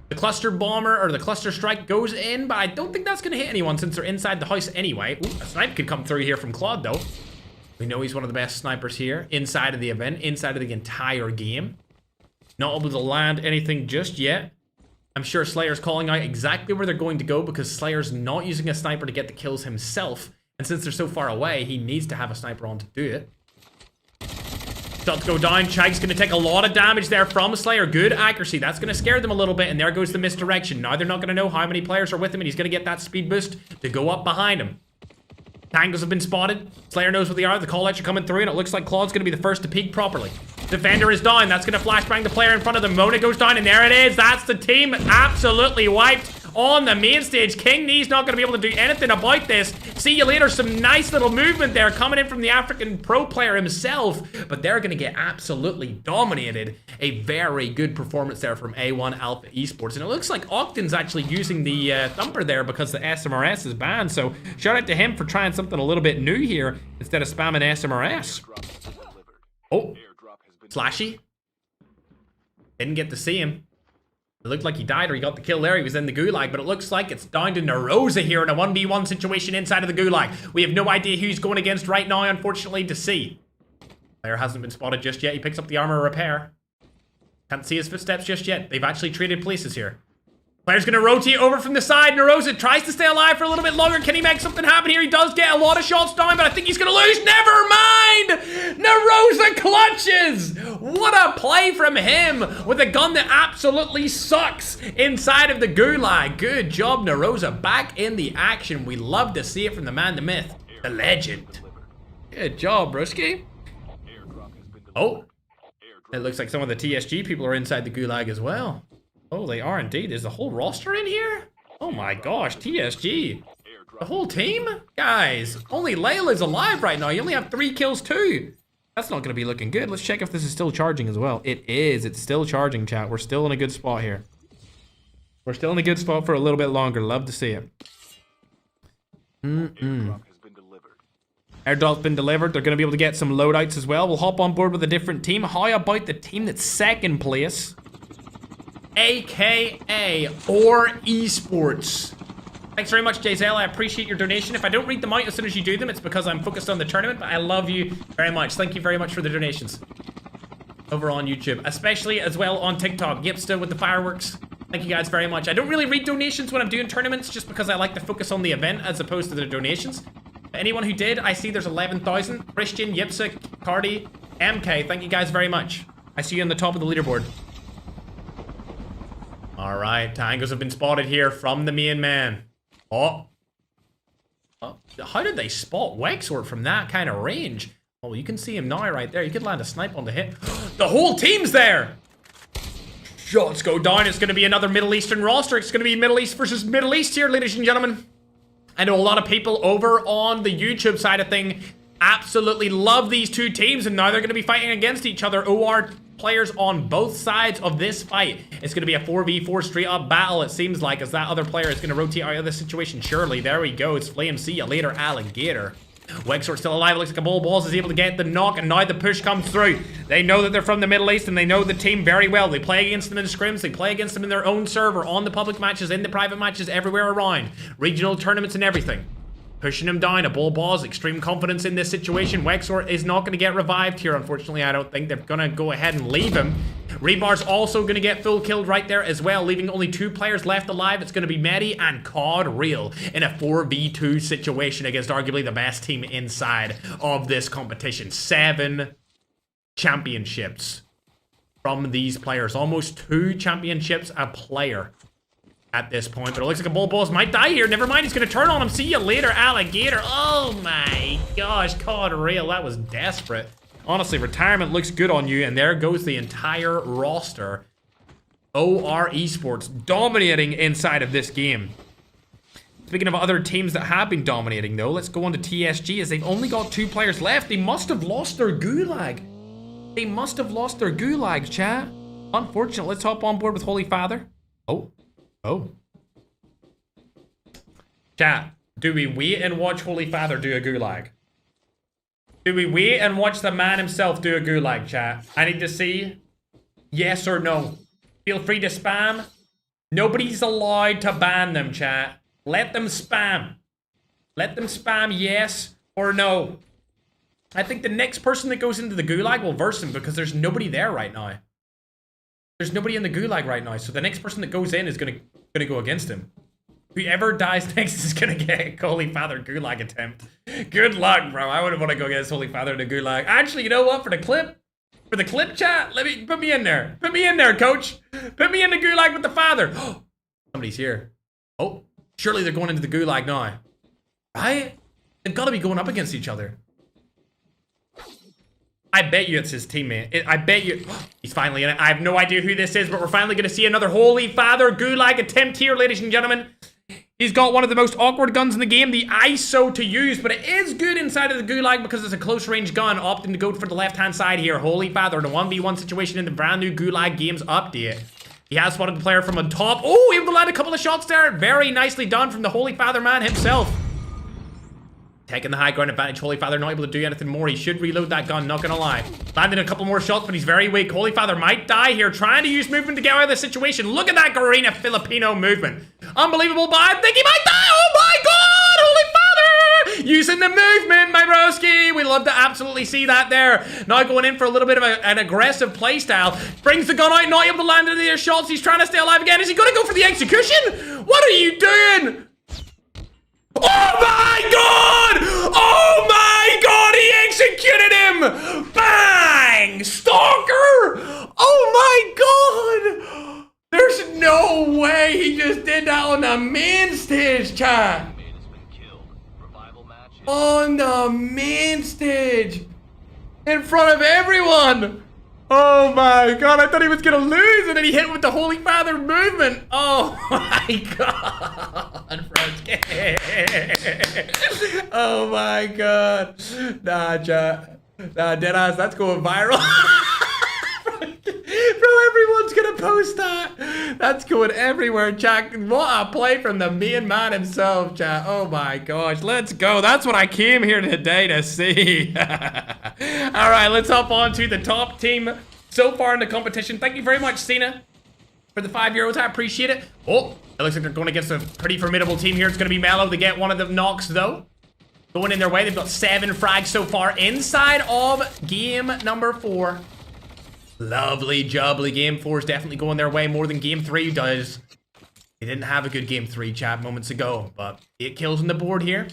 The cluster bomber or the cluster strike goes in, but I don't think that's going to hit anyone since they're inside the house anyway. Ooh, a snipe could come through here from Claude though. We know he's one of the best snipers here inside of the event, inside of the entire game. Not able to land anything just yet. I'm sure Slayer's calling out exactly where they're going to go because Slayer's not using a sniper to get the kills himself. And since they're so far away, he needs to have a sniper on to do it. Shots go down. Chike's going to take a lot of damage there from Slayer. Good accuracy. That's going to scare them a little bit. And there goes the misdirection. Now they're not going to know how many players are with him. And he's going to get that speed boost to go up behind him. Tangos have been spotted. Slayer knows what they are. The call-outs are coming through. And it looks like Claude's going to be the first to peek properly. Defender is down. That's going to flashbang the player in front of them. Mona goes down. And there it is. That's the team absolutely wiped on the main stage. King Knee's not going to be able to do anything about this. See you later. Some nice little movement there coming in from the African pro player himself, but they're going to get absolutely dominated. A very good performance there from A1 Alpha Esports, and it looks like Octan's actually using the thumper there because the SMRS is banned, so shout out to him for trying something a little bit new here instead of spamming SMRS. Oh, Slashy. Didn't get to see him. It looked like he died or he got the kill there. He was in the gulag, but it looks like it's down to Nerosa here in a 1v1 situation inside of the gulag. We have no idea who he's going against right now, unfortunately, to see. Player hasn't been spotted just yet. He picks up the armor repair. Can't see his footsteps just yet. They've actually traded places here. Player's going to rotate over from the side. Nerosa tries to stay alive for a little bit longer. Can he make something happen here? He does get a lot of shots down, but I think he's going to lose. Never mind! Nerosa clutches! What a play from him with a gun that absolutely sucks inside of the gulag. Good job, Nerosa. Back in the action. We love to see it from the man, the myth, the legend. Good job, Brusky. Oh, it looks like some of the TSG people are inside the gulag as well. Oh, they are indeed. Is the whole roster in here? Oh my gosh, TSG. The whole team? Guys, only Layla's alive right now. You only have 3 kills too. That's not going to be looking good. Let's check if this is still charging as well. It is. It's still charging, chat. We're still in a good spot here. We're still in a good spot for a little bit longer. Love to see it. Airdrop's been delivered. They're going to be able to get some loadouts as well. We'll hop on board with a different team. How about the team that's 2nd place? AKA or Esports. Thanks very much, Jayzel. I appreciate your donation. If I don't read them out as soon as you do them, it's because I'm focused on the tournament, but I love you very much. Thank you very much for the donations. Over on YouTube, especially as well on TikTok. Yipsta with the fireworks. Thank you guys very much. I don't really read donations when I'm doing tournaments just because I like to focus on the event as opposed to the donations. Anyone who did, I see there's 11,000. Christian, Yipsa, Cardi, MK. Thank you guys very much. I see you on the top of the leaderboard. All right, Tangos have been spotted here from the main man. Oh. How did they spot Wexort from that kind of range? Oh, you can see him now right there. You could land a snipe on the hit. The whole team's there. Shots go down. It's going to be another Middle Eastern roster. It's going to be Middle East versus Middle East here, ladies and gentlemen. I know a lot of people over on the YouTube side of thing absolutely love these two teams, and now they're going to be fighting against each other. OR players on both sides of this fight. It's going to be a 4v4 straight up battle, it seems like, as that other player is going to rotate out of this situation. Surely, there we go. It's Flame. See ya later, alligator. Wexor's still alive. It looks like a Bull Balls is able to get the knock, and now the push comes through. They know that they're from the Middle East, and they know the team very well. They play against them in the scrims. They play against them in their own server, on the public matches, in the private matches, everywhere around. Regional tournaments and everything. Pushing him down. A Bull Balls. Extreme confidence in this situation. Wexor is not going to get revived here, unfortunately. I don't think they're going to go ahead and leave him. Rebar's also going to get full killed right there as well, leaving only 2 players left alive. It's going to be Medi and COD Real in a 4v2 situation against arguably the best team inside of this competition. 7 championships from these players. Almost 2 championships a player at this point, but it looks like a Bull Balls might die here. Never mind, he's gonna turn on him. See you later, alligator. Oh my gosh, COD Real, that was desperate. Honestly, retirement looks good on you, and there goes the entire roster. OR Esports dominating inside of this game. Speaking of other teams that have been dominating, though, let's go on to TSG, as they've only got 2 players left. They must have lost their GULAG. They must have lost their GULAG, chat. Unfortunate. Let's hop on board with Holy Father. Oh. Chat, do we wait and watch Holy Father do a GULAG? Do we wait and watch the man himself do a GULAG, chat? I need to see yes or no. Feel free to spam. Nobody's allowed to ban them, chat. Let them spam. Let them spam yes or no. I think the next person that goes into the GULAG will verse him, because there's nobody there right now. There's nobody in the GULAG right now, so the next person that goes in is gonna go against him. Whoever dies next is gonna get a Holy Father GULAG attempt. Good luck, bro. I wouldn't want to go against Holy Father in a GULAG. Actually, you know what? For the clip chat, put me in there. Put me in there, coach. Put me in the GULAG with the father. Somebody's here. Oh, surely they're going into the GULAG now. Right? They've got to be going up against each other. I bet you it's his teammate. I bet you... He's finally in it. I have no idea who this is, but we're finally going to see another Holy Father GULAG attempt here, ladies and gentlemen. He's got one of the most awkward guns in the game, the ISO to use, but it is good inside of the GULAG because it's a close-range gun, opting to go for the left-hand side here. Holy Father in a 1v1 situation in the brand new GULAG Games update. He has spotted the player from on top. Oh, able to land a couple of shots there. Very nicely done from the Holy Father man himself. Taking the high ground advantage. Holy Father not able to do anything more. He should reload that gun, not gonna lie. Landed a couple more shots, but he's very weak. Holy Father might die here, trying to use movement to get out of the situation. Look at that Garena Filipino movement. Unbelievable, but I think he might die. Oh my god, Holy Father! Using the movement, my broski. We love to absolutely see that there. Now going in for a little bit of an aggressive playstyle. Brings the gun out, not able to land any of their shots. He's trying to stay alive again. Is he gonna go for the execution? What are you doing? Oh my god! Oh my god! He executed him! Bang! Stalker! Oh my god! There's no way he just did that on the main stage, chat. On the main stage, in front of everyone. Oh my god, I thought he was gonna lose, and then he hit with the Holy Father movement. Oh my god, bro. Oh my god. Nah, chat. Nah, deadass, that's going viral. Bro, everyone's gonna post that. That's going everywhere, chat. What a play from the main man himself, chat. Oh my gosh, let's go. That's what I came here today to see. All right, let's hop on to the top team so far in the competition. Thank you very much, Cena, for the €5. I appreciate it. Oh, it looks like they're going against a pretty formidable team here. It's going to be Mellow to get one of the knocks, though. Going in their way. They've got 7 frags so far inside of game number 4. Lovely jubbly. Game 4 is definitely going their way more than game 3 does. They didn't have a good game 3, chat, moments ago, but 8 kills on the board here.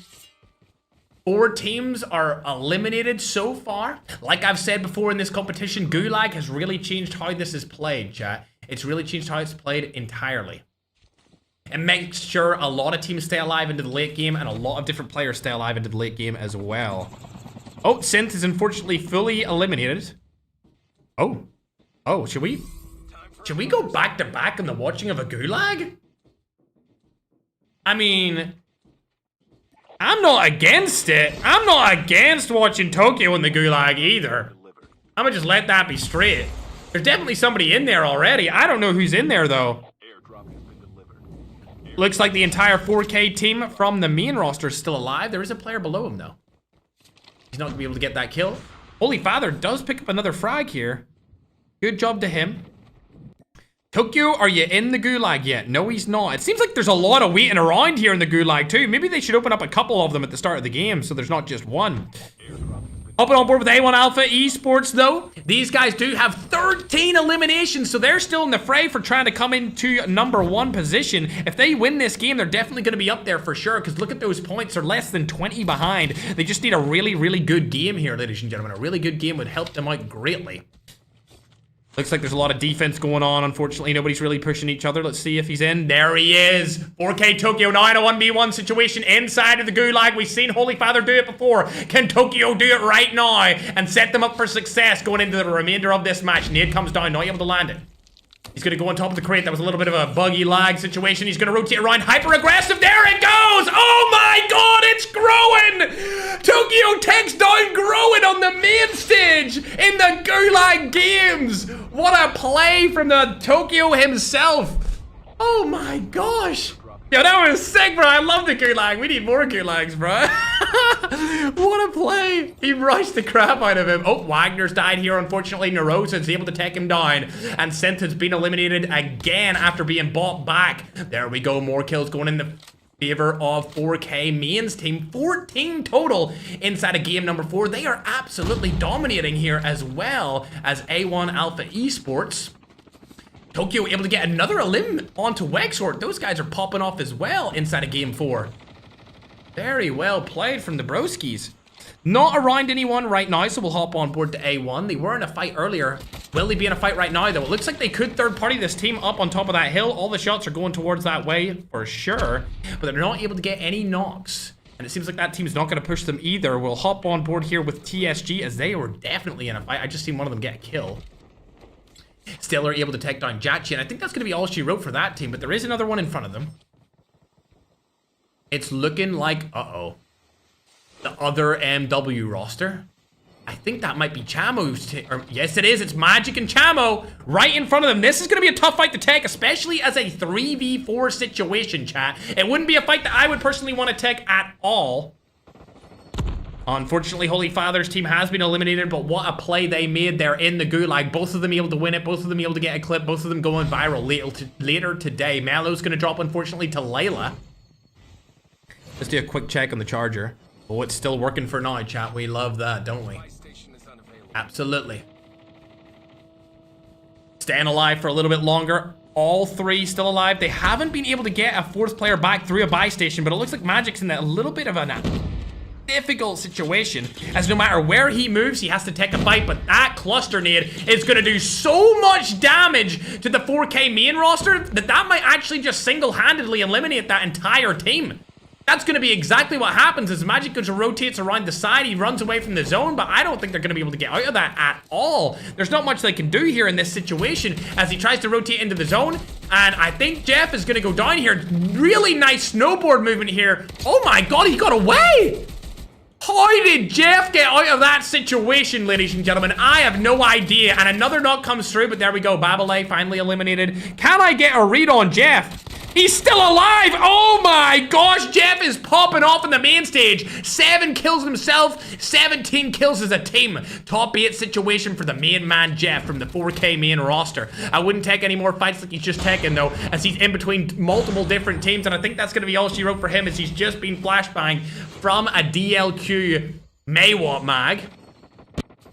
4 teams are eliminated so far. Like I've said before in this competition, GULAG has really changed how this is played, chat. It's really changed how it's played entirely. It makes sure a lot of teams stay alive into the late game, and a lot of different players stay alive into the late game as well. Oh, Synth is unfortunately fully eliminated. Oh, should we go back to back in the watching of a GULAG? I mean, I'm not against it. I'm not against watching Tokyo in the GULAG either. I'm gonna just let that be straight. There's definitely somebody in there already. I don't know who's in there, though. Looks like the entire 4K team from the main roster is still alive. There is a player below him, though. He's not going to be able to get that kill. Holy Father does pick up another frag here. Good job to him. Tokyo, are you in the Gulag yet? No, he's not. It seems like there's a lot of waiting around here in the Gulag, too. Maybe they should open up a couple of them at the start of the game so there's not just one. Up and on board with A1 Alpha Esports, though. These guys do have 13 eliminations, so they're still in the fray for trying to come into #1 position. If they win this game, they're definitely going to be up there for sure, because look at those points. They're less than 20 behind. They just need a really, really good game here, ladies and gentlemen. A really good game would help them out greatly. Looks like there's a lot of defense going on. Unfortunately, nobody's really pushing each other. Let's see if he's in. There he is. 4K Tokyo now in a 1v1 situation inside of the Gulag. We've seen Holy Father do it before. Can Tokyo do it right now and set them up for success going into the remainder of this match? Nade comes down, not able to land it. He's going to go on top of the crate. That was a little bit of a buggy lag situation. He's going to rotate around. Hyper aggressive. There it goes. Oh my god, it's growing. Tokyo Tech's down growing on the main stage in the Gulag games. What a play from the Tokyo himself. Oh my gosh. Yo, that was sick, bro. I love the Gulag. We need more Gulags, bro. What a play. He rushed the crap out of him. Oh, Wagner's died here, unfortunately. Nerosa's able to take him down. And Synth has been eliminated again after being bought back. There we go. More kills going in the favor of 4K mains team. 14 total inside of game #4. They are absolutely dominating here, as well as A1 Alpha Esports. Tokyo able to get another elim onto Wexort. Those guys are popping off as well inside of game 4. Very well played from the broskies. Not around anyone right now, so we'll hop on board to A1. They were in a fight earlier. Will they be in a fight right now, though? It looks like they could third party this team up on top of that hill. All the shots are going towards that way for sure, but they're not able to get any knocks. And it seems like that team's not going to push them either. We'll hop on board here with TSG, as they were definitely in a fight. I just seen one of them get a kill. Still are able to take down Jachi, and I think that's going to be all she wrote for that team, but there is another one in front of them. It's looking like, the other MW roster. I think that might be Chamo's yes, it is. It's Magic and Chamo right in front of them. This is going to be a tough fight to take, especially as a 3v4 situation, chat. It wouldn't be a fight that I would personally want to take at all. Unfortunately, Holy Father's team has been eliminated, but what a play they made there in the Gulag. Both of them able to win it, both of them able to get a clip, both of them going viral later today. Melo's going to drop, unfortunately, to Layla. Let's do a quick check on the charger. Oh, it's still working for now, chat. We love that, don't we? Absolutely. Staying alive for a little bit longer. All three still alive. They haven't been able to get a fourth player back through a buy station, but it looks like Magic's in that little bit of a difficult situation, as no matter where he moves, he has to take a fight. But that cluster nade is going to do so much damage to the 4K main roster that might actually just single-handedly eliminate that entire team. That's going to be exactly what happens as Magic goes and rotates around the side. He runs away from the zone, but I don't think they're going to be able to get out of that at all. There's not much they can do here in this situation as he tries to rotate into the zone. And I think Jeff is going to go down here. Really nice snowboard movement here. Oh my god, he got away! How did Jeff get out of that situation, ladies and gentlemen? I have no idea. And another knock comes through, but there we go. Babylay finally eliminated. Can I get a read on Jeff? He's still alive! Oh my gosh, Jeff is popping off in the main stage. 7 kills himself, 17 kills as a team. Top 8 situation for the main man, Jeff, from the 4K main roster. I wouldn't take any more fights like he's just taken, though, as he's in between multiple different teams, and I think that's going to be all she wrote for him, as he's just been flashbanged from a DLQ Maywat mag.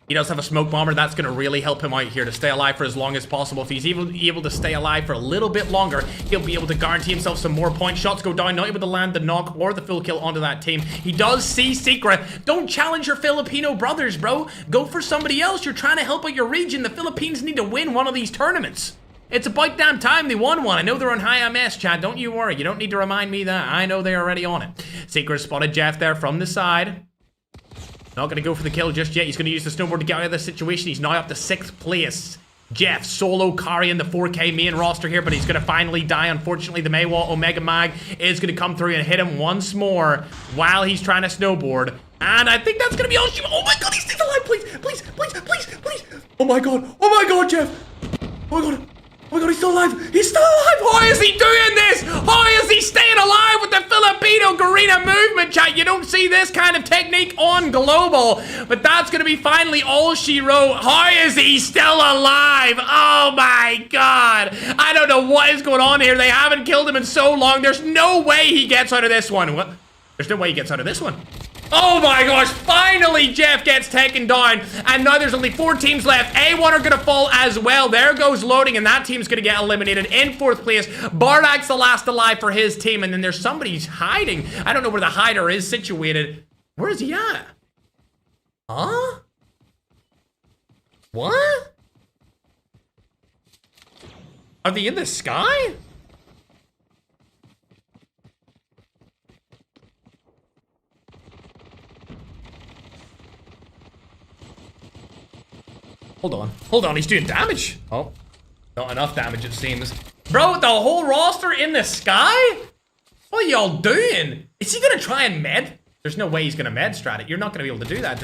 He does have a smoke bomber. That's going to really help him out here to stay alive for as long as possible. If he's able to stay alive for a little bit longer, he'll be able to guarantee himself some more points. Shots go down, not able to land the knock or the full kill onto that team. He does see Secret. Don't challenge your Filipino brothers, bro. Go for somebody else. You're trying to help out your region. The Philippines need to win one of these tournaments. It's about damn time they won one. I know they're on high MS, Chad. Don't you worry. You don't need to remind me that. I know they're already on it. Secret spotted Jeff there from the side. Not going to go for the kill just yet. He's going to use the snowboard to get out of this situation. He's now up to 6th place. Jeff solo carrying the 4K main roster here, but he's going to finally die. Unfortunately, the Maywat Omega Mag is going to come through and hit him once more while he's trying to snowboard. And I think that's going to be all she... Oh my god, he's still alive. Please, please, please, please, please. Oh my god. Oh my god, Jeff. Oh my god. Oh my god, he's still alive! He's still alive! How is he doing this? How is he staying alive with the Filipino Garena movement, chat? You don't see this kind of technique on Global, but that's gonna be finally all she wrote. How is he still alive? Oh my god! I don't know what is going on here. They haven't killed him in so long. There's no way he gets out of this one. What? There's no way he gets out of this one. Oh my gosh, finally Jeff gets taken down, and now there's only 4 teams left. A1 are gonna fall as well. There goes loading, and that team's gonna get eliminated. In 4th place, Bardak's the last alive for his team, and then there's somebody's hiding. I don't know where the hider is situated. Where is he at? Huh? What? Are they in the sky? Hold on, he's doing damage. Oh, not enough damage it seems. Bro, the whole roster in the sky? What are y'all doing? Is he gonna try and med? There's no way he's gonna med strat it. You're not gonna be able to do that.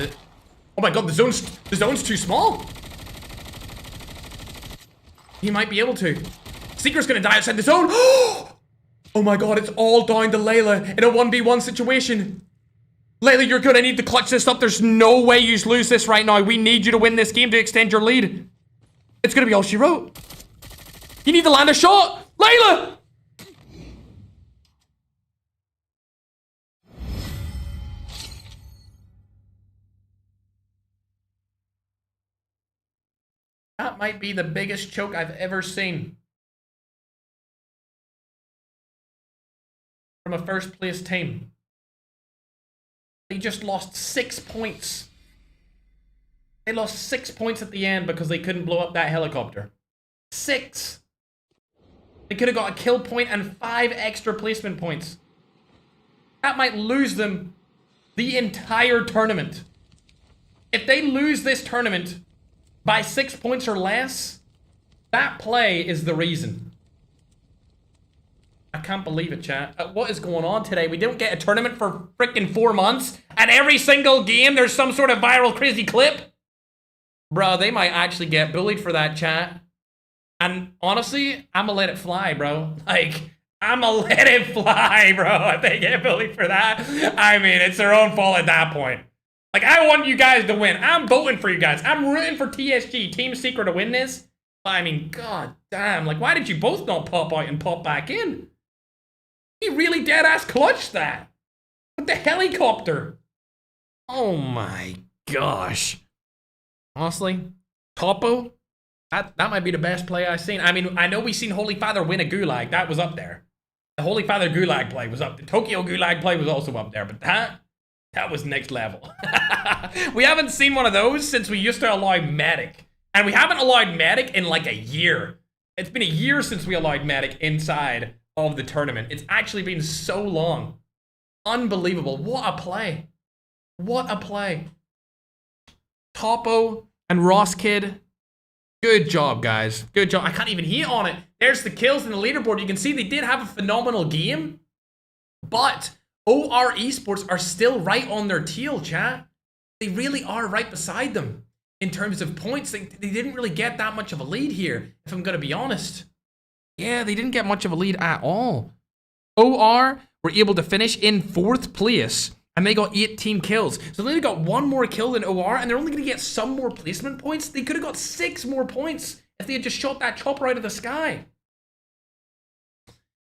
Oh my god, the zone's too small. He might be able to. Seeker's gonna die outside the zone. Oh my god, it's all down to Layla in a 1v1 situation. Layla, you're good. I need to clutch this up. There's no way you lose this right now. We need you to win this game to extend your lead. It's gonna be all she wrote. You need to land a shot. Layla! That might be the biggest choke I've ever seen from a first place team. They just lost 6 points. They lost 6 points at the end because they couldn't blow up that helicopter. 6. They could have got a kill point and 5 extra placement points. That might lose them the entire tournament. If they lose this tournament by 6 points or less, that play is the reason. I can't believe it, chat. What is going on today? We didn't get a tournament for freaking 4 months, and every single game there's some sort of viral crazy clip? Bro, they might actually get bullied for that, chat. And honestly, I'ma let it fly, bro. Like, I'ma let it fly, bro. If they get bullied for that, I mean, it's their own fault at that point. Like, I want you guys to win. I'm voting for you guys. I'm rooting for TSG, Team Secret, to win this. I mean, god damn. Like, why did you both not pop out and pop back in? He really dead-ass clutched that. With the helicopter. Oh my gosh. Honestly, Topo, that might be the best play I've seen. I mean, I know we've seen Holy Father win a Gulag. That was up there. The Holy Father Gulag play was up. The Tokyo Gulag play was also up there. But that was next level. We haven't seen one of those since we used to allow Medic. And we haven't allowed Medic in like a year. It's been a year since we allowed Medic inside of the tournament. It's actually been so long. Unbelievable. What a play. What a play. Topo and Ross Kid. Good job, guys. Good job. I can't even hit on it. There's the kills in the leaderboard. You can see they did have a phenomenal game. But OR Esports are still right on their tail, chat. They really are right beside them. In terms of points, they didn't really get that much of a lead here, if I'm going to be honest. Yeah, they didn't get much of a lead at all. OR were able to finish in 4th place, and they got 18 kills. So they only got 1 more kill than OR, and they're only going to get some more placement points. They could have got 6 more points if they had just shot that chopper out of the sky.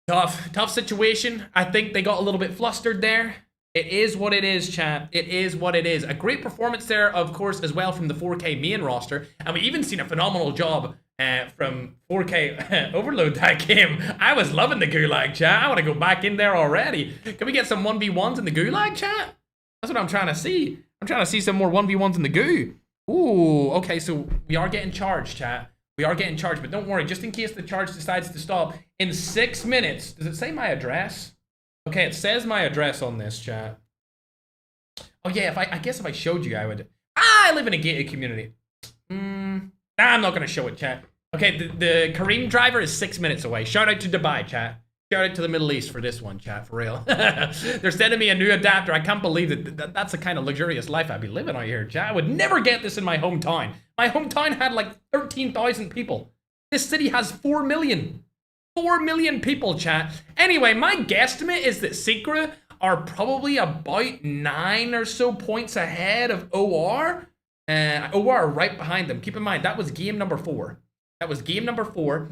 Tough situation. I think they got a little bit flustered there. It is what it is, chat. It is what it is. A great performance there, of course, as well from the 4K main roster. And we even seen a phenomenal job from 4K Overload that game. I was loving the Gulag, chat. I want to go back in there already. Can we get some 1v1s in the Gulag, chat? That's what I'm trying to see. I'm trying to see some more 1v1s in the goo. Ooh, okay, so we are getting charged, chat. We are getting charged, but don't worry. Just in case the charge decides to stop, in 6 minutes, does it say my address? Okay, it says my address on this, chat. Oh yeah, I guess if I showed you, I would. I live in a gated community. I'm not gonna show it, chat. Okay, the Kareem driver is 6 minutes away. Shout out to Dubai, chat. Shout out to the Middle East for this one, chat, for real. They're sending me a new adapter. I can't believe that's the kind of luxurious life I'd be living out here, chat. I would never get this in my hometown. My hometown had like 13,000 people. This city has 4 million. 4 million people, chat. Anyway, my guesstimate is that Secret are probably about 9 or so points ahead of OR. OR are right behind them. Keep in mind, that was game number 4. That was game number 4.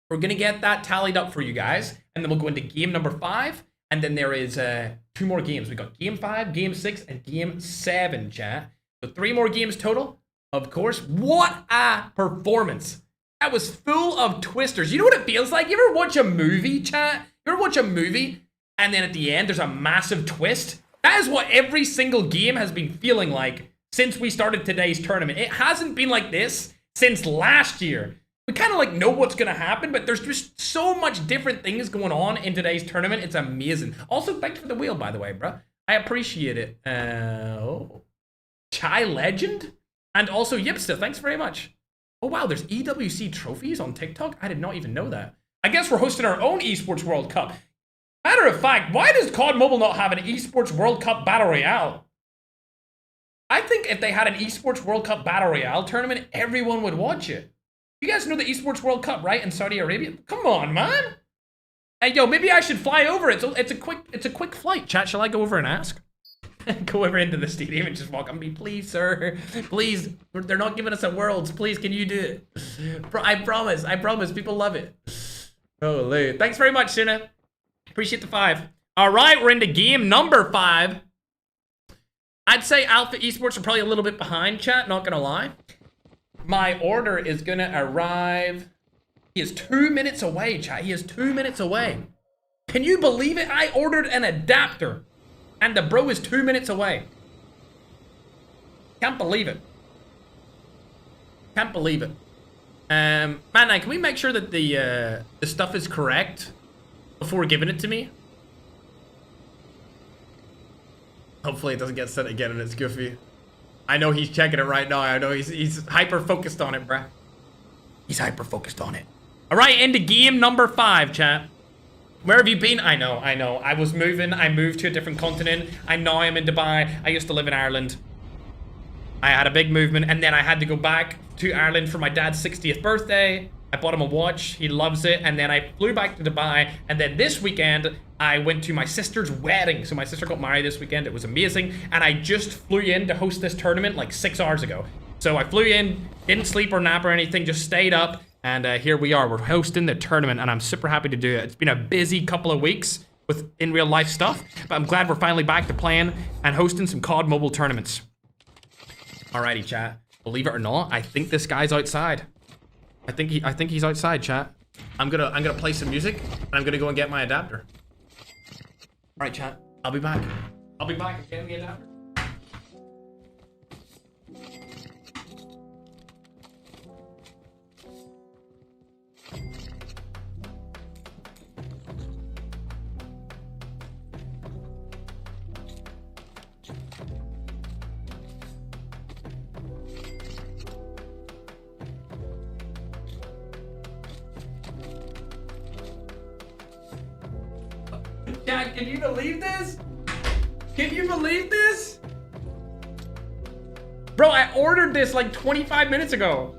We're going to get that tallied up for you guys. And then we'll go into game number 5. And then there is 2 more games. We got game 5, game 6, and game 7, chat. So 3 more games total. Of course, what a performance. That was full of twisters. You know what it feels like? You ever watch a movie, chat? You ever watch a movie and then at the end there's a massive twist? That is what every single game has been feeling like since we started today's tournament. It hasn't been like this since last year. We kind of like know what's going to happen, but there's just so much different things going on in today's tournament. It's amazing. Also, thanks for the wheel, by the way, bro. I appreciate it. Chai Legend? And also Yipsta, thanks very much. Oh, wow, there's EWC trophies on TikTok? I did not even know that. I guess we're hosting our own Esports World Cup. Matter of fact, why does COD Mobile not have an Esports World Cup Battle Royale? I think if they had an Esports World Cup Battle Royale tournament, everyone would watch it. You guys know the Esports World Cup, right, in Saudi Arabia? Come on, man. Hey, yo, maybe I should fly over. It's a quick flight. Chat, shall I go over and ask? Go over into the stadium and just walk on me, please, sir. Please, they're not giving us a Worlds. Please, can you do it? I promise. People love it. Holy. Thanks very much, Sina. Appreciate the 5. All right, we're into game number 5. I'd say Alpha Esports are probably a little bit behind, chat, not gonna lie. My order is gonna arrive. He is 2 minutes away, chat. He is 2 minutes away. Can you believe it? I ordered an adapter and the bro is 2 minutes away. Can't believe it. Can't believe it. Man, can we make sure that the stuff is correct before giving it to me? Hopefully it doesn't get sent again and it's goofy. I know he's checking it right now. I know he's hyper-focused on it, bruh. He's hyper-focused on it. All right, into game number 5, chat. Where have you been? I know. I was moving. I moved to a different continent. Now I'm in Dubai. I used to live in Ireland. I had a big movement, and then I had to go back to Ireland for my dad's 60th birthday. I bought him a watch. He loves it. And then I flew back to Dubai. And then this weekend, I went to my sister's wedding. So my sister got married this weekend. It was amazing. And I just flew in to host this tournament like 6 hours ago. So I flew in, didn't sleep or nap or anything, just stayed up. And here we are. We're hosting the tournament, and I'm super happy to do it. It's been a busy couple of weeks with in real life stuff, but I'm glad we're finally back to playing and hosting some COD Mobile tournaments. Alrighty, chat. Believe it or not, I think this guy's outside. I think he's outside, chat. I'm gonna play some music, and I'm gonna go and get my adapter. Alright, chat. I'll be back. I'm getting the adapter. Chat, can you believe this? Can you believe this? Bro, I ordered this like 25 minutes ago.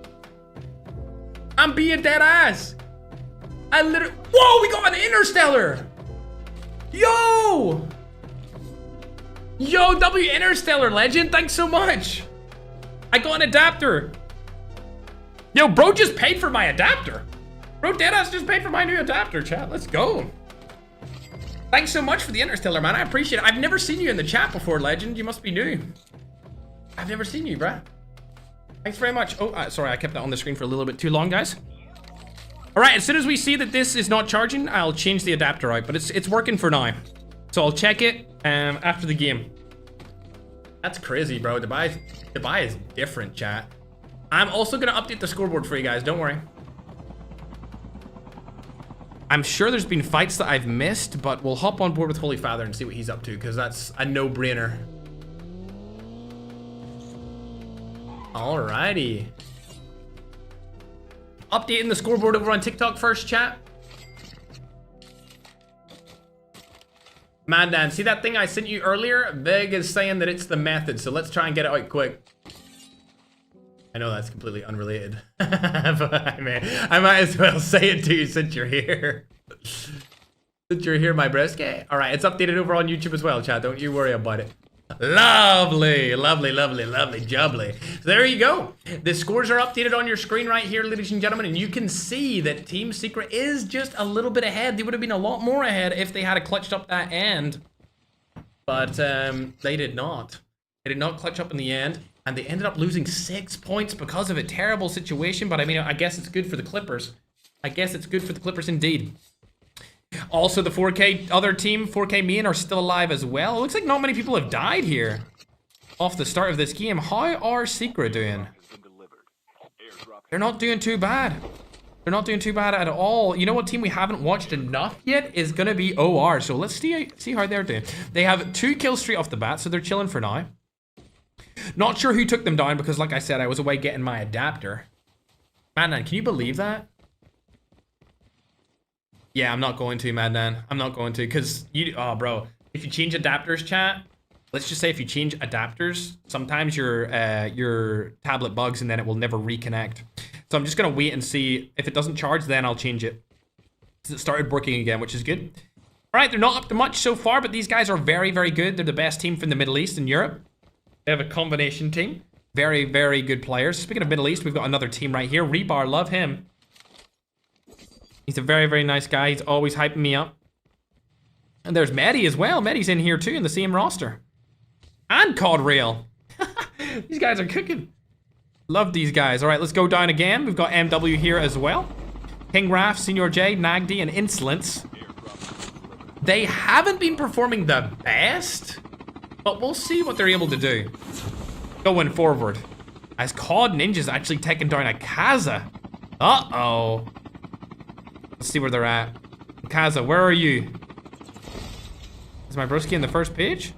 I'm being dead ass. I literally... Whoa, we got an Interstellar. Yo, W Interstellar Legend, thanks so much. I got an adapter. Yo, bro just paid for my adapter. Bro, deadass just paid for my new adapter, chat. Let's go. Thanks so much for the Interstellar, man. I appreciate it. I've never seen you in the chat before, Legend. You must be new. I've never seen you, bruh. Thanks very much. Oh, sorry, I kept that on the screen for a little bit too long, guys. All right, as soon as we see that this is not charging, I'll change the adapter out, but it's working for now. So I'll check it after the game. That's crazy, bro. Dubai is different, chat. I'm also gonna update the scoreboard for you guys. Don't worry. I'm sure there's been fights that I've missed, but we'll hop on board with Holy Father and see what he's up to, because that's a no-brainer. Alrighty. Updating the scoreboard over on TikTok first, chat. Man, Dan, see that thing I sent you earlier? Vig is saying that it's the method, so let's try and get it out quick. I know that's completely unrelated. But I might as well say it to you since you're here. Since you're here, my broski. Alright, it's updated over on YouTube as well, chat. Don't you worry about it. Lovely, lovely, lovely, lovely, jubbly. So there you go. The scores are updated on your screen right here, ladies and gentlemen, and you can see that Team Secret is just a little bit ahead. They would have been a lot more ahead if they had clutched up that end, but they did not. They did not clutch up in the end, and they ended up losing 6 points because of a terrible situation. But I mean, I guess it's good for the Clippers. I guess it's good for the Clippers indeed. Also, the 4K other team, 4K Main, are still alive as well. It looks like not many people have died here off the start of this game. How are Secret doing? They're not doing too bad. They're not doing too bad at all. You know what team we haven't watched enough yet is going to be OR. So let's see how they're doing. They have 2 kills straight off the bat, so they're chilling for now. Not sure who took them down because, like I said, I was away getting my adapter. Man, can you believe that? Yeah, I'm not going to, Madman. I'm not going to, because you... Oh, bro. If you change adapters, chat, let's just say if you change adapters, sometimes your tablet bugs and then it will never reconnect. So I'm just going to wait and see. If it doesn't charge, then I'll change it. It started working again, which is good. All right, they're not up to much so far, but these guys are very, very good. They're the best team from the Middle East and Europe. They have a combination team. Very, very good players. Speaking of Middle East, we've got another team right here. Rebar, love him. He's a very, very nice guy. He's always hyping me up. And there's Medi as well. Medi's in here too in the same roster. And COD Real. These guys are cooking. Love these guys. All right, let's go down again. We've got MW here as well. King Raf, Senior J, Nagdi, and Insolence. They haven't been performing the best, but we'll see what they're able to do going forward. As COD Ninja's actually taking down a Kaza. Uh-oh. Let's see where they're at. Kaza, where are you? Is my broski in the first page?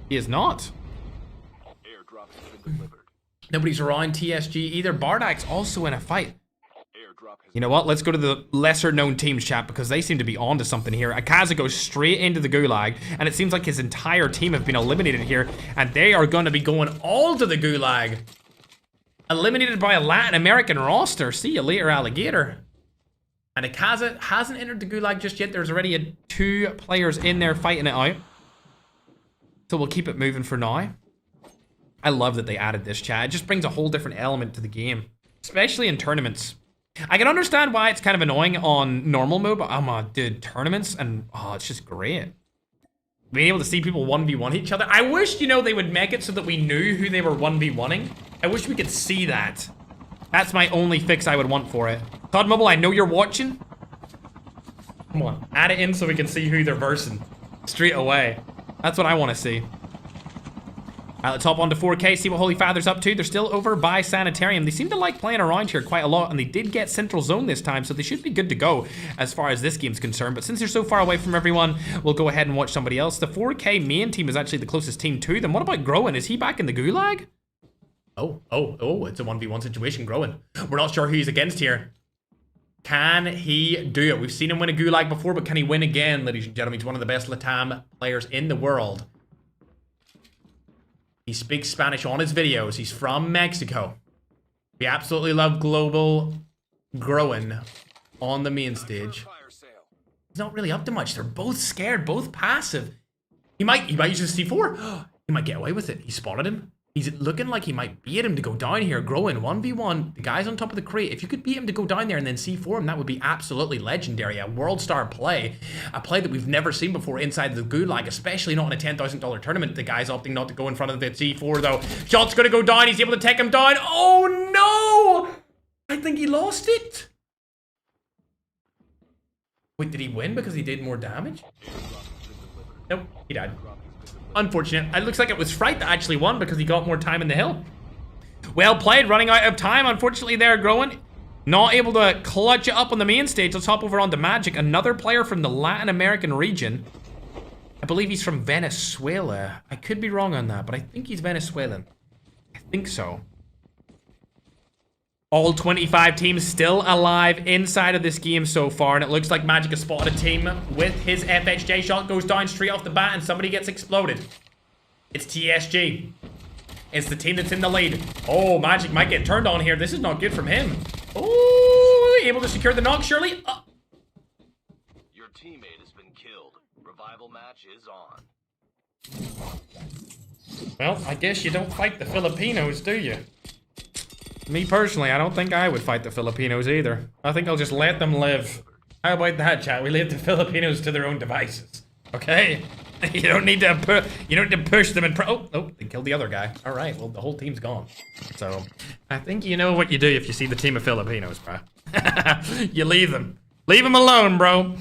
He is not. Nobody's around TSG either. Bardak's also in a fight. You know what? Let's go to the lesser known teams, chat, because they seem to be onto something here. Akaza goes straight into the Gulag, and it seems like his entire team have been eliminated here, and they are going to be going all to the Gulag. Eliminated by a Latin American roster. See you later, alligator. And Akaza hasn't entered the Gulag just yet. There's already 2 players in there fighting it out. So we'll keep it moving for now. I love that they added this, chat. It just brings a whole different element to the game, especially in tournaments. I can understand why it's kind of annoying on normal mode, but dude, tournaments, and it's just great. Being able to see people 1v1 each other. I wish, you know, they would make it so that we knew who they were 1v1ing. I wish we could see that. That's my only fix I would want for it. COD Mobile, I know you're watching. Come on, add it in so we can see who they're versing straight away. That's what I want to see. Let's hop on to 4K, see what Holy Father's up to. They're still over by Sanitarium. They seem to like playing around here quite a lot, and they did get Central Zone this time, so they should be good to go as far as this game's concerned. But since they're so far away from everyone, we'll go ahead and watch somebody else. The 4K main team is actually the closest team to them. What about Groen? Is he back in the Gulag? Oh, it's a 1v1 situation, Groen. We're not sure who he's against here. Can he do it? We've seen him win a Gulag before, but can he win again, ladies and gentlemen? He's one of the best LATAM players in the world. He speaks Spanish on his videos. He's from Mexico. We absolutely love global Groen on the main stage. He's not really up to much. They're both scared, both passive. He might use his C4. He might get away with it. He spotted him. He's looking like he might beat him to go down here. Groen, 1v1. The guy's on top of the crate. If you could beat him to go down there and then C4 him, that would be absolutely legendary. A world star play. A play that we've never seen before inside the Gulag, especially not in a $10,000 tournament. The guy's opting not to go in front of the C4 though. Shot's gonna go down. He's able to take him down. Oh no! I think he lost it. Wait, did he win because he did more damage? Nope, he died. Unfortunate. It looks like it was Fright that actually won because he got more time in the hill. Well played, running out of time. Unfortunately there, Groen. Not able to clutch it up on the main stage. Let's hop over onto Magic. Another player from the Latin American region. I believe he's from Venezuela. I could be wrong on that, but I think he's Venezuelan. I think so. All 25 teams still alive inside of this game so far, and it looks like Magic has spotted a team with his FHJ shot, goes down straight off the bat, and somebody gets exploded. It's TSG. It's the team that's in the lead. Oh, Magic might get turned on here. This is not good from him. Oh, able to secure the knock, surely. Your teammate has been killed. Revival match is on. Well, I guess you don't fight the Filipinos, do you? Me personally, I don't think I would fight the Filipinos either. I think I'll just let them live. How about that, chat? We leave the Filipinos to their own devices. Okay? You don't need to push them and oh, they killed the other guy. All right, well, the whole team's gone. So, I think you know what you do if you see the team of Filipinos, bro. You leave them. Leave them alone, bro.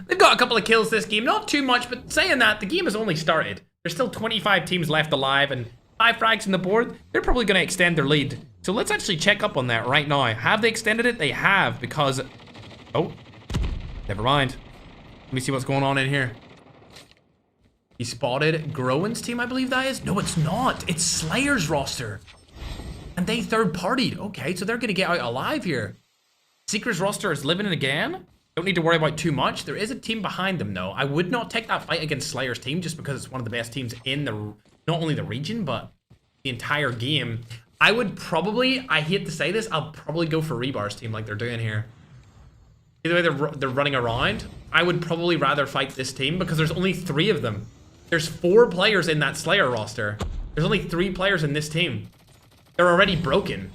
They've got a couple of kills this game. Not too much, but saying that, the game has only started. There's still 25 teams left alive and 5 frags on the board. They're probably going to extend their lead. So let's actually check up on that right now. Have they extended it? They have, because... Oh. Never mind. Let me see what's going on in here. He spotted Growen's team, I believe that is. No, it's not. It's Slayer's roster. And they third-partied. Okay, so they're going to get out alive here. Seeker's roster is living again. Don't need to worry about too much. There is a team behind them, though. I would not take that fight against Slayer's team just because it's one of the best teams in the... Not only the region, but the entire game. I would probably... I hate to say this. I'll probably go for Rebar's team like they're doing here. Either way they're running around. I would probably rather fight this team because there's only 3 of them. There's 4 players in that Slayer roster. There's only 3 players in this team. They're already broken.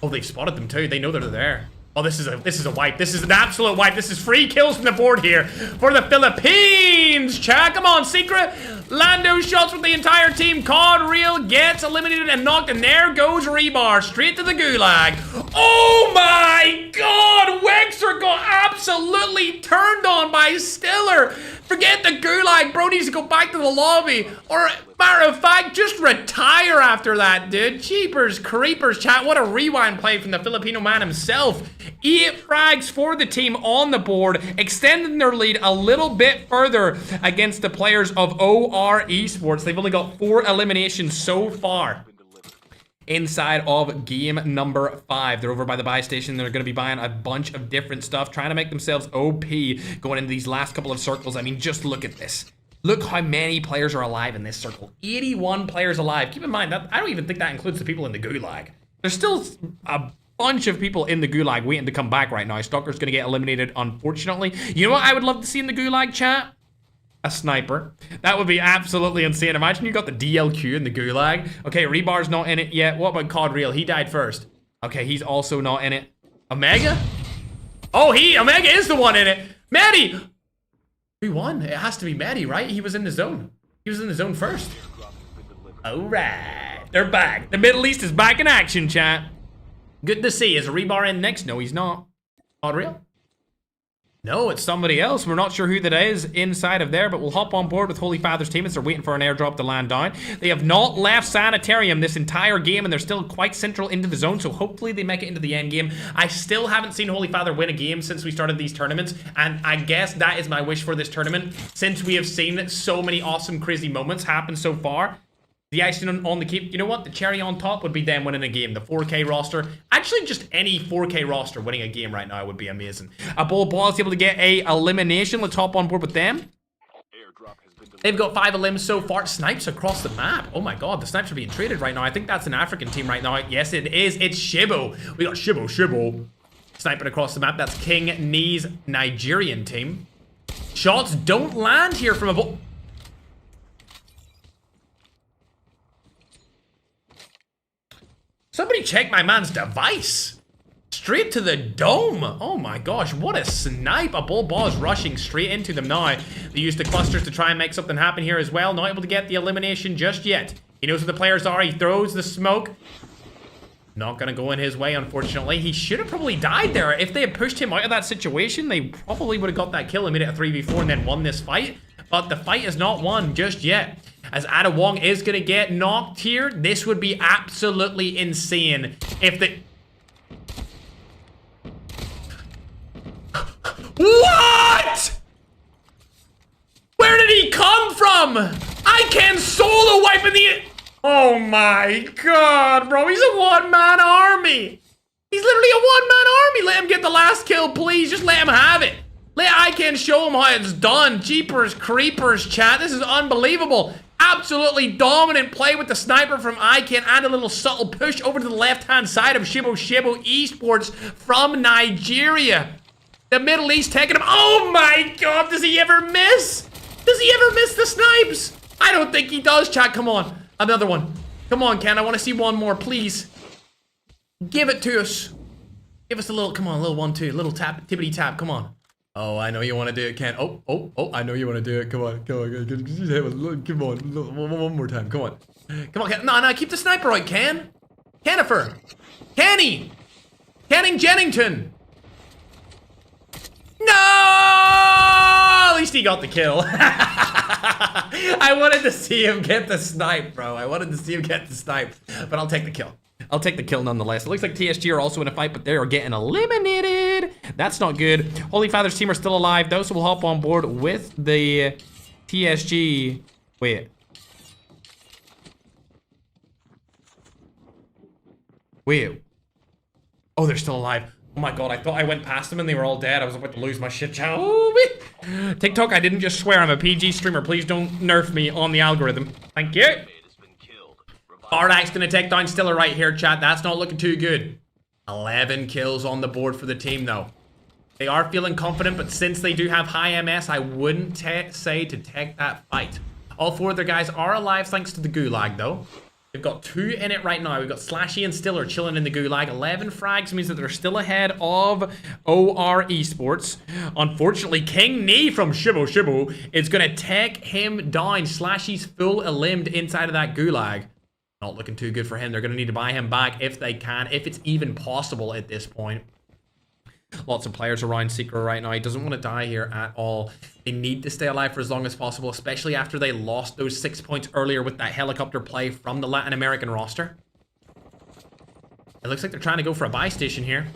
Oh, they've spotted them too. They know they're there. Oh, this is a wipe. This is an absolute wipe. This is free kills from the board here for the Philippines. Chat, come on, Secret. Lando shots with the entire team. COD Real gets eliminated and knocked, and there goes Rebar straight to the gulag. Oh my God, Wexer got absolutely turned on by Stiller. Forget the gulag, bro needs to go back to the lobby. Or, matter of fact, just retire after that, dude. Jeepers creepers, chat. What a rewind play from the Filipino man himself. 8 frags for the team on the board, extending their lead a little bit further against the players of OR Esports. They've only got 4 eliminations so far inside of game number 5. They're over by the buy station. They're going to be buying a bunch of different stuff, trying to make themselves OP going into these last couple of circles. I mean, just look at this. Look how many players are alive in this circle. 81 players alive. Keep in mind, that I don't even think that includes the people in the gulag. There's still a bunch of people in the gulag waiting to come back right now. Stalker's going to get eliminated, unfortunately. You know what I would love to see in the gulag, chat? A sniper. That would be absolutely insane. Imagine you got the DLQ in the gulag. Okay, Rebar's not in it yet. What about COD Real? He died first. Okay, he's also not in it. Omega? Oh, Omega is the one in it. Maddie! Who won? It has to be Maddie, right? He was in the zone. He was in the zone first. Alright. They're back. The Middle East is back in action, chat. Good to see. Is Rebar in next? No, he's not. COD Real? No, it's somebody else. We're not sure who that is inside of there, but we'll hop on board with Holy Father's team as they're waiting for an airdrop to land down. They have not left Sanitarium this entire game, and they're still quite central into the zone, so hopefully they make it into the end game. I still haven't seen Holy Father win a game since we started these tournaments, and I guess that is my wish for this tournament, since we have seen so many awesome, crazy moments happen so far. The icing on the cake, you know what? The cherry on top would be them winning a game. The 4K roster. Actually, just any 4K roster winning a game right now would be amazing. A Bull is able to get a elimination. Let's hop on board with them. They've got 5 elims so far. Snipes across the map. Oh my God, the snipes are being traded right now. I think that's an African team right now. Yes, it is. It's Shibo. We got Shibo. Sniping across the map. That's King Knee's Nigerian team. Shots don't land here from a Bull. Somebody check my man's device. Straight to the dome. Oh my gosh, what a snipe. A Bull is rushing straight into them now. They use the clusters to try and make something happen here as well. Not able to get the elimination just yet. He knows who the players are. He throws the smoke. Not gonna go in his way, unfortunately. He should have probably died there. If they had pushed him out of that situation, they probably would have got that kill and made it a 3v4 and then won this fight. But the fight is not won just yet. As Ada Wong is gonna get knocked here, this would be absolutely insane if the... What?! Where did he come from? I can solo wipe in the... Oh my God, bro, he's a one-man army. He's He's literally a one-man army. Let him get the last kill, please. Just let him have it. I can show him how it's done. Jeepers creepers, chat. This is unbelievable. Absolutely dominant play with the sniper from ICANN and a little subtle push over to the left-hand side of Shibo Esports from Nigeria. The Middle East taking him. Oh my God, does he ever miss? Does he ever miss the snipes? I don't think he does, chat. Come on. Another one. Come on, Ken. I want to see one more, please. Give it to us. Give us a little, come on, a little 1-2, little tap, tippity tap, come on. Oh, I know you want to do it, Ken. Oh, I know you want to do it. Come on. Come on. One more time. Come on. Come on, Ken. No, keep the sniper out, Ken. Kennifer. Kenny. Canning Jennington. No! At least he got the kill. I wanted to see him get the snipe, bro. I wanted to see him get the snipe, but I'll take the kill. I'll take the kill nonetheless. It looks like TSG are also in a fight, but they are getting eliminated. That's not good. Holy Father's team are still alive, though, so we'll hop on board with the TSG. Wait. Oh, they're still alive. Oh my God, I thought I went past them and they were all dead. I was about to lose my shit, chat. Oh, TikTok, I didn't just swear. I'm a PG streamer. Please don't nerf me on the algorithm. Thank you. Bardak's gonna take down Stiller right here, chat. That's not looking too good. 11 kills on the board for the team, though. They are feeling confident, but since they do have high MS, I wouldn't say to take that fight. All 4 of their guys are alive thanks to the Gulag, though. We've got 2 in it right now. We've got Slashy and Stiller chilling in the Gulag. 11 frags means that they're still ahead of OR Esports. Unfortunately, King Knee from Shibo is going to take him down. Slashy's full elimed inside of that Gulag. Not looking too good for him. They're going to need to buy him back if they can, if it's even possible at this point. Lots of players around Secret right now. He doesn't want to die here at all. They need to stay alive for as long as possible, especially after they lost those 6 points earlier with that helicopter play from the Latin American roster. It looks like they're trying to go for a buy station here.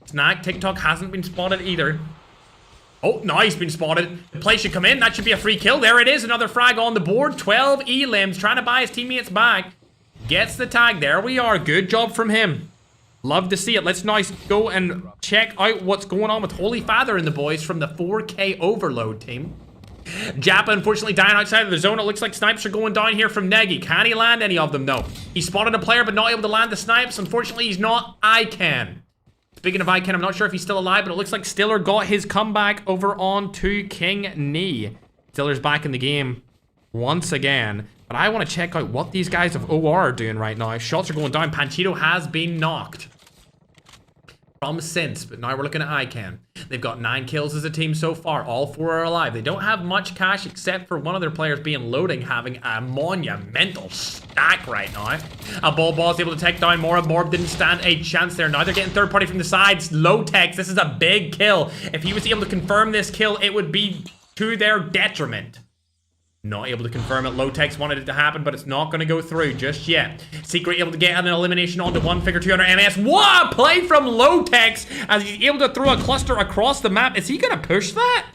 Snack, TikTok hasn't been spotted either. Oh, no, he's been spotted. The play should come in. That should be a free kill. There it is. Another frag on the board. 12 elims trying to buy his teammates back. Gets the tag. There we are. Good job from him. Love to see it. Let's now go and check out what's going on with Holy Father and the boys from the 4K Overload team. Jappa unfortunately dying outside of the zone. It looks like snipes are going down here from Negi. Can he land any of them? No. He spotted a player but not able to land the snipes. Unfortunately, he's not. ICANN. Speaking of ICANN, I'm not sure if he's still alive, but it looks like Stiller got his comeback over on to King Knee. Stiller's back in the game once again. But I want to check out what these guys of OR are doing right now. Shots are going down. Panchito has been knocked from Since, but now we're looking at ICANN. They've got 9 kills as a team so far. All 4 are alive. They don't have much cash except for one of their players being loading, having a monumental stack right now. A Ball's able to take down Mora. Morb didn't stand a chance there. Now they're getting third party from the sides. Low-Tex, this is a big kill. If he was able to confirm this kill, it would be to their detriment. Not able to confirm it. Low-Tex wanted it to happen, but it's not going to go through just yet. Secret able to get an elimination onto 1 figure 200 MS. What a play from Low-Tex as he's able to throw a cluster across the map. Is he going to push that?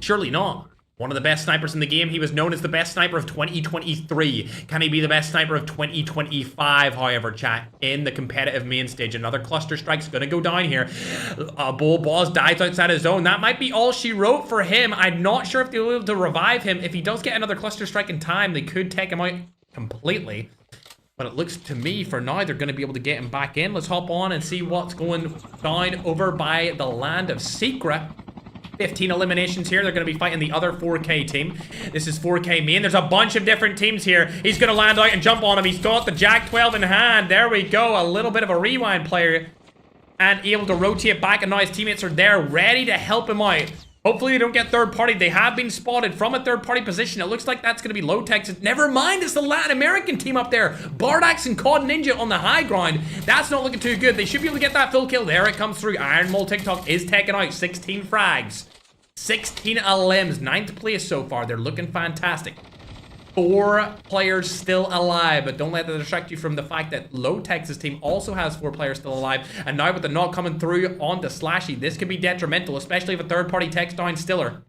Surely not. One of the best snipers in the game. He was known as the best sniper of 2023. Can he be the best sniper of 2025, however, chat, in the competitive main stage? Another cluster strike's gonna go down here. Bull Boss dies outside his zone. That might be all she wrote for him. I'm not sure if they'll be able to revive him. If he does get another cluster strike in time, they could take him out completely. But it looks to me, for now, they're gonna be able to get him back in. Let's hop on and see what's going down over by the land of Secret. 15 eliminations here. They're going to be fighting the other 4K team. This is 4K main. There's a bunch of different teams here. He's going to land out and jump on him. He's got the Jack 12 in hand. There we go. A little bit of a rewind player. And able to rotate back. And now his teammates are there ready to help him out. Hopefully they don't get third party. They have been spotted from a third party position. It looks like that's going to be Low-Tex. Never mind. It's the Latin American team up there. Bardax and COD Ninja on the high ground. That's not looking too good. They should be able to get that full kill. There it comes through. Iron Mole TikTok is taking out 16 frags. 16 elims, 9th place so far. They're looking fantastic. 4 players still alive, but don't let that distract you from the fact that Low-Tex's team also has 4 players still alive. And now with the knock coming through onto Slashy, this could be detrimental, especially if a third party takes down Stiller.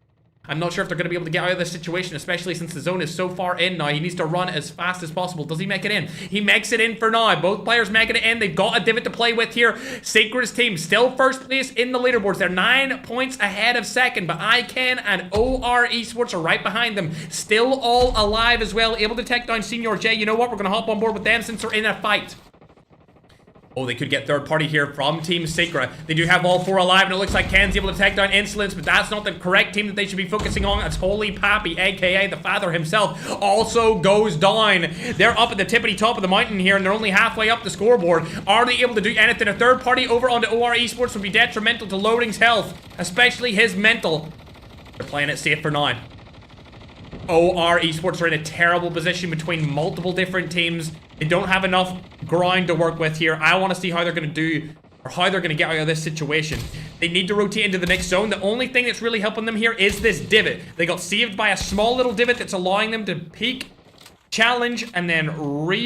I'm not sure if they're going to be able to get out of this situation, especially since the zone is so far in now. He needs to run as fast as possible. Does he make it in? He makes it in for now. Both players making it in. They've got a divot to play with here. Sacred's team still first place in the leaderboards. They're 9 points ahead of second, but ICANN and OR Esports are right behind them. Still all alive as well. Able to take down Senior J. You know what? We're going to hop on board with them since they're in a fight. Oh, they could get third party here from Team Secret. They do have all 4 alive, and it looks like Ken's able to take down Insolence, but that's not the correct team that they should be focusing on. It's Holy Pappy, aka the father himself, also goes down. They're up at the tippity top of the mountain here, and they're only halfway up the scoreboard. Are they able to do anything? A third party over onto OR Esports would be detrimental to Loading's health, especially his mental. They're playing it safe for now. OR Esports are in a terrible position between multiple different teams. They don't have enough ground to work with here. I want to see how they're going to do, or how they're going to get out of this situation. They need to rotate into the next zone. The only thing that's really helping them here is this divot. They got saved by a small little divot that's allowing them to peek, challenge, and then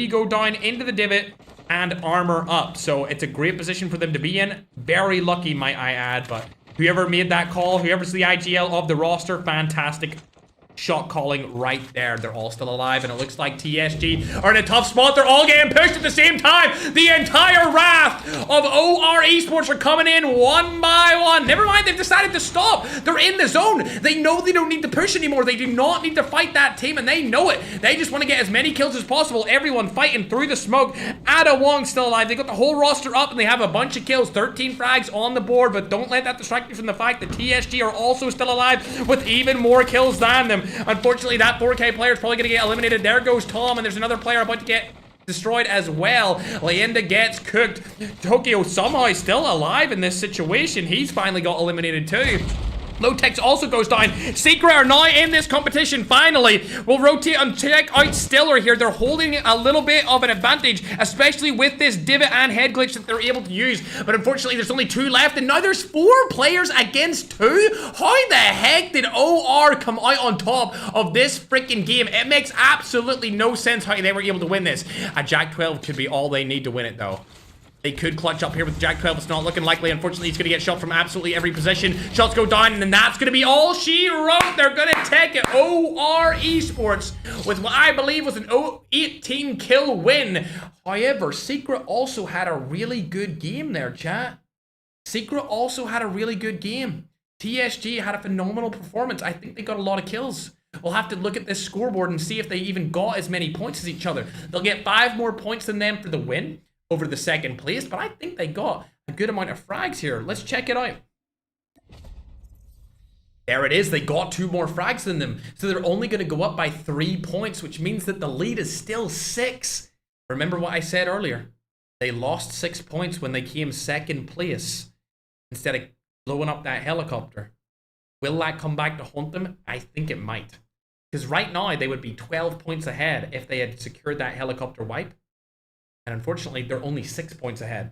go down into the divot and armor up. So it's a great position for them to be in. Very lucky, might I add, but whoever made that call, whoever's the IGL of the roster, fantastic shot calling right there. They're all still alive, and it looks like TSG are in a tough spot. They're all getting pushed at the same time. The entire raft of OR Esports are coming in one by one. Never mind, they've decided to stop. They're in the zone. They know they don't need to push anymore. They do not need to fight that team, and they know it. They just want to get as many kills as possible. Everyone fighting through the smoke. Ada Wong's still alive. They got the whole roster up, and they have a bunch of kills. 13 frags on the board, but don't let that distract you from the fact that TSG are also still alive with even more kills than them. Unfortunately, that 4K player is probably going to get eliminated. There goes Tom, and there's another player about to get destroyed as well. Leyenda gets cooked. Tokyo somehow still alive in this situation. He's finally got eliminated too. Lotex also goes down. Secret are now in this competition, finally. We'll rotate and check out Stiller here. They're holding a little bit of an advantage, especially with this divot and head glitch that they're able to use. But unfortunately, there's only 2 left, and now there's 4 players against 2? How the heck did OR come out on top of this freaking game? It makes absolutely no sense how they were able to win this. A Jack 12 could be all they need to win it, though. They could clutch up here with Jack 12. It's not looking likely. Unfortunately, he's going to get shot from absolutely every position. Shots go down, and then that's going to be all she wrote. They're going to take it. OR Esports with what I believe was an 18 kill win. However, Secret also had a really good game there, chat. Secret also had a really good game. TSG had a phenomenal performance. I think they got a lot of kills. We'll have to look at this scoreboard and see if they even got as many points as each other. They'll get 5 more points than them for the win over the second place, but I think they got a good amount of frags here. Let's check it out. There it is. They got 2 more frags than them, so they're only going to go up by 3 points, which means that the lead is still 6. Remember what I said earlier? They lost 6 points when they came second place instead of blowing up that helicopter. Will that come back to haunt them? I think it might, because right now they would be 12 points ahead if they had secured that helicopter wipe. And unfortunately, they're only 6 points ahead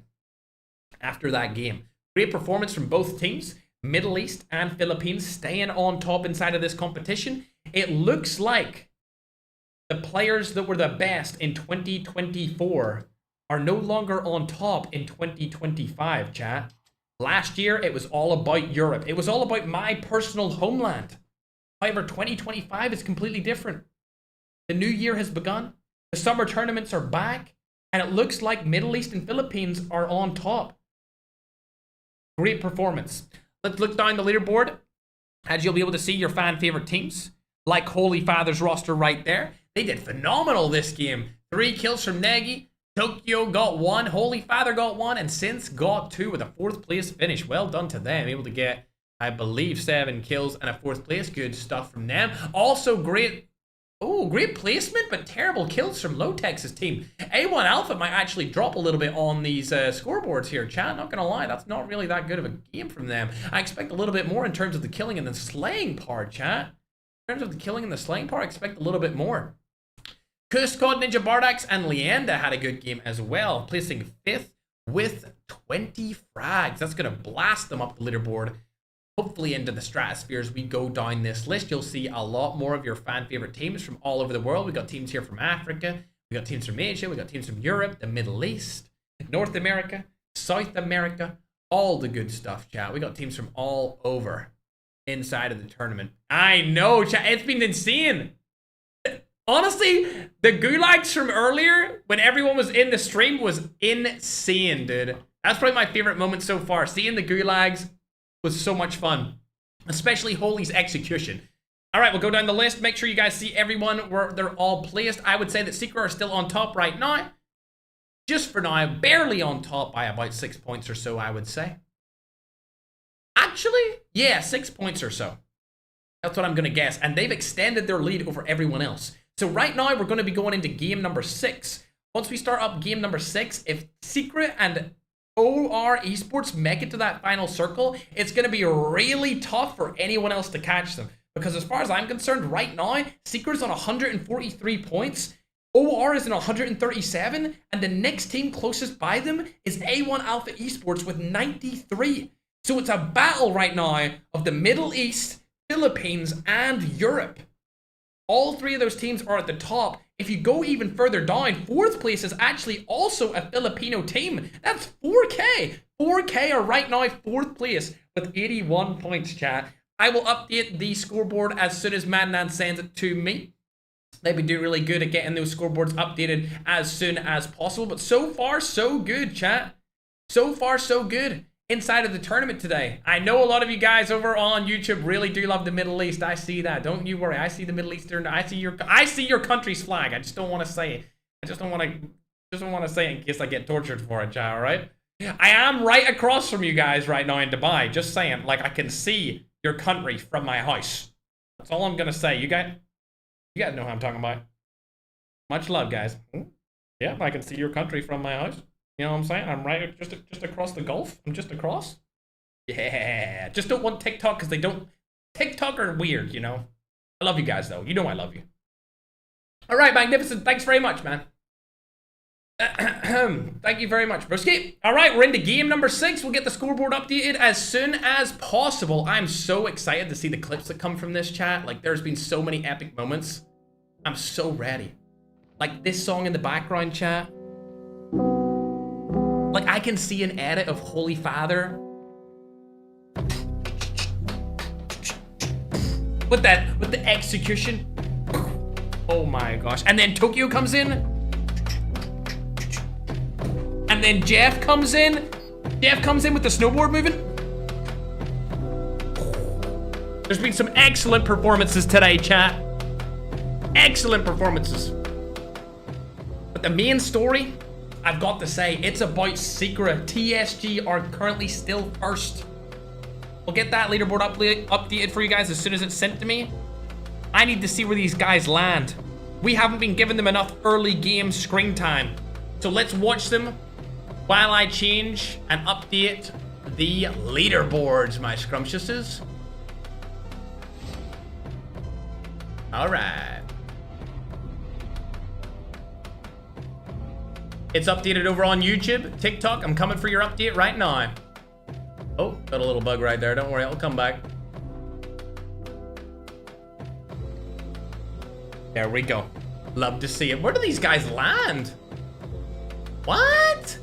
after that game. Great performance from both teams. Middle East and Philippines staying on top inside of this competition. It looks like the players that were the best in 2024 are no longer on top in 2025, chat. Last year, it was all about Europe. It was all about my personal homeland. However, 2025 is completely different. The new year has begun. The summer tournaments are back. And it looks like Middle East and Philippines are on top. Great performance. Let's look down the leaderboard, as you'll be able to see your fan favorite teams, like Holy Father's roster right there. They did phenomenal this game. 3 kills from Negi. Tokyo got 1. Holy Father got 1. And Since got 2 with a 4th place finish. Well done to them. Able to get, I believe, 7 kills and a 4th place. Good stuff from them. Also great placement, but terrible kills from Lotex's team. A1 Alpha might actually drop a little bit on these scoreboards here, chat. Not gonna lie, that's not really that good of a game from them. I expect a little bit more in terms of the killing and the slaying part, chat. In terms of the killing and the slaying part, I expect a little bit more. COD Ninja Bardax and Leyenda had a good game as well, placing 5th with 20 frags. That's gonna blast them up the leaderboard. Hopefully into the stratosphere as we go down this list. You'll see a lot more of your fan favorite teams from all over the world. We got teams here from Africa, we got teams from Asia, we got teams from Europe, the Middle East, North America, South America, all the good stuff, chat. We got teams from all over. inside of the tournament. I know, chat. It's been insane. Honestly, the gulags from earlier, when everyone was in the stream, was insane, dude. That's probably my favorite moment so far. Seeing the gulags was so much fun. Especially Holy's execution. All right, we'll go down the list. Make sure you guys see everyone where they're all placed. I would say that Secret are still on top right now. Just for now, barely on top by about 6 points or so, I would say. Actually, yeah, 6 points or so. That's what I'm going to guess. And they've extended their lead over everyone else. So right now, we're going to be going into game number 6. Once we start up game number 6, if Secret and OR Esports make it to that final circle, it's going to be really tough for anyone else to catch them. Because as far as I'm concerned, right now, Secret's on 143 points. OR is in 137, and the next team closest by them is A1 Alpha Esports with 93. So it's a battle right now of the Middle East, Philippines, and Europe. All three of those teams are at the top. If you go even further down, 4th place is actually also a Filipino team. That's 4K. 4K are right now 4th place with 81 points, chat. I will update the scoreboard as soon as Madnan sends it to me. They've been doing really good at getting those scoreboards updated as soon as possible. But so far, so good, chat. So far, so good inside of the tournament today. I know a lot of you guys over on YouTube really do love the Middle East. I see that. Don't you worry. I see the Middle Eastern. I see your country's flag. I just don't want to say it. I just don't want to say it in case I get tortured for it, chat, all right? I am right across from you guys right now in Dubai. Just saying, like, I can see your country from my house. That's all I'm going to say. You guys know who I'm talking about. Much love, guys. Yeah, I can see your country from my house. You know what I'm saying? I'm right just across the Gulf. I'm just across. Yeah. Just don't want TikTok because they don't... TikTok are weird, you know? I love you guys, though. You know I love you. All right, Magnificent. Thanks very much, man. Thank you very much, broski. All right, we're into game number 6. We'll get the scoreboard updated as soon as possible. I'm so excited to see the clips that come from this, chat. Like, there's been so many epic moments. I'm so ready. Like, this song in the background, chat. Like, I can see an edit of Holy Father. With the execution. Oh my gosh. And then Tokyo comes in. And then Jeff comes in. Jeff comes in with the snowboard moving. There's been some excellent performances today, chat. Excellent performances. But the main story, I've got to say, it's about Secret. TSG are currently still first. We'll get that leaderboard updated for you guys as soon as it's sent to me. I need to see where these guys land. We haven't been giving them enough early game screen time. So let's watch them while I change and update the leaderboards, my scrumptiouses. All right. It's updated over on YouTube, TikTok. I'm coming for your update right now. Oh, got a little bug right there. Don't worry, I'll come back. There we go. Love to see it. Where do these guys land? What?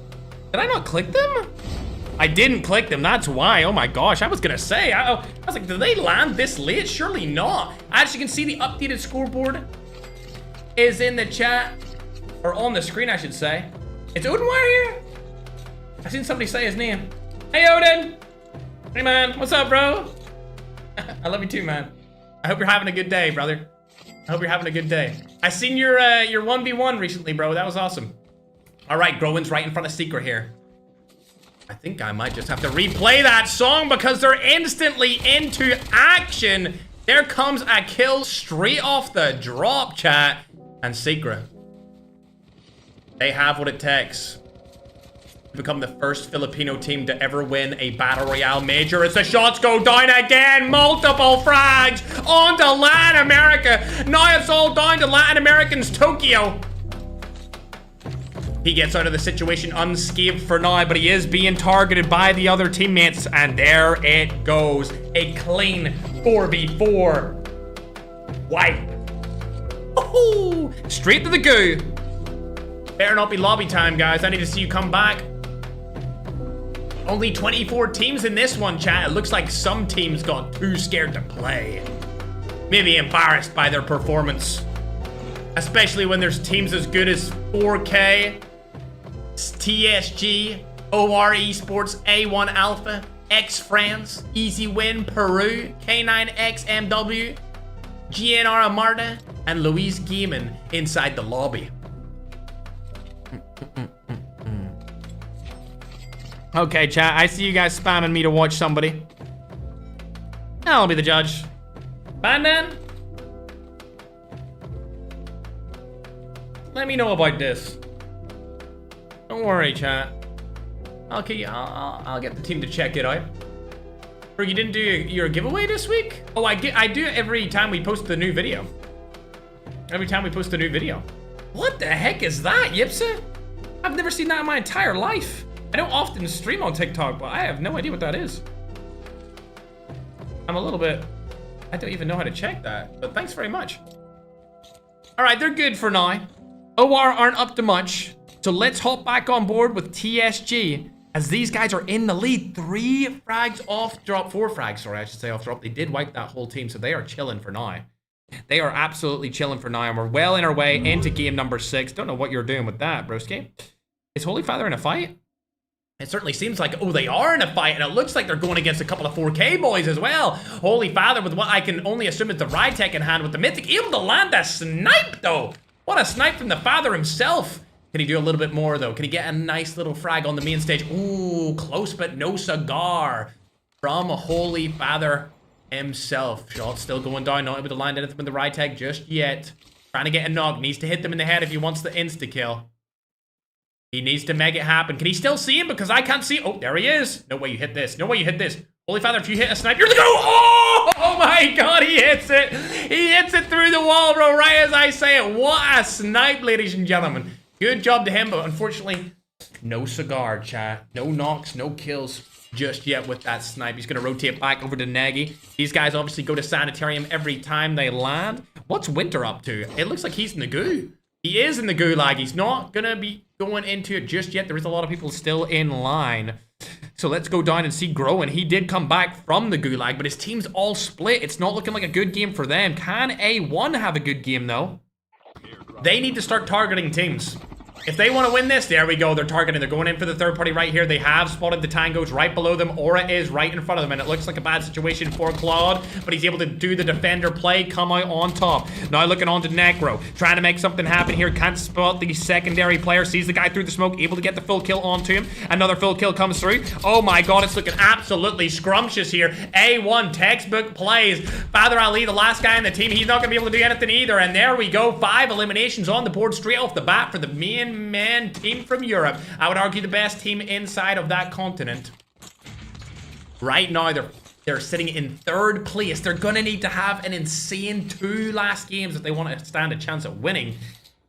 Did I not click them? I didn't click them, that's why. Oh my gosh, I was gonna say, I was like, did they land this late? Surely not. As you can see, the updated scoreboard is in the chat, or on the screen, I should say. It's Odinwire here? I seen somebody say his name. Hey, Odin. Hey, man, what's up, bro? I love you too, man. I hope you're having a good day, brother. I hope you're having a good day. I seen your 1v1 recently, bro. That was awesome. All right, Growin's right in front of Secret here. I think I might just have to replay that song because they're instantly into action. There comes a kill straight off the drop, chat. And Secret, they have what it takes to become the first Filipino team to ever win a Battle Royale major. As the shots go down again, multiple frags onto Latin America. Now it's all down to Latin Americans, Tokyo. He gets out of the situation unscathed for now, but he is being targeted by the other teammates, and there it goes. A clean 4v4 wipe. Oh, straight to the goo. Better not be lobby time, guys. I need to see you come back. Only 24 teams in this one, chat. It looks like some teams got too scared to play. Maybe embarrassed by their performance. Especially when there's teams as good as 4K, TSG, OR Esports, A1 Alpha, X France, Easy Win, Peru, K9XMW, GNR Amarta, and Luis Gaiman inside the lobby. Okay, chat, I see you guys spamming me to watch somebody. I'll be the judge. Bandan? Let me know about this. Don't worry, chat. Okay, I'll get the team to check it out. Or you didn't do your giveaway this week? Oh, I do it every time we post the new video. Every time we post a new video. What the heck is that, Yipsa? I've never seen that in my entire life. I don't often stream on TikTok, but I have no idea what that is. I'm a little bit... I don't even know how to check that, but thanks very much. All right, they're good for now. OR aren't up to much, so let's hop back on board with TSG as these guys are in the lead. 3 frags off drop, 4 frags, sorry, I should say off drop. They did wipe that whole team, so they are chilling for now. They are absolutely chilling for now, and we're well in our way into game number 6. Don't know what you're doing with that, broski. Is Holy Father in a fight? It certainly seems like, oh, they are in a fight, and it looks like they're going against a couple of 4K boys as well. Holy Father with what I can only assume is the Rytech in hand with the Mythic, able to land that snipe, though. What a snipe from the Father himself. Can he do a little bit more, though? Can he get a nice little frag on the main stage? Ooh, close, but no cigar from Holy Father himself. Shot still going down, not able to land anything with the Rytech just yet. Trying to get a knock, needs to hit them in the head if he wants the insta-kill. He needs to make it happen. Can he still see him? Because I can't see. Oh, there he is. No way you hit this. No way you hit this. Holy Father, if you hit a snipe, you're the go. Oh my God, he hits it. He hits it through the wall, bro, right as I say it. What a snipe, ladies and gentlemen. Good job to him, but unfortunately, no cigar, chat. No knocks, no kills just yet with that snipe. He's going to rotate back over to Nagy. These guys obviously go to Sanitarium every time they land. What's Winter up to? It looks like he's in the goo. He is in the gulag. He's not going to be going into it just yet. There is a lot of people still in line. So let's go down and see Groen. He did come back from the gulag, but his team's all split. It's not looking like a good game for them. Can A1 have a good game, though? They need to start targeting teams. If they want to win this, there we go. They're targeting. They're going in for the third party right here. They have spotted the tangos right below them. Aura is right in front of them, and it looks like a bad situation for Claude, but he's able to do the defender play, come out on top. Now looking on to Necro, trying to make something happen here. Can't spot the secondary player. Sees the guy through the smoke, able to get the full kill onto him. Another full kill comes through. Oh my God, it's looking absolutely scrumptious here. A1 textbook plays. Father Ali, the last guy on the team, he's not going to be able to do anything either, and there we go. 5 eliminations on the board straight off the bat for the main man team from Europe. I would argue the best team inside of that continent. Right now, they're sitting in 3rd place. They're gonna need to have an insane 2 last games if they want to stand a chance at winning.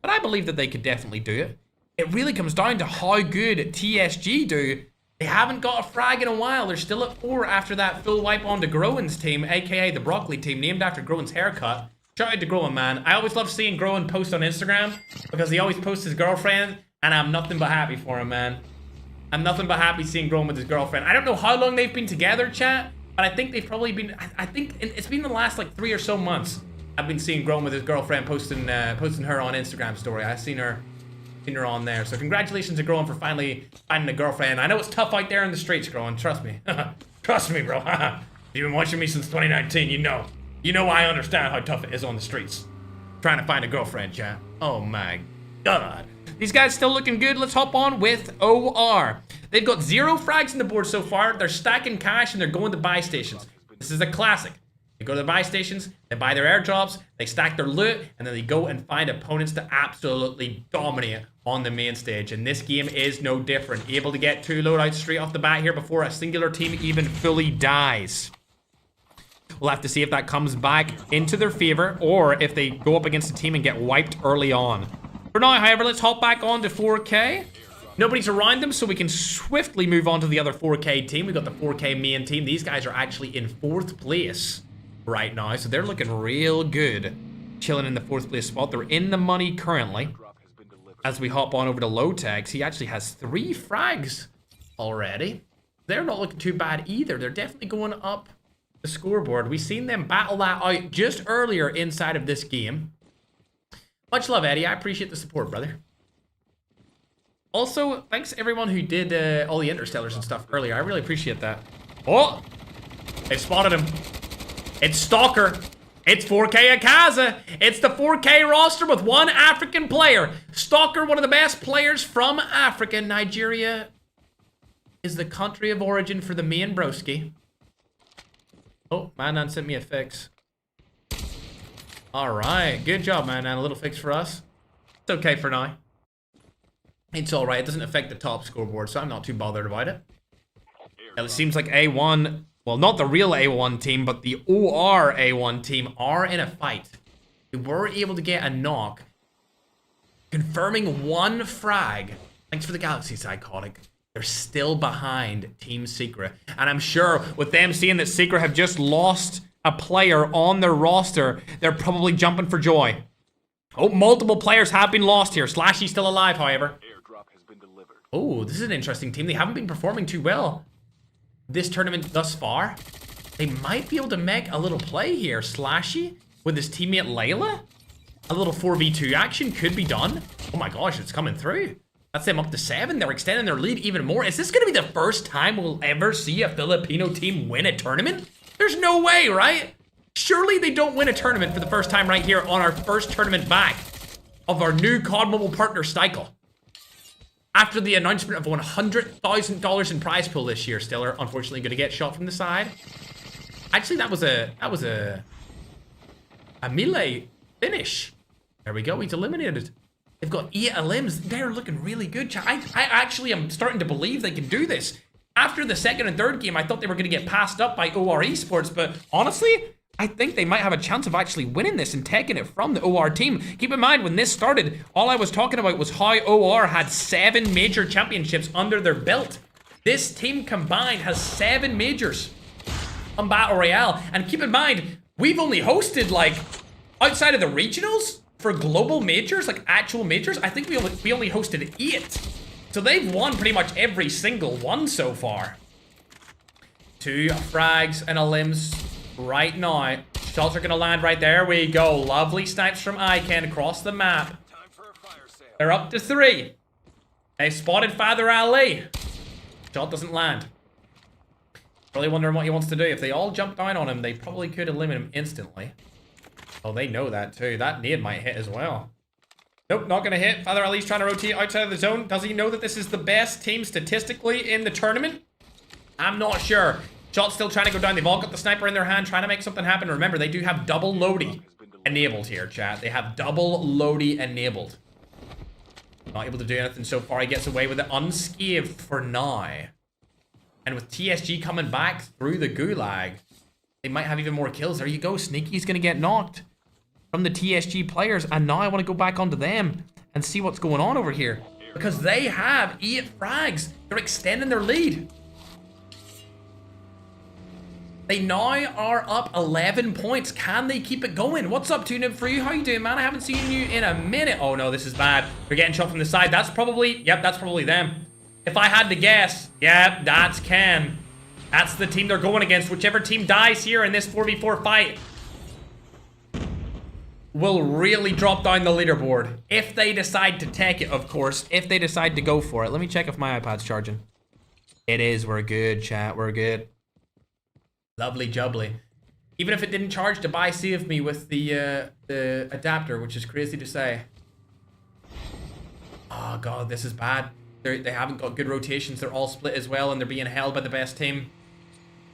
But I believe that they could definitely do it. It really comes down to how good TSG do. They haven't got a frag in a while. They're still at 4 after that full wipe onto Groen's team, aka the Broccoli team, named after Groen's haircut. Shout out to Groen, man. I always love seeing Groen post on Instagram because he always posts his girlfriend, and I'm nothing but happy for him, man. I'm nothing but happy seeing Groen with his girlfriend. I don't know how long they've been together, chat, but I think they've probably been, I think it's been the last like 3 or so months I've been seeing Groen with his girlfriend posting her on Instagram story. I've seen her on there. So congratulations to Groen for finally finding a girlfriend. I know it's tough out there in the streets, Groen. Trust me. Trust me, bro. You've been watching me since 2019, you know. You know I understand how tough it is on the streets. Trying to find a girlfriend, chat. Oh my God. These guys still looking good. Let's hop on with OR. They've got 0 frags in the board so far. They're stacking cash and they're going to buy stations. This is a classic. They go to the buy stations, they buy their airdrops, they stack their loot, and then they go and find opponents to absolutely dominate on the main stage. And this game is no different. Able to get 2 loadouts straight off the bat here before a singular team even fully dies. We'll have to see if that comes back into their favor or if they go up against a team and get wiped early on. For now, however, let's hop back on to 4K. Nobody's around them, so we can swiftly move on to the other 4K team. We've got the 4K main team. These guys are actually in 4th place right now, so they're looking real good. Chilling in the 4th place spot. They're in the money currently. As we hop on over to Low Tags, he actually has 3 frags already. They're not looking too bad either. They're definitely going up the scoreboard. We've seen them battle that out just earlier inside of this game. Much love, Eddie. I appreciate the support, brother. Also, thanks to everyone who did all the interstellars and stuff earlier. I really appreciate that. Oh! They spotted him. It's Stalker. It's 4K Akaza. It's the 4K roster with one African player. Stalker, one of the best players from Africa. Nigeria is the country of origin for the main broski. Oh, Manan sent me a fix. Alright, good job, Manan. A little fix for us. It's okay for now. It's alright, it doesn't affect the top scoreboard, so I'm not too bothered about it. It seems like A1, well, not the real A1 team, but the OR A1 team are in a fight. They were able to get a knock, confirming one frag. Thanks for the galaxy psychotic. They're still behind Team Secret. And I'm sure with them seeing that Secret have just lost a player on their roster, they're probably jumping for joy. Oh, multiple players have been lost here. Slashy's still alive, however. Oh, this is an interesting team. They haven't been performing too well this tournament thus far. They might be able to make a little play here. Slashy with his teammate Layla. A little 4v2 action could be done. Oh my gosh, it's coming through. That's them up to 7. They're extending their lead even more. Is this going to be the first time we'll ever see a Filipino team win a tournament? There's no way, right? Surely they don't win a tournament for the first time right here on our first tournament back of our new COD Mobile partner cycle. After the announcement of $100,000 in prize pool this year, Stiller, unfortunately going to get shot from the side. Actually, that was a melee finish. There we go. He's eliminated. They've got 8 elims. They're looking really good. I actually am starting to believe they can do this. After the second and third game, I thought they were going to get passed up by OR Esports, but honestly, I think they might have a chance of actually winning this and taking it from the OR team. Keep in mind, when this started, all I was talking about was how OR had 7 major championships under their belt. This team combined has 7 majors on Battle Royale. And keep in mind, we've only hosted, like, outside of the regionals for global majors, like actual majors, I think we only hosted 8. So they've won pretty much every single one so far. 2 frags and a limbs right now. Shots are gonna land right there. We go. Lovely snipes from Iken across the map. They're up to 3. They spotted Father Ali. Shot doesn't land. Probably wondering what he wants to do. If they all jump down on him, they probably could eliminate him instantly. Oh, they know that too. That nade might hit as well. Nope, not gonna hit. Father Ali's trying to rotate outside of the zone. Does he know that this is the best team statistically in the tournament? I'm not sure. Shot's still trying to go down. They've all got the sniper in their hand, trying to make something happen. Remember, they do have double loady enabled here, chat. They have double loady enabled. Not able to do anything so far. He gets away with it unscathed for now. And with TSG coming back through the gulag, they might have even more kills. There you go. Sneaky's gonna get knocked from the TSG players. And now I want to go back onto them and see what's going on over here. Because they have 8 frags. They're extending their lead. They now are up 11 points. Can they keep it going? What's up, Tune For You? How you doing, man? I haven't seen you in a minute. Oh no, this is bad. They're getting shot from the side. That's probably, yep, that's probably them. If I had to guess, yeah, that's Ken. That's the team they're going against. Whichever team dies here in this 4v4 fight will really drop down the leaderboard. If they decide to take it, of course. If they decide to go for it. Let me check if my iPad's charging. It is. We're good, chat. We're good. Lovely jubbly. Even if it didn't charge, to buy saved me with the adapter, which is crazy to say. Oh god, this is bad. They haven't got good rotations. They're all split as well, and they're being held by the best team.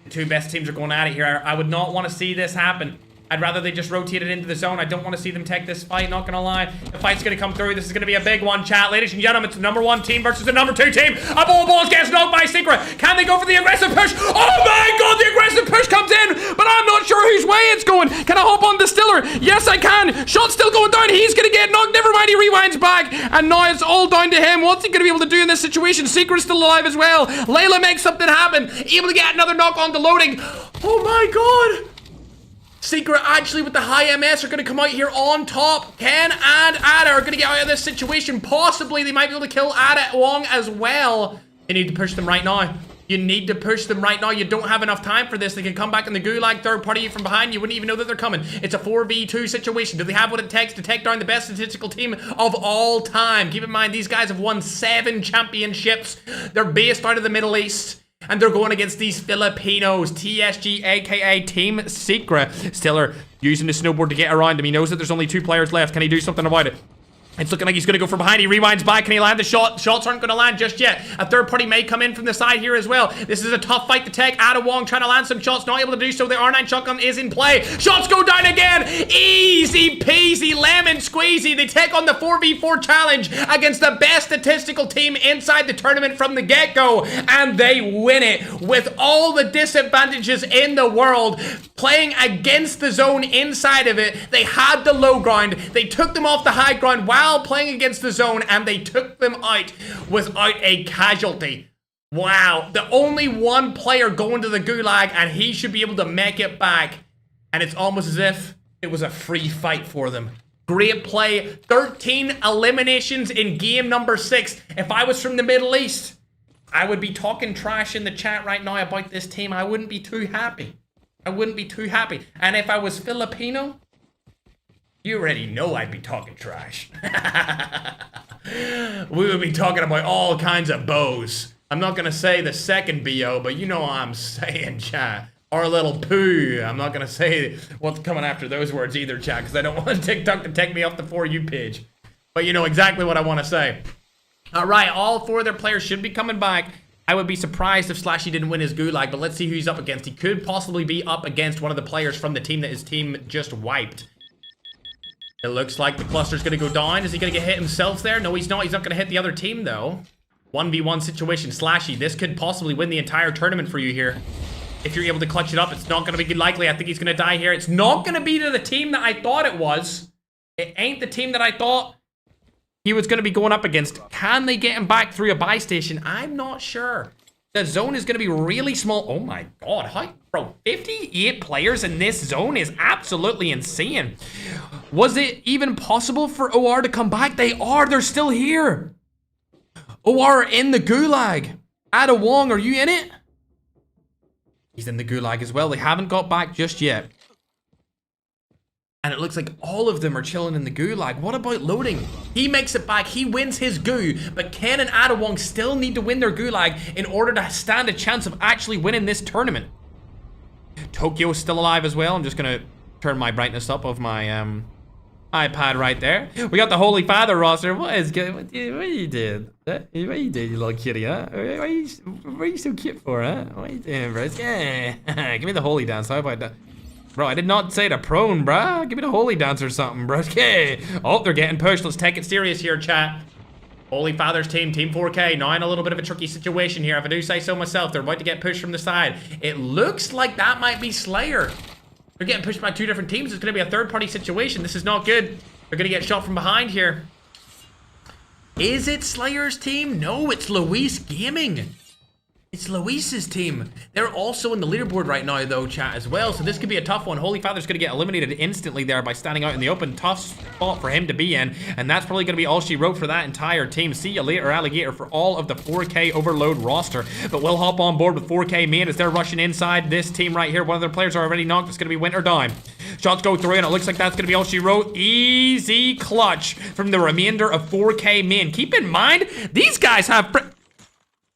The 2 best teams are going at it here. I would not want to see this happen. I'd rather they just rotate it into the zone. I don't want to see them take this fight, not gonna lie. The fight's gonna come through. This is gonna be a big one, chat. Ladies and gentlemen, it's the #1 team versus the #2 team. A ball gets knocked by Secret. Can they go for the aggressive push? Oh my god, the aggressive push comes in, but I'm not sure whose way it's going. Can I hop on the Stiller? Yes, I can. Shot's still going down. He's gonna get knocked. Never mind, he rewinds back. And now it's all down to him. What's he gonna be able to do in this situation? Secret's still alive as well. Layla makes something happen. Able to get another knock on the loading. Oh my god. Secret actually with the high MS are going to come out here on top. Ken and Ada are going to get out of this situation. Possibly they might be able to kill Ada Wong as well. They need to push them right now. You need to push them right now. You don't have enough time for this. They can come back in the gulag, third party from behind. You wouldn't even know that they're coming. It's a 4v2 situation. Do they have what it takes to take down the best statistical team of all time? Keep in mind, these guys have won 7 championships. They're based out of the Middle East. And they're going against these Filipinos. TSG, aka Team Secret. Stiller using the snowboard to get around him. He knows that there's only 2 players left. Can he do something about it? It's looking like he's going to go from behind. He rewinds back. Can he land the shot? Shots aren't going to land just yet. A third party may come in from the side here as well. This is a tough fight to take. Ada Wong trying to land some shots. Not able to do so. The R9 shotgun is in play. Shots go down again. Easy peasy lemon squeezy. They take on the 4v4 challenge against the best statistical team inside the tournament from the get-go. And they win it with all the disadvantages in the world. Playing against the zone inside of it. They had the low ground. They took them off the high ground while playing against the zone, and they took them out without a casualty. Wow. The only one player going to the gulag, and he should be able to make it back. And it's almost as if it was a free fight for them. Great play. 13 eliminations in game number 6. If I was from the Middle East, I would be talking trash in the chat right now about this team. I wouldn't be too happy. I wouldn't be too happy. And if I was Filipino, you already know I'd be talking trash. We would be talking about all kinds of bows. I'm not going to say the second BO, but you know what I'm saying, chat. Our little poo. I'm not going to say what's coming after those words either, chat, because I don't want TikTok to take me off the For You page. But you know exactly what I want to say. All right, all 4 of their players should be coming back. I would be surprised if Slashy didn't win his gulag, but let's see who he's up against. He could possibly be up against one of the players from the team that his team just wiped. It looks like the cluster's going to go down. Is he going to get hit himself there? No, he's not. He's not going to hit the other team, though. 1v1 situation. Slashy, this could possibly win the entire tournament for you here. If you're able to clutch it up, it's not going to be likely. I think he's going to die here. It's not going to be to the team that I thought it was. It ain't the team that I thought he was going to be going up against. Can they get him back through a buy station? I'm not sure. The zone is going to be really small. Oh my god. How, bro, 58 players in this zone is absolutely insane. Was it even possible for OR to come back? They are. They're still here. OR are in the gulag. Ada Wong, are you in it? He's in the gulag as well. They haven't got back just yet. And it looks like all of them are chilling in the gulag. What about loading? He makes it back. He wins his goo. But Ken and Ada Wong still need to win their gulag in order to stand a chance of actually winning this tournament. Tokyo's still alive as well. I'm just going to turn my brightness up of my iPad right there. We got the Holy Father roster. What is good? What you did? What you did, you little kitty, huh? What are you so cute for, huh? What are you doing, bro? Yeah. Give me the holy dance. How about that? Bro, I did not say the prone, bruh. Give me the holy dance or something, bro. Okay. Oh, they're getting pushed. Let's take it serious here, chat. Holy Father's team, Team 4K, now in a little bit of a tricky situation here. If I do say so myself, they're about to get pushed from the side. It looks like that might be Slayer. They're getting pushed by 2 different teams. It's going to be a third-party situation. This is not good. They're going to get shot from behind here. Is it Slayer's team? No, it's Luis Gaming. It's Luis's team. They're also in the leaderboard right now, though, chat, as well. So this could be a tough one. Holy Father's going to get eliminated instantly there by standing out in the open. Tough spot for him to be in. And that's probably going to be all she wrote for that entire team. See you later, Alligator, for all of the 4K overload roster. But we'll hop on board with 4K main as they're rushing inside this team right here. One of their players are already knocked. It's going to be Winter Dime. Shots go through, and it looks like that's going to be all she wrote. Easy clutch from the remainder of 4K main. Keep in mind, these guys have...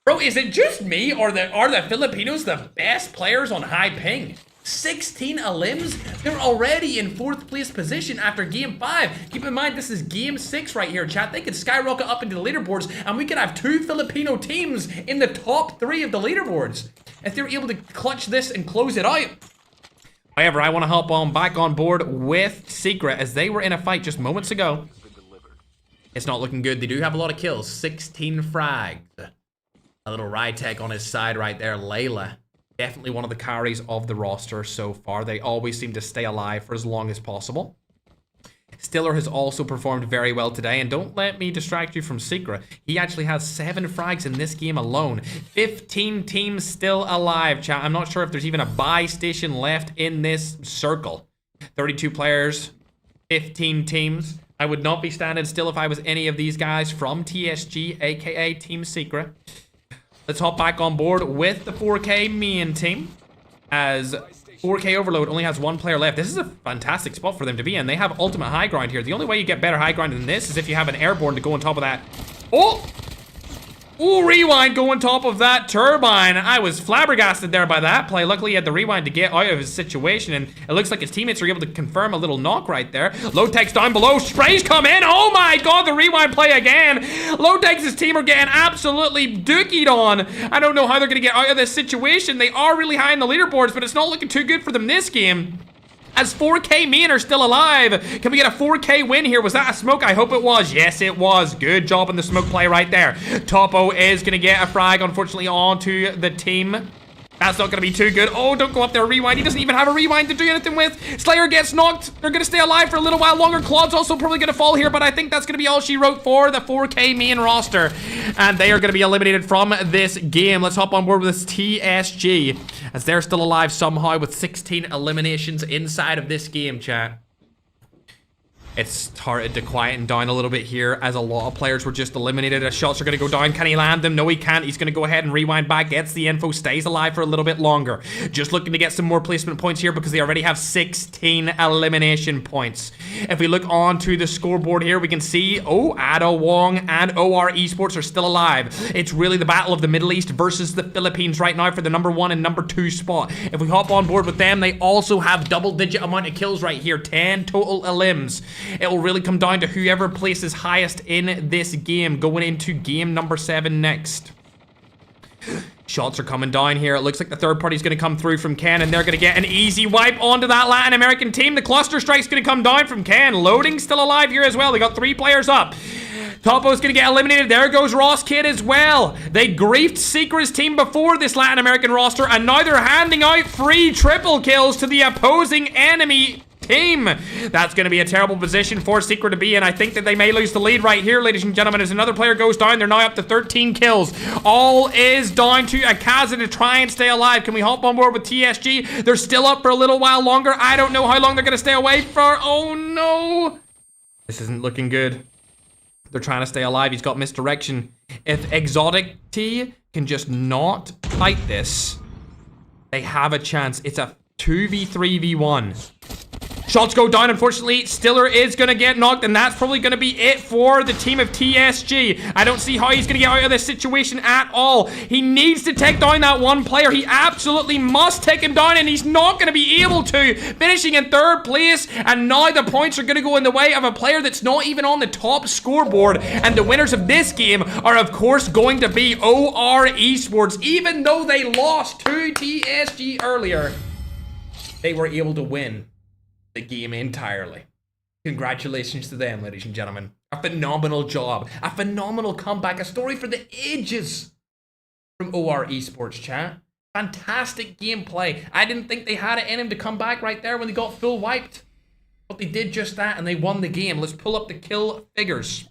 Bro, is it just me, or are the Filipinos the best players on high ping? 16 elims? They're already in 4th place position after game 5. Keep in mind, this is game 6 right here, chat. They could skyrocket up into the leaderboards, and we could have 2 Filipino teams in the top 3 of the leaderboards if they're able to clutch this and close it out. However, I want to hop back on board with Secret, as they were in a fight just moments ago. It's not looking good. They do have a lot of kills. 16 frags. A little Rytech on his side right there. Layla, definitely one of the carries of the roster so far. They always seem to stay alive for as long as possible. Stiller has also performed very well today, and don't let me distract you from Secret. He actually has 7 frags in this game alone. 15 teams still alive, chat. I'm not sure if there's even a buy station left in this circle. 32 players, 15 teams. I would not be standing still if I was any of these guys from TSG, aka Team Secret. Let's hop back on board with the 4K main team, as 4K Overload only has one player left. This is a fantastic spot for them to be in. They have ultimate high ground here. The only way you get better high ground than this is if you have an airborne to go on top of that. Oh! Ooh, rewind go on top of that turbine. I was flabbergasted there by that play. Luckily, he had the rewind to get out of his situation, and it looks like his teammates were able to confirm a little knock right there. Low-Tech's down below. Sprays come in. Oh my god, the rewind play again. Low-Tech's team are getting absolutely dookied on. I don't know how they're going to get out of this situation. They are really high in the leaderboards, but it's not looking too good for them this game, as 4K main are still alive. Can we get a 4K win here? Was that a smoke? I hope it was. Yes, it was. Good job on the smoke play right there. Topo is going to get a frag, unfortunately, onto the team. That's not going to be too good. Oh, don't go up there. Rewind. He doesn't even have a rewind to do anything with. Slayer gets knocked. They're going to stay alive for a little while longer. Claude's also probably going to fall here, but I think that's going to be all she wrote for the 4K main roster. And they are going to be eliminated from this game. Let's hop on board with this TSG, as they're still alive somehow with 16 eliminations inside of this game, chat. It's started to quieten down a little bit here, as a lot of players were just eliminated. As shots are going to go down. Can he land them? No, he can't. He's going to go ahead and rewind back, gets the info, stays alive for a little bit longer. Just looking to get some more placement points here, because they already have 16 elimination points. If we look on to the scoreboard here, we can see, oh, Ada Wong and OR Esports are still alive. It's really the battle of the Middle East versus the Philippines right now for the #1 and #2 spot. If we hop on board with them, they also have double-digit amount of kills right here, 10 total elims. It will really come down to whoever places highest in this game going into game number 7 next. Shots are coming down here. It looks like the third party is going to come through from Ken, and they're going to get an easy wipe onto that Latin American team. The cluster strike's going to come down from Ken. Loading still alive here as well. They got 3 players up. Topo's going to get eliminated. There goes Ross Kidd as well. They griefed Secret's team before this Latin American roster, and now they're handing out free triple kills to the opposing enemy team. That's going to be a terrible position for Secret to be in. I think that they may lose the lead right here, ladies and gentlemen, as another player goes down. They're now up to 13 kills. All is down to Akaza to try and stay alive. Can we hop on board with TSG? They're still up for a little while longer. I don't know how long they're going to stay away for. Oh no, this isn't looking good. They're trying to stay alive. He's got misdirection. If Exotic T can just not fight this, they have a chance. It's a 2v3v1. Shots go down, unfortunately. Stiller is going to get knocked, and that's probably going to be it for the team of TSG. I don't see how he's going to get out of this situation at all. He needs to take down that one player. He absolutely must take him down, and he's not going to be able to. Finishing in 3rd place, and now the points are going to go in the way of a player that's not even on the top scoreboard. And the winners of this game are, of course, going to be OR Esports. Even though they lost to TSG earlier, they were able to win the game entirely. Congratulations to them, ladies and gentlemen. A phenomenal job. A phenomenal comeback. A story for the ages from OR Esports, chat. Fantastic gameplay. I didn't think they had it in him to come back right there when they got full wiped. But they did just that, and they won the game. Let's pull up the kill figures.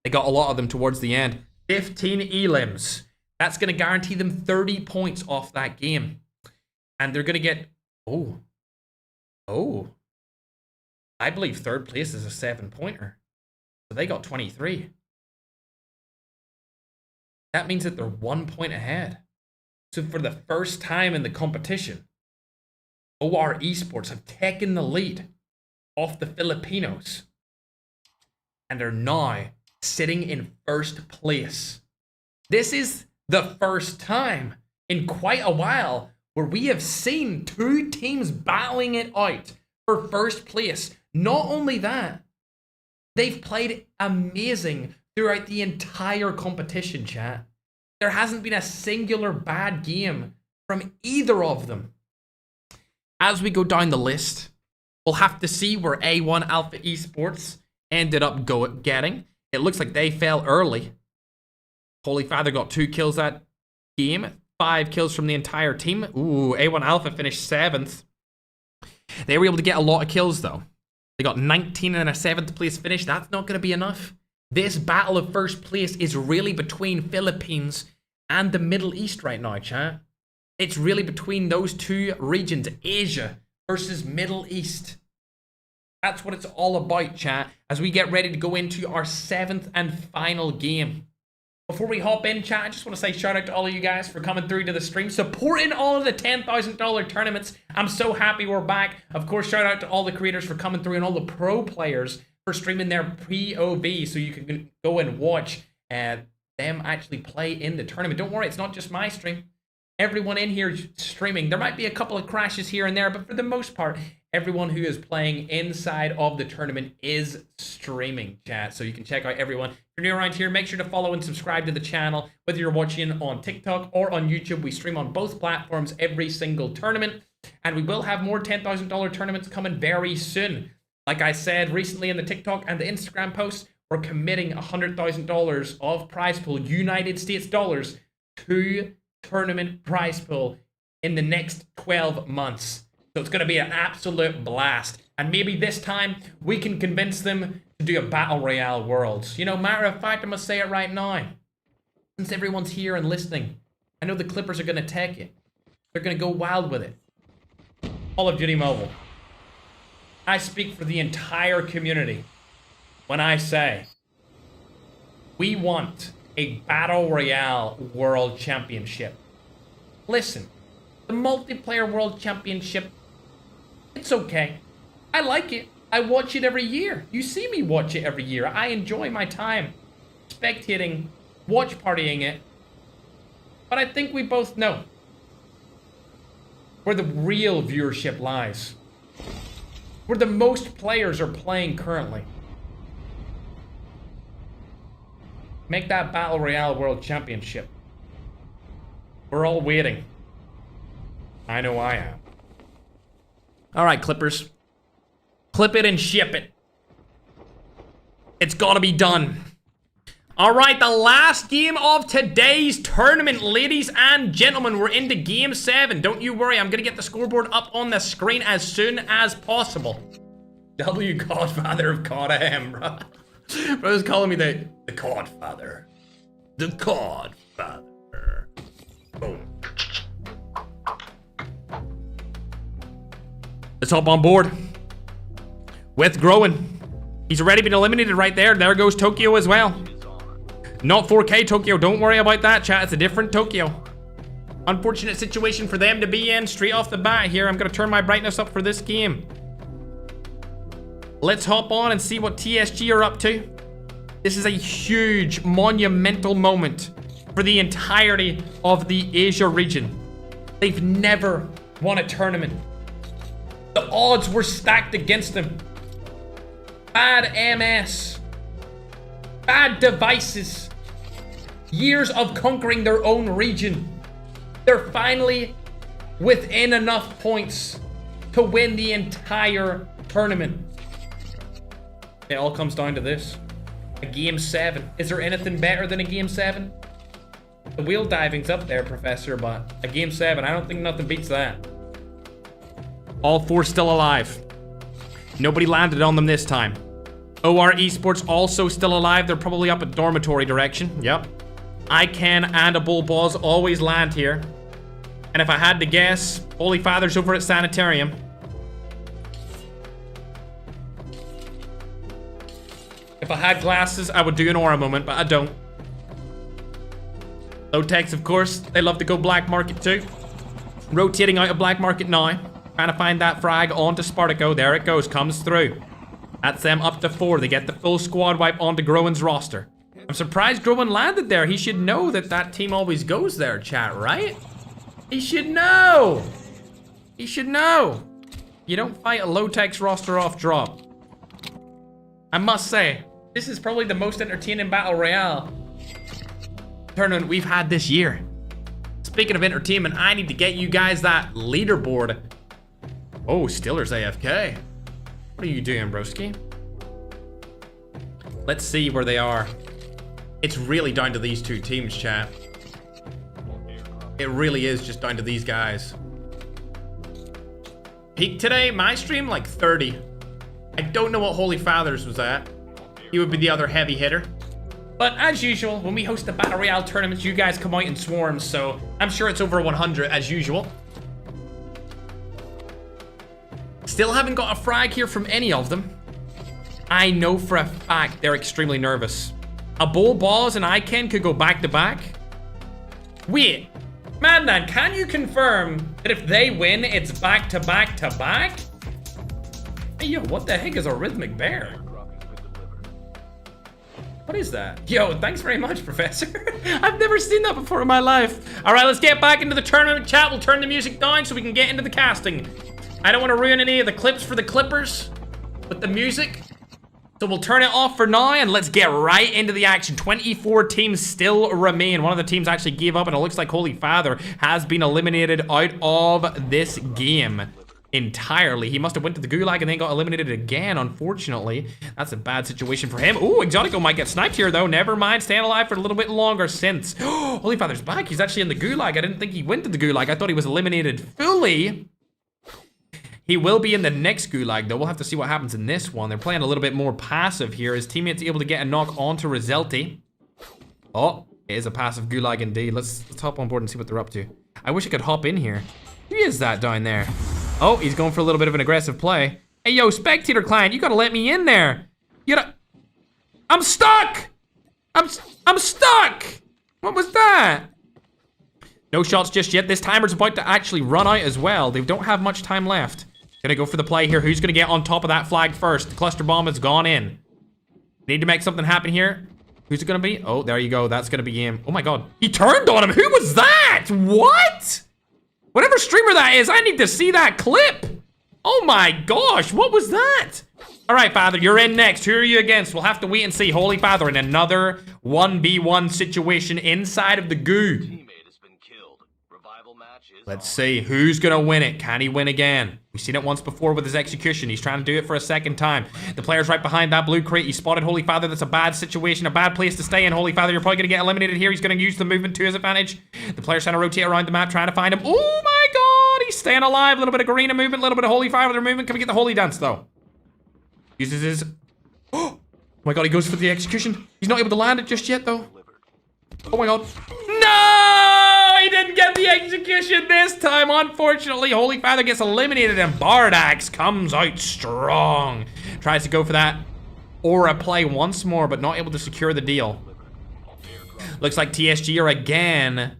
They got a lot of them towards the end. 15 elims. That's going to guarantee them 30 points off that game. And they're going to get... Oh, I believe 3rd place is a 7-pointer. So they got 23. That means that they're 1 point ahead. So for the first time in the competition, OR Esports have taken the lead off the Filipinos, and are now sitting in 1st place. This is the first time in quite a while where we have seen 2 teams battling it out for 1st place. Not only that, they've played amazing throughout the entire competition, chat. There hasn't been a singular bad game from either of them. As we go down the list, we'll have to see where A1 Alpha Esports ended up getting. It looks like they fell early. Holy Father got 2 kills that game. 5 kills from the entire team. Ooh, A1 Alpha finished 7th. They were able to get a lot of kills, though. They got 19 and a 7th place finish. That's not going to be enough. This battle of 1st place is really between Philippines and the Middle East right now, chat. It's really between those 2 regions, Asia versus Middle East. That's what it's all about, chat, as we get ready to go into our 7th and final game. Before we hop in, chat, I just want to say shout out to all of you guys for coming through to the stream, supporting all of the $10,000 tournaments. I'm so happy we're back. Of course, shout out to all the creators for coming through and all the pro players for streaming their POV so you can go and watch them actually play in the tournament. Don't worry, it's not just my stream. Everyone in here is streaming. There might be a couple of crashes here and there, but for the most part, everyone who is playing inside of the tournament is streaming, chat. So you can check out everyone. If you're new around here, make sure to follow and subscribe to the channel. Whether you're watching on TikTok or on YouTube, we stream on both platforms every single tournament. And we will have more $10,000 tournaments coming very soon. Like I said recently in the TikTok and the Instagram posts, we're committing $100,000 of prize pool, United States dollars, to tournament prize pool in the next 12 months. So it's going to be an absolute blast. And maybe this time we can convince them to do a Battle Royale Worlds. You know, matter of fact, I must say it right now. Since everyone's here and listening, I know the Clippers are going to take it. They're going to go wild with it. Call of Duty Mobile. I speak for the entire community when I say we want a Battle Royale World Championship. Listen, the multiplayer World Championship, it's okay. I like it. I watch it every year. You see me watch it every year. I enjoy my time spectating, watch partying it. But I think we both know where the real viewership lies. Where the most players are playing currently. Make that Battle Royale World Championship. We're all waiting. I know I am. Alright, Clippers. Clip it and ship it. It's gotta be done. Alright, the last game of today's tournament, ladies and gentlemen. We're into Game 7. Don't you worry, I'm gonna get the scoreboard up on the screen as soon as possible. W Godfather of COD I am, bro. Bro's calling me the Godfather. The Godfather. Boom. Let's hop on board. With Growing. He's already been eliminated right there. There goes Tokyo as well. Not 4K Tokyo. Don't worry about that, chat. It's a different Tokyo. Unfortunate situation for them to be in straight off the bat here. I'm going to turn my brightness up for this game. Let's hop on and see what TSG are up to. This is a huge, monumental moment for the entirety of the Asia region. They've never won a tournament. The odds were stacked against them. Bad MS. Bad devices. Years of conquering their own region. They're finally within enough points to win the entire tournament. It all comes down to this. A Game 7. Is there anything better than a Game 7? The wheel diving's up there, Professor, but a Game 7, I don't think nothing beats that. All four still alive. Nobody landed on them this time. OR Esports also still alive. They're probably up at dormitory direction. Yep. ICANN and a Bull Balls always land here. And if I had to guess, Holy Father's over at Sanitarium. If I had glasses, I would do an aura moment, but I don't. Low techs, of course, they love to go black market too. Rotating out of black market now. Trying to find that frag onto Spartaco. There it goes, comes through. That's them up to 4. They get the full squad wipe onto Growen's roster. I'm surprised Growen landed there. He should know that that team always goes there, chat, right? He should know. He should know. You don't fight a low-tech's roster off drop. I must say, this is probably the most entertaining Battle Royale tournament we've had this year. Speaking of entertainment, I need to get you guys that leaderboard. Oh, Stiller's AFK. What are you doing, broski? Let's see where they are. It's really down to these two teams, chat. It really is just down to these guys. Peak today, my stream, like 30. I don't know what Holy Fathers was at. He would be the other heavy hitter. But as usual, when we host the Battle Royale tournaments, you guys come out in swarms, so I'm sure it's over 100 as usual. Still haven't got a frag here from any of them. I know for a fact they're extremely nervous. A Bull Balls and Iken could go back to back. Wait, Madman, can you confirm that if they win, it's back to back to back? Hey, yo, what the heck is a rhythmic bear? What is that? Yo, thanks very much, Professor. I've never seen that before in my life. All right, let's get back into the tournament chat. We'll turn the music down so we can get into the casting. I don't want to ruin any of the clips for the Clippers with the music. So we'll turn it off for now and let's get right into the action. 24 teams still remain. One of the teams actually gave up and it looks like Holy Father has been eliminated out of this game entirely. He must have went to the Gulag and then got eliminated again, unfortunately. That's a bad situation for him. Ooh, Exotico might get sniped here though. Never mind, staying alive for a little bit longer since. Holy Father's back. He's actually in the Gulag. I didn't think he went to the Gulag. I thought he was eliminated fully. He will be in the next Gulag, though. We'll have to see what happens in this one. They're playing a little bit more passive here. His teammate's able to get a knock onto Rizelti. Oh, it is a passive Gulag indeed. Let's hop on board and see what they're up to. I wish I could hop in here. Who is that down there? Oh, he's going for a little bit of an aggressive play. Hey, yo, spectator client, you gotta let me in there. You gotta... I'm stuck! I'm stuck! What was that? No shots just yet. This timer's about to actually run out as well. They don't have much time left. Gonna go for the play here. Who's gonna get on top of that flag first? The cluster bomb has gone in. Need to make something happen here. Who's it gonna be? Oh, there you go. That's gonna be him. Oh my god. He turned on him. Who was that? What? Whatever streamer that is, I need to see that clip. Oh my gosh, what was that? All right, Father, you're in next. Who are you against? We'll have to wait and see. Holy Father in another 1v1 situation inside of the goo. Let's see, who's gonna win it? Can he win again? We've seen it once before with his execution. He's trying to do it for a second time. The player's right behind that blue crate. He spotted Holy Father. That's a bad situation, a bad place to stay in. Holy Father, you're probably gonna get eliminated here. He's gonna use the movement to his advantage. The player's trying to rotate around the map, trying to find him. Oh my god, he's staying alive. A little bit of Garena movement, a little bit of Holy Father movement. Can we get the Holy Dance, though? Uses his... Oh my god, he goes for the execution. He's not able to land it just yet, though. Oh my god. No! He didn't get the execution this time, unfortunately. Holy Father gets eliminated and Bardax comes out strong. Tries to go for that aura play once more, but not able to secure the deal. Looks like TSG are again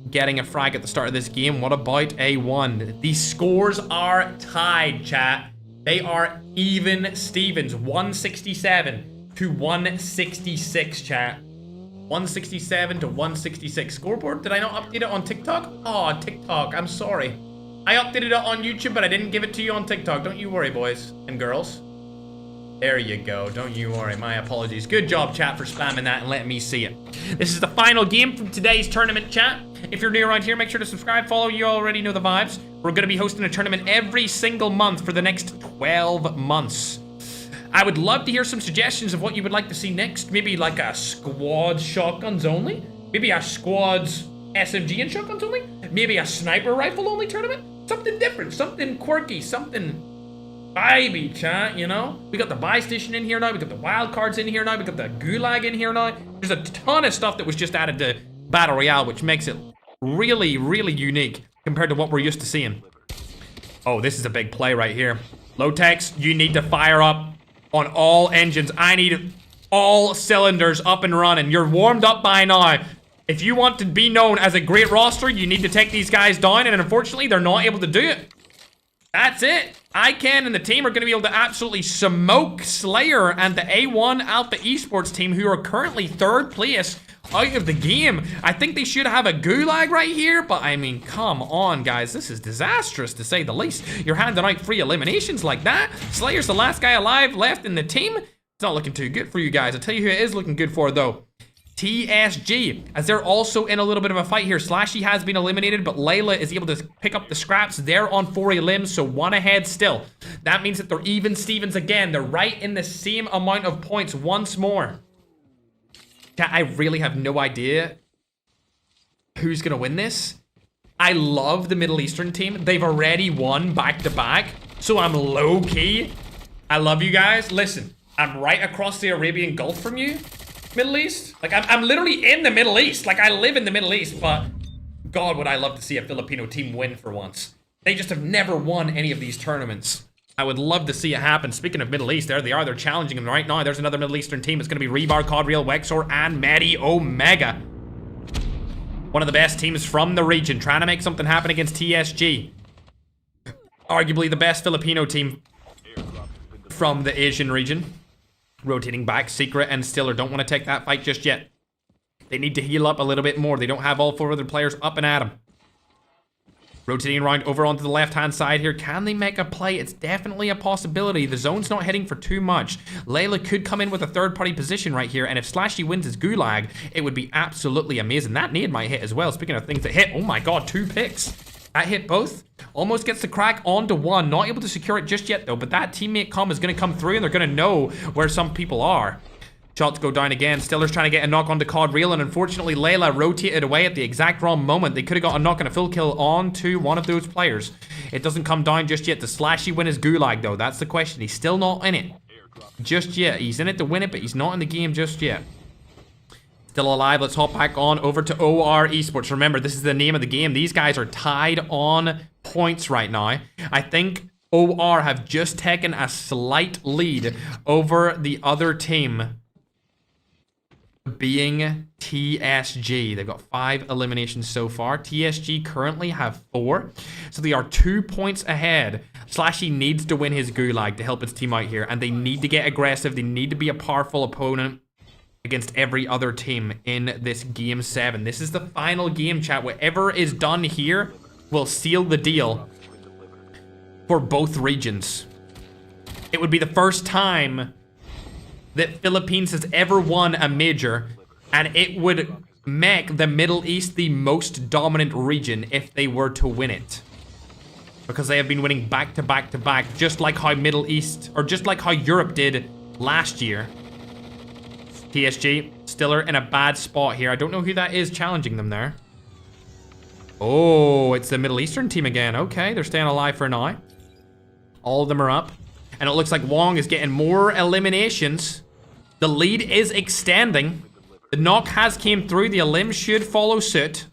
getting a frag at the start of this game. What about A1? The scores are tied, chat. They are even Stevens. 167 to 166, chat. 167 to 166. Scoreboard, did I not update it on TikTok? Oh, TikTok, I'm sorry. I updated it on YouTube, but I didn't give it to you on TikTok. Don't you worry, boys and girls. There you go, don't you worry, my apologies. Good job, chat, for spamming that and letting me see it. This is the final game from today's tournament, chat. If you're new around here, make sure to subscribe, follow, you already know the vibes. We're gonna be hosting a tournament every single month for the next 12 months. I would love to hear some suggestions of what you would like to see next. Maybe like a squad shotguns only. Maybe a squad's SMG and shotguns only. Maybe a sniper rifle only tournament. Something different, something quirky, something vibey, chat, you know? We got the buy station in here now. We got the wild cards in here now. We got the gulag in here now. There's a ton of stuff that was just added to Battle Royale, which makes it really, really unique compared to what we're used to seeing. Oh, this is a big play right here. Low-Tex, you need to fire up on all engines. I need all cylinders up and running. You're warmed up by now. If you want to be known as a great roster, you need to take these guys down, and unfortunately, they're not able to do it. That's it. Iken and the team are going to be able to absolutely smoke Slayer and the A1 Alpha Esports team, who are currently 3rd place out of the game. I think they should have a gulag right here, but I mean, come on, guys. This is disastrous, to say the least. You're handing out free eliminations like that. Slayer's the last guy alive left in the team. It's not looking too good for you guys. I'll tell you who it is looking good for, though. TSG, as they're also in a little bit of a fight here. Slashy has been eliminated, but Layla is able to pick up the scraps. They're on 4 elims, so 1 ahead still. That means that they're even Stevens again. They're right in the same amount of points once more. I really have no idea who's gonna win this. I love the Middle Eastern team. They've already won back-to-back, so I'm low-key. I love you guys. Listen, I'm right across the Arabian Gulf from you, Middle East. Like, I'm literally in the Middle East. Like, I live in the Middle East, but God, would I love to see a Filipino team win for once. They just have never won any of these tournaments. I would love to see it happen. Speaking of Middle East, there they are. They're challenging them right now. There's another Middle Eastern team. It's going to be Rebar, COD Real, Wexor, and Medi Omega. One of the best teams from the region, trying to make something happen against TSG. Arguably the best Filipino team from the Asian region. Rotating back, Secret and Stiller don't want to take that fight just yet. They need to heal up a little bit more. They don't have all 4 other players up and at them. Rotating around over onto the left-hand side here. Can they make a play? It's definitely a possibility. The zone's not hitting for too much. Layla could come in with a third-party position right here, and if Slashy wins his Gulag, it would be absolutely amazing. That nade might hit as well. Speaking of things that hit, oh my god, 2 picks. That hit both. Almost gets the crack onto 1. Not able to secure it just yet, though, but that teammate comm is going to come through, and they're going to know where some people are. Shots go down again. Stiller's trying to get a knock onto COD Real, and unfortunately, Layla rotated away at the exact wrong moment. They could have got a knock and a full kill onto one of those players. It doesn't come down just yet. Does Slashy win his Gulag, though? That's the question. He's still not in it just yet. He's in it to win it, but he's not in the game just yet. Still alive. Let's hop back on over to OR Esports. Remember, this is the name of the game. These guys are tied on points right now. I think OR have just taken a slight lead over the other team, being TSG. They've got 5 eliminations so far. TSG currently have 4, so they are 2 points ahead. Slashy needs to win his Gulag to help his team out here, and they need to get aggressive. They need to be a powerful opponent against every other team in this game 7. This is the final game, chat. Whatever is done here will seal the deal for both regions. It would be the first time that Philippines has ever won a major, and it would make the Middle East the most dominant region if they were to win it, because they have been winning back to back to back, just like how Middle East, or just like how Europe did last year. TSG, Stiller in a bad spot here. I don't know who that is challenging them there. Oh, it's the Middle Eastern team again. Okay, they're staying alive for now. All of them are up. And it looks like Wong is getting more eliminations. The lead is extending. The knock has came through. The elim should follow suit.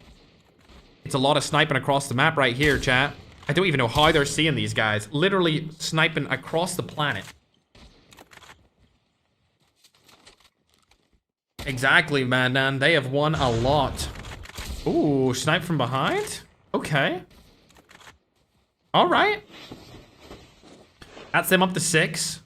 It's a lot of sniping across the map right here, chat. I don't even know how they're seeing these guys. Literally sniping across the planet. Exactly, man. They have won a lot. Ooh, snipe from behind? Okay. Alright. That's them up to 6.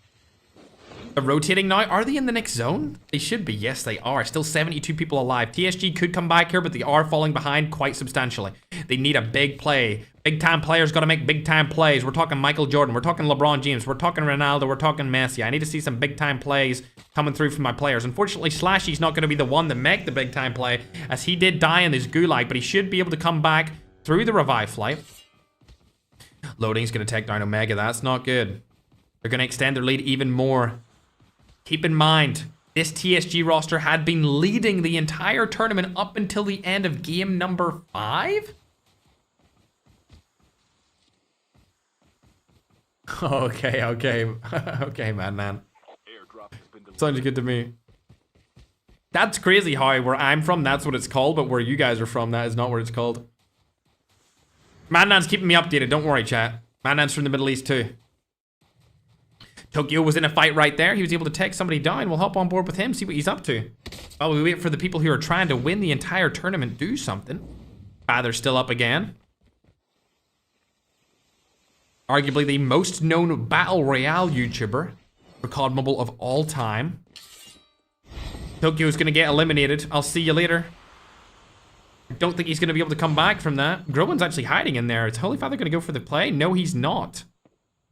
They're rotating now. Are they in the next zone? They should be. Yes, they are. Still 72 people alive. TSG could come back here, but they are falling behind quite substantially. They need a big play. Big-time players got to make big-time plays. We're talking Michael Jordan. We're talking LeBron James. We're talking Ronaldo. We're talking Messi. I need to see some big-time plays coming through from my players. Unfortunately, Slashy's not going to be the one to make the big-time play, as he did die in his Gulag, but he should be able to come back through the revive flight. Loading's going to take down Omega. That's not good. They're going to extend their lead even more. Keep in mind, this TSG roster had been leading the entire tournament up until the end of game number 5? Okay. Okay, man. Sounds good to me. That's crazy how where I'm from, that's what it's called, but where you guys are from, that is not what it's called. Madnan's keeping me updated, don't worry, chat. Madnan's from the Middle East too. Tokyo was in a fight right there. He was able to take somebody down. We'll hop on board with him, see what he's up to. While we wait for the people who are trying to win the entire tournament do something. They're still up again. Arguably the most known Battle Royale YouTuber for COD Mobile of all time. Tokyo's gonna get eliminated. I'll see you later. I don't think he's gonna be able to come back from that. Groban's actually hiding in there. Is Holy Father gonna go for the play? No, he's not.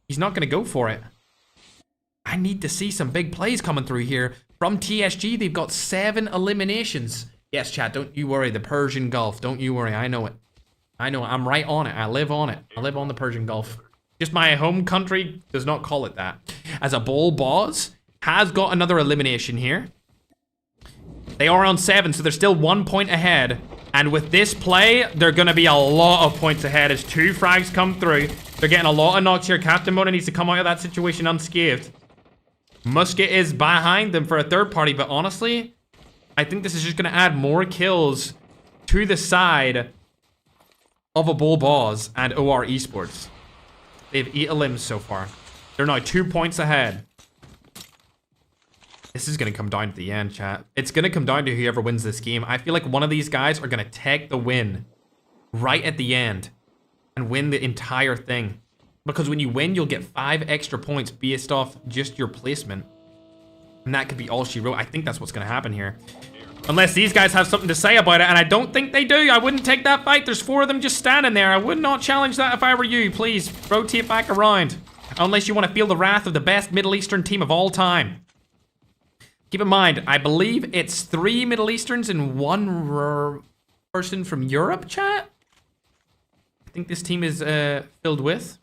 He's not gonna go for it. I need to see some big plays coming through here. From TSG, they've got 7 eliminations. Yes, chat, don't you worry. The Persian Gulf. Don't you worry. I know it. I know it. I'm right on it. I live on it. I live on the Persian Gulf. Just my home country does not call it that. As a Bull Boss has got another elimination here. They are on 7, so they're still 1 point ahead. And with this play, they're going to be a lot of points ahead as 2 frags come through. They're getting a lot of knocks here. Captain Mona needs to come out of that situation unscathed. Musket is behind them for a third party, but honestly, I think this is just going to add more kills to the side of a Bull Boss and OR Esports. They have 8 elims so far. They're now 2 points ahead. This is going to come down to the end, chat. It's going to come down to whoever wins this game. I feel like one of these guys are going to take the win right at the end and win the entire thing. Because when you win, you'll get 5 extra points based off just your placement. And that could be all she wrote. I think that's what's going to happen here. Unless these guys have something to say about it, and I don't think they do. I wouldn't take that fight. There's 4 of them just standing there. I would not challenge that if I were you. Please, rotate back around. Unless you want to feel the wrath of the best Middle Eastern team of all time. Keep in mind, I believe it's 3 Middle Easterns and 1 person from Europe, chat? I think this team is filled with.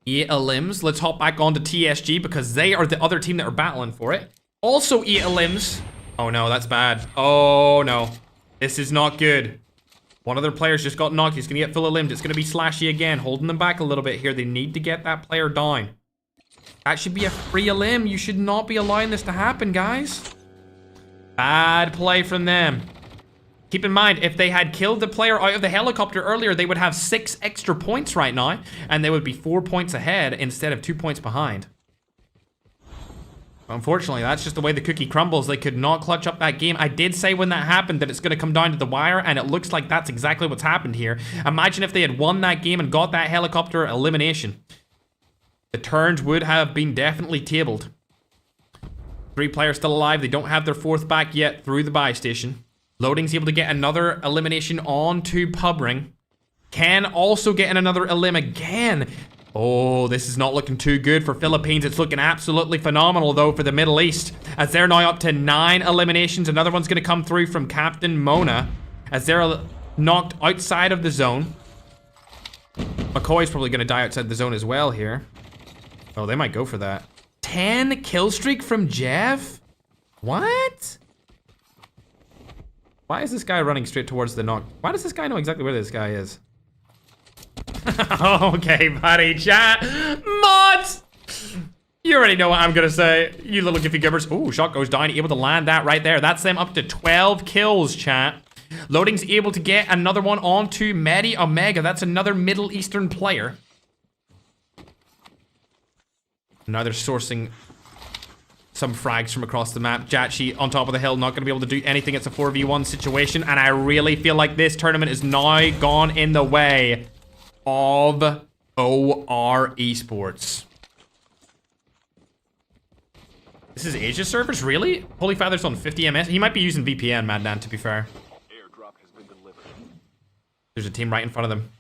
EA Limbs. Let's hop back onto TSG because they are the other team that are battling for it. Also EA Limbs. Oh no, that's bad. Oh no. This is not good. One of their players just got knocked. He's gonna get full of limbs. It's gonna be Slashy again, holding them back a little bit here. They need to get that player down. That should be a free limb. You should not be allowing this to happen, guys. Bad play from them. Keep in mind, if they had killed the player out of the helicopter earlier, they would have 6 extra points right now, and they would be 4 points ahead instead of 2 points behind. Unfortunately, that's just the way the cookie crumbles. They could not clutch up that game. I did say when that happened that it's going to come down to the wire, and it looks like that's exactly what's happened here. Imagine if they had won that game and got that helicopter elimination. The turns would have been definitely tabled. 3 players still alive. They don't have their 4th back yet through the buy station. Loading's able to get another elimination onto Pub Ring. Can also get in another elim again. Oh, this is not looking too good for Philippines. It's looking absolutely phenomenal, though, for the Middle East. As they're now up to 9 eliminations. Another one's going to come through from Captain Mona. As they're knocked outside of the zone. McCoy's probably going to die outside the zone as well here. Oh, they might go for that. 10 kill streak from Jeff? What? Why is this guy running straight towards the knock? Why does this guy know exactly where this guy is? Okay, buddy, chat. Mods! You already know what I'm gonna say. You little giffy gibbers. Ooh, shot goes down. Able to land that right there. That's them up to 12 kills, chat. Loading's able to get another one onto Medi Omega. That's another Middle Eastern player. Now they're sourcing some frags from across the map. Jachi on top of the hill, not going to be able to do anything. It's a 4v1 situation, and I really feel like this tournament is now gone in the way of OR Esports. This is Asia servers, really? Holy Father's on 50 ms. He might be using VPN, Madman, to be fair. Airdrop has been delivered. There's a team right in front of them.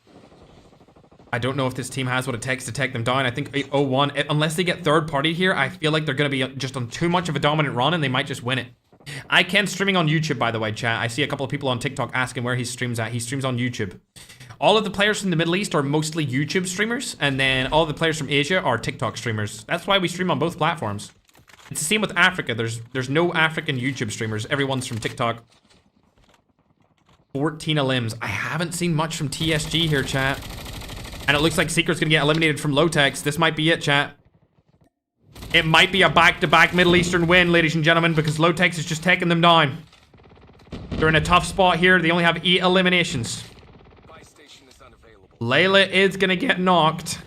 I don't know if this team has what it takes to take them down. I think 0-1, unless they get third party here, I feel like they're going to be just on too much of a dominant run and they might just win it. I can streaming on YouTube, by the way, chat. I see a couple of people on TikTok asking where he streams at. He streams on YouTube. All of the players from the Middle East are mostly YouTube streamers, and then all of the players from Asia are TikTok streamers. That's why we stream on both platforms. It's the same with Africa. There's no African YouTube streamers. Everyone's from TikTok. 14 elims. I haven't seen much from TSG here, chat. And it looks like Secret's gonna get eliminated from Lotex. This might be it, chat. It might be a back-to-back Middle Eastern win, ladies and gentlemen, because Lotex is just taking them down. They're in a tough spot here. They only have 8 eliminations. Layla is gonna get knocked.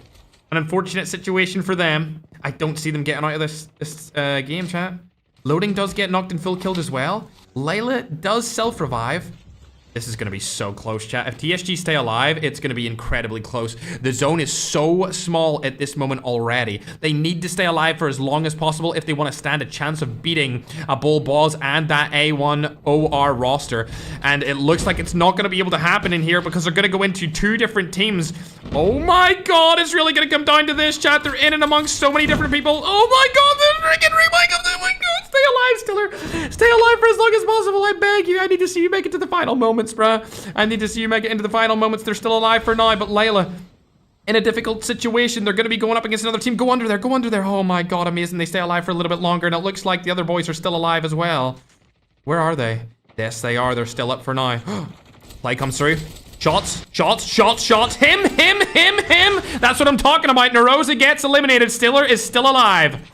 An unfortunate situation for them. I don't see them getting out of this game, chat. Loading does get knocked and full killed as well. Layla does self-revive. This is going to be so close, chat. If TSG stay alive, it's going to be incredibly close. The zone is so small at this moment already. They need to stay alive for as long as possible if they want to stand a chance of beating a Bull Boss and that A1 OR roster. And it looks like it's not going to be able to happen in here because they're going to go into 2 different teams. Oh my god, it's really going to come down to this, chat. They're in and amongst so many different people. Oh my god, the freaking remake of the... Oh my god, stay alive, Stiller. Stay alive for as long as possible, I beg you. I need to see you make it to the final moments, bruh. I need to see you make it into the final moments. They're still alive for now, but Layla, in a difficult situation, they're going to be going up against another team. Go under there, go under there. Oh my god, amazing. They stay alive for a little bit longer, and it looks like the other boys are still alive as well. Where are they? Yes, they are. They're still up for now. Play comes through. Shots, shots, shots, shots. Him. That's what I'm talking about. Narosa gets eliminated. Stiller is still alive.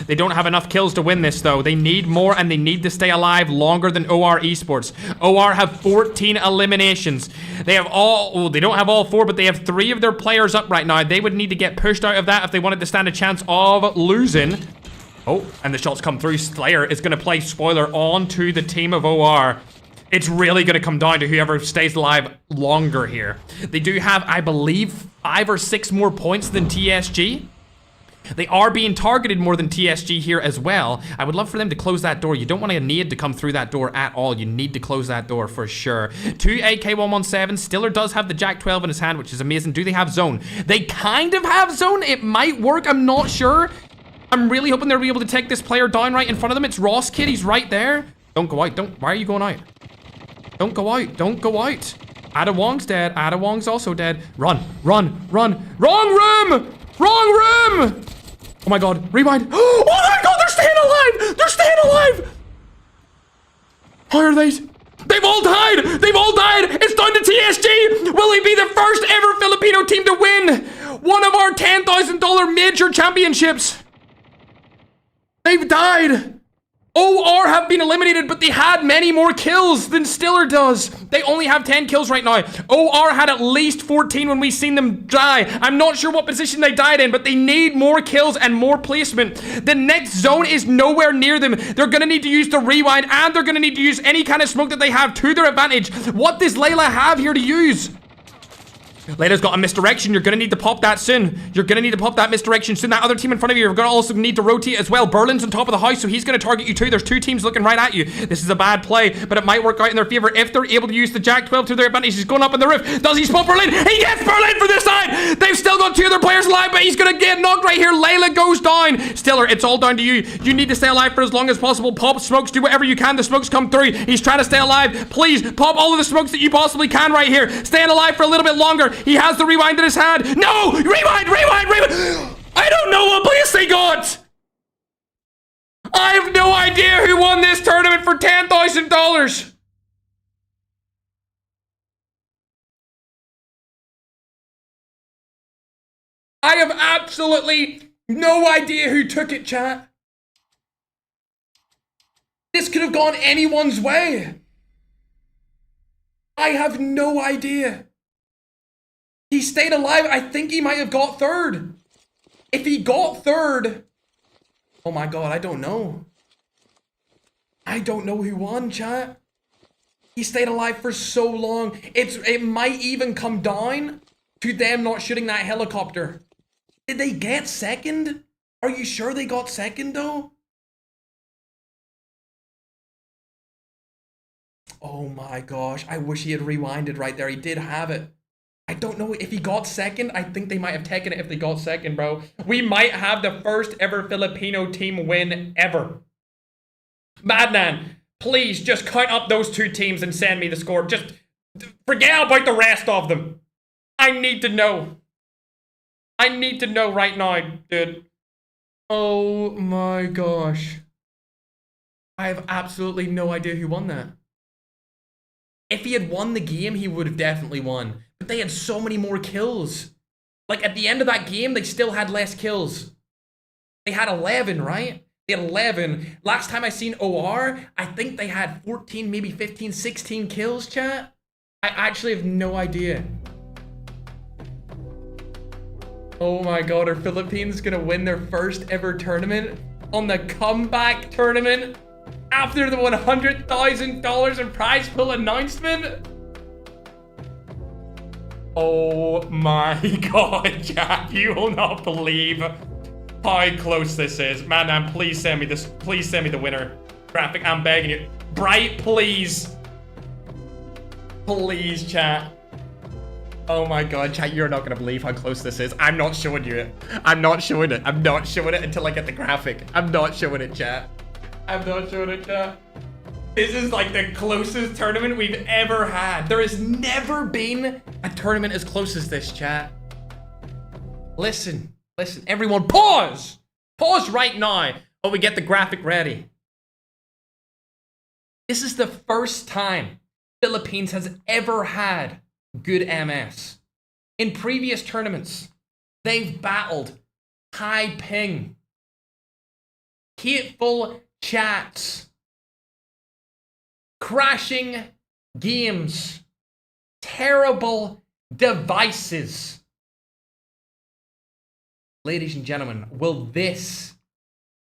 They don't have enough kills to win this, though. They need more, and they need to stay alive longer than OR Esports. OR have 14 eliminations. They have well, they don't have all 4, but they have 3 of their players up right now. They would need to get pushed out of that if they wanted to stand a chance of losing. Oh, and the shots come through. Slayer is going to play spoiler onto the team of OR. It's really going to come down to whoever stays alive longer here. They do have, I believe, 5 or 6 more points than TSG. They are being targeted more than TSG here as well. I would love for them to close that door. You don't want a nade to come through that door at all. You need to close that door for sure. 2 AK-117. Stiller does have the Jack 12 in his hand, which is amazing. Do they have zone? They kind of have zone. It might work. I'm not sure. I'm really hoping they'll be able to take this player down right in front of them. It's Ross Kid. He's right there. Don't go out. Why are you going out? Don't go out. Don't go out. Ada Wong's dead. Ada Wong's also dead. Run. Run. Run. Wrong room! Wrong room! Oh my god. Rewind. Oh my god, they're staying alive! They're staying alive! How are they? They've all died! They've all died! It's down to TSG! Will he be the first ever Filipino team to win one of our $10,000 major championships? They've died! OR have been eliminated, but they had many more kills than Stiller does. They only have 10 kills right now. OR had at least 14 when we seen them die. I'm not sure what position they died in, but they need more kills and more placement. The next zone is nowhere near them. They're gonna need to use the rewind, and they're gonna need to use any kind of smoke that they have to their advantage. What does Layla have here to use? Layla's got a misdirection. You're gonna need to pop that soon. You're gonna need to pop that misdirection soon. That other team in front of you, you're gonna also need to rotate as well. Berlin's on top of the house, so he's gonna target you too. There's 2 teams looking right at you. This is a bad play, but it might work out in their favor if they're able to use the Jack 12 to their advantage. He's going up on the roof. Does he spot Berlin? He gets Berlin for this side. They've still got 2 of their players alive, but he's gonna get knocked right here. Layla goes down. Stiller, it's all down to you. You need to stay alive for as long as possible. Pop smokes, do whatever you can. The smokes come through. He's trying to stay alive. Please pop all of the smokes that you possibly can right here. Staying alive for a little bit longer. He has the rewind in his hand. No! Rewind! Rewind! Rewind! I don't know what place they got! I have no idea who won this tournament for $10,000! I have absolutely no idea who took it, chat. This could have gone anyone's way. I have no idea. He stayed alive. I think he might have got 3rd. If he got 3rd... Oh my god, I don't know. I don't know who won, chat. He stayed alive for so long. It might even come down to them not shooting that helicopter. Did they get 2nd? Are you sure they got 2nd, though? Oh my gosh, I wish he had rewinded right there. He did have it. I don't know if he got 2nd. I think they might have taken it if they got 2nd, bro. We might have the first ever Filipino team win ever. Madman, please just count up those 2 teams and send me the score. Just forget about the rest of them. I need to know. I need to know right now, dude. Oh my gosh. I have absolutely no idea who won that. If he had won the game, he would have definitely won. But they had so many more kills. Like, at the end of that game, they still had less kills. They had 11, right? They had 11. Last time I seen OR, I think they had 14, maybe 15, 16 kills, chat. I actually have no idea. Oh my god, are Philippines gonna win their first ever tournament on the comeback tournament after the $100,000 in prize pool announcement? Oh my god, Jack, you will not believe how close this is. Man, please send me this. Please send me the winner graphic. I'm begging you. Bright, please. Please, chat. Oh my god, chat, you're not gonna believe how close this is. I'm not showing you it. I'm not showing it. I'm not showing it until I get the graphic. I'm not showing it, chat. I'm not showing it, chat. This is like the closest tournament we've ever had. There has never been a tournament as close as this, chat. Listen, everyone, pause! Pause right now while we get the graphic ready. This is the first time Philippines has ever had good MS. In previous tournaments, they've battled high ping, hateful chats, crashing games, terrible devices. Ladies and gentlemen, will this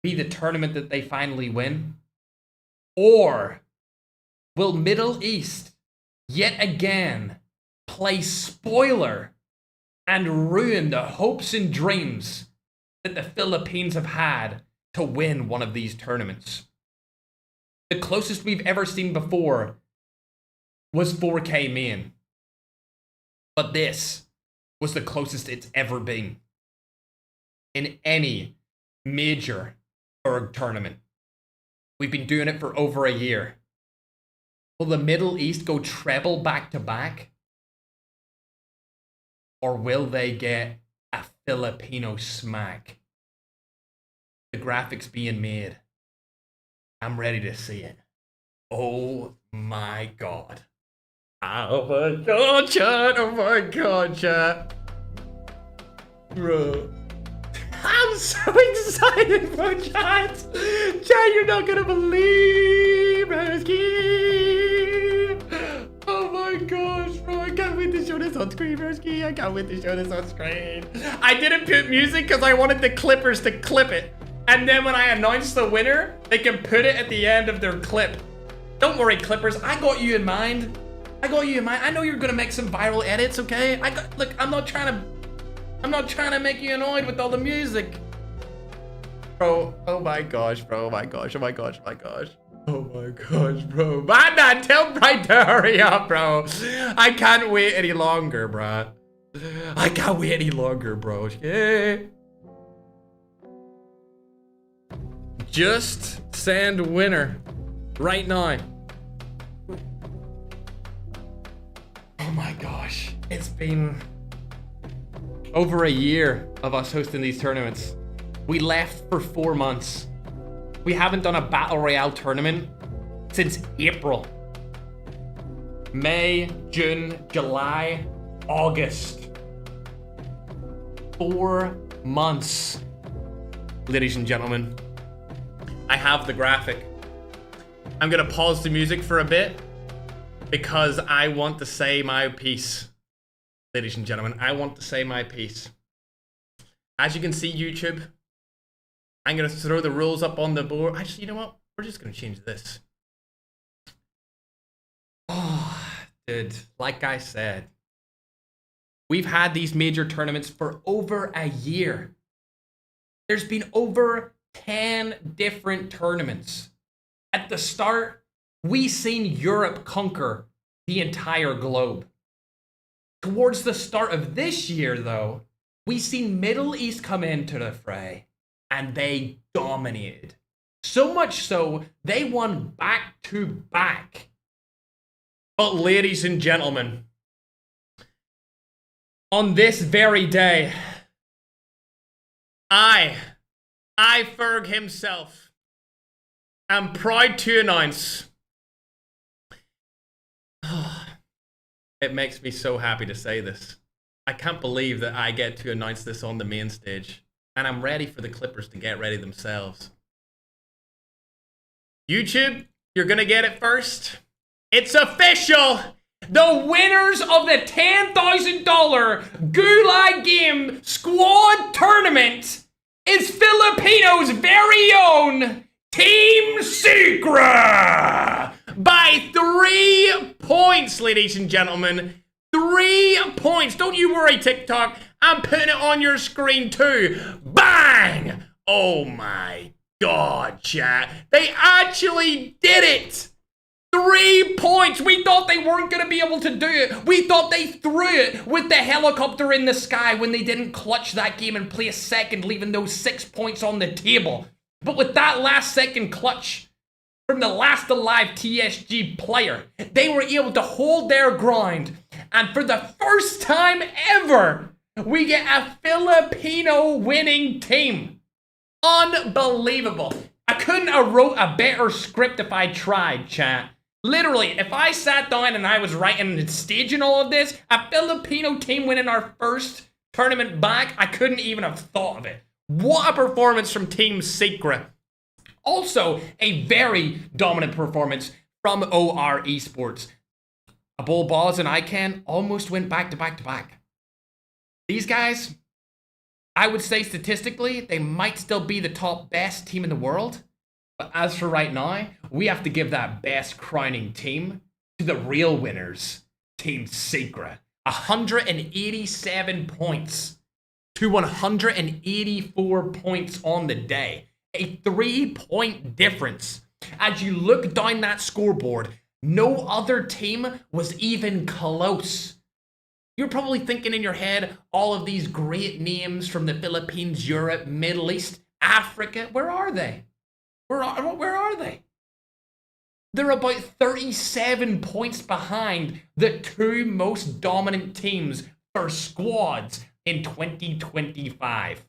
be the tournament that they finally win? Or will Middle East yet again play spoiler and ruin the hopes and dreams that the Philippines have had to win one of these tournaments? The closest we've ever seen before was 4K main. But this was the closest it's ever been in any major Berg tournament. We've been doing it for over a year. Will the Middle East go treble back to back? Or will they get a Filipino smack? The graphics being made. I'm ready to see it. Oh my god. Oh my god, chat. Oh my god, chat. Bro. I'm so excited for chat. Chat, you're not gonna believe Broski. Oh my gosh, bro. I can't wait to show this on screen, Broski. I can't wait to show this on screen. I didn't put music because I wanted the clippers to clip it. And then when I announce the winner, they can put it at the end of their clip. Don't worry, clippers. I got you in mind. I got you in mind. I know you're gonna make some viral edits, okay? Look, I'm not trying to make you annoyed with all the music. Bro, oh my gosh, bro, oh my gosh, oh my gosh, oh my gosh. Oh my gosh, bro. Man, tell Bright to hurry up, bro. I can't wait any longer, bro. I can't wait any longer, bro. Yeah. Just send winner right now. Oh my gosh, it's been over a year of us hosting these tournaments. We left for 4 months. We haven't done a Battle Royale tournament since April. May, June, July, August. 4 months. Ladies and gentlemen, I have the graphic. I'm gonna pause the music for a bit because I want to say my piece. Ladies and gentlemen, I want to say my piece. As you can see, YouTube, I'm going to throw the rules up on the board. Actually, you know what? We're just going to change this. Oh, dude, like I said, we've had these major tournaments for over a year. There's been over 10 different tournaments. At the start, we seen Europe conquer the entire globe. Towards the start of this year, though, we seen Middle East come into the fray, and they dominated. So much so, they won back-to-back. But ladies and gentlemen, on this very day, iFerg himself, am proud to announce. It makes me so happy to say this. I can't believe that I get to announce this on the main stage. And I'm ready for the Clippers to get ready themselves. YouTube, you're gonna get it first. It's official! The winners of the $10,000 GULAG game squad tournament is Filipinos' very own Team Secret! By 3 points, ladies and gentlemen. 3 points. Don't you worry, TikTok. I'm putting it on your screen too. Bang! Oh my god, chat. They actually did it! 3 points! We thought they weren't going to be able to do it. We thought they threw it with the helicopter in the sky when they didn't clutch that game and play a second, leaving those 6 points on the table. But with that last second clutch from the last alive TSG player, they were able to hold their ground. And for the first time ever, we get a Filipino winning team. Unbelievable. I couldn't have wrote a better script if I tried, chat. Literally, if I sat down and I was writing and staging all of this, a Filipino team winning our first tournament back, I couldn't even have thought of it. What a performance from Team Secret. Also, a very dominant performance from OR Esports. A Bull Balls and ICANN almost went back to back to back. These guys, I would say statistically, they might still be the top best team in the world. But as for right now, we have to give that best crowning team to the real winners, Team Secret. 187 points to 184 points on the day. A 3-point difference. As you look down that scoreboard, no other team was even close. You're probably thinking in your head, all of these great names from the Philippines, Europe, Middle East, Africa, where are they? Where are they? They're about 37 points behind the two most dominant teams for squads in 2025.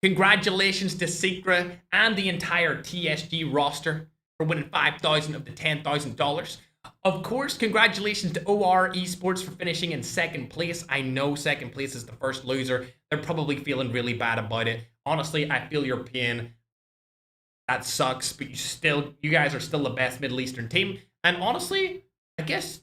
Congratulations to Secret and the entire TSG roster for winning $5,000 of the $10,000. Of course, congratulations to OR Esports for finishing in second place. I know second place is the first loser. They're probably feeling really bad about it. Honestly, I feel your pain. That sucks, but you guys are still the best Middle Eastern team. And honestly, I guess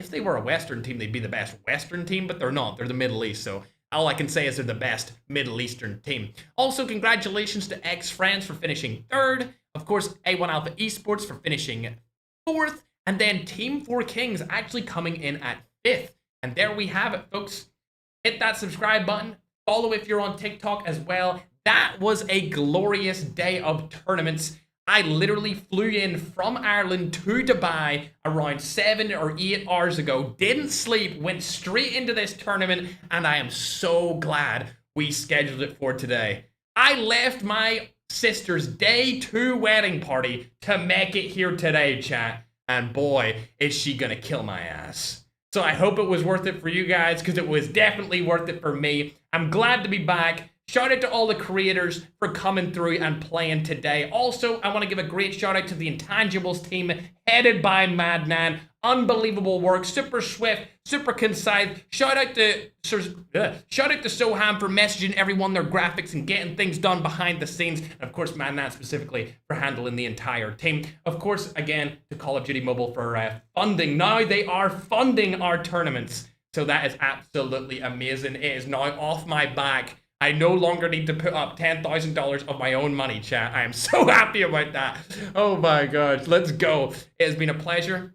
if they were a Western team, they'd be the best Western team, but they're not. They're the Middle East, so all I can say is they're the best Middle Eastern team. Also, congratulations to X-Friends for finishing third. Of course, A1 Alpha Esports for finishing fourth. And then Team 4 Kings actually coming in at fifth. And there we have it, folks. Hit that subscribe button. Follow if you're on TikTok as well. That was a glorious day of tournaments. I literally flew in from Ireland to Dubai around 7 or 8 hours ago. Didn't sleep, went straight into this tournament, and I am so glad we scheduled it for today. I left my sister's day 2 wedding party to make it here today, chat. And boy, is she gonna kill my ass. So I hope it was worth it for you guys, because it was definitely worth it for me. I'm glad to be back. Shout out to all the creators for coming through and playing today. Also, I want to give a great shout out to the Intangibles team headed by Madman. Unbelievable work, super swift, super concise. Shout out to Soham for messaging everyone their graphics and getting things done behind the scenes. And of course, Madman specifically for handling the entire team. Of course, again, to Call of Duty Mobile for funding. Now they are funding our tournaments. So that is absolutely amazing. It is now off my back. I no longer need to put up $10,000 of my own money, chat. I am so happy about that. Oh my gosh, let's go. It has been a pleasure.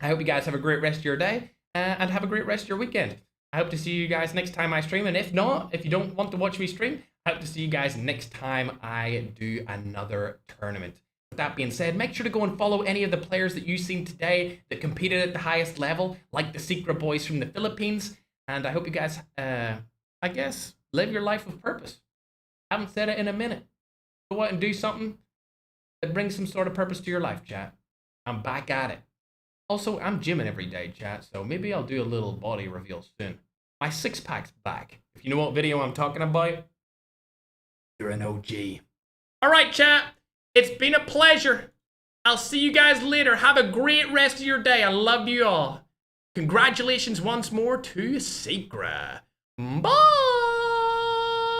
I hope you guys have a great rest of your day and have a great rest of your weekend. I hope to see you guys next time I stream. And if not, if you don't want to watch me stream, I hope to see you guys next time I do another tournament. With that being said, make sure to go and follow any of the players that you've seen today that competed at the highest level, like the Secret Boys from the Philippines. And I hope you guys, I guess, live your life with purpose. I haven't said it in a minute. Go out and do something that brings some sort of purpose to your life, chat. I'm back at it. Also, I'm gymming every day, chat, so maybe I'll do a little body reveal soon. My 6-pack's back. If you know what video I'm talking about, you're an OG. Alright, chat. It's been a pleasure. I'll see you guys later. Have a great rest of your day. I love you all. Congratulations once more to Secret. Bye!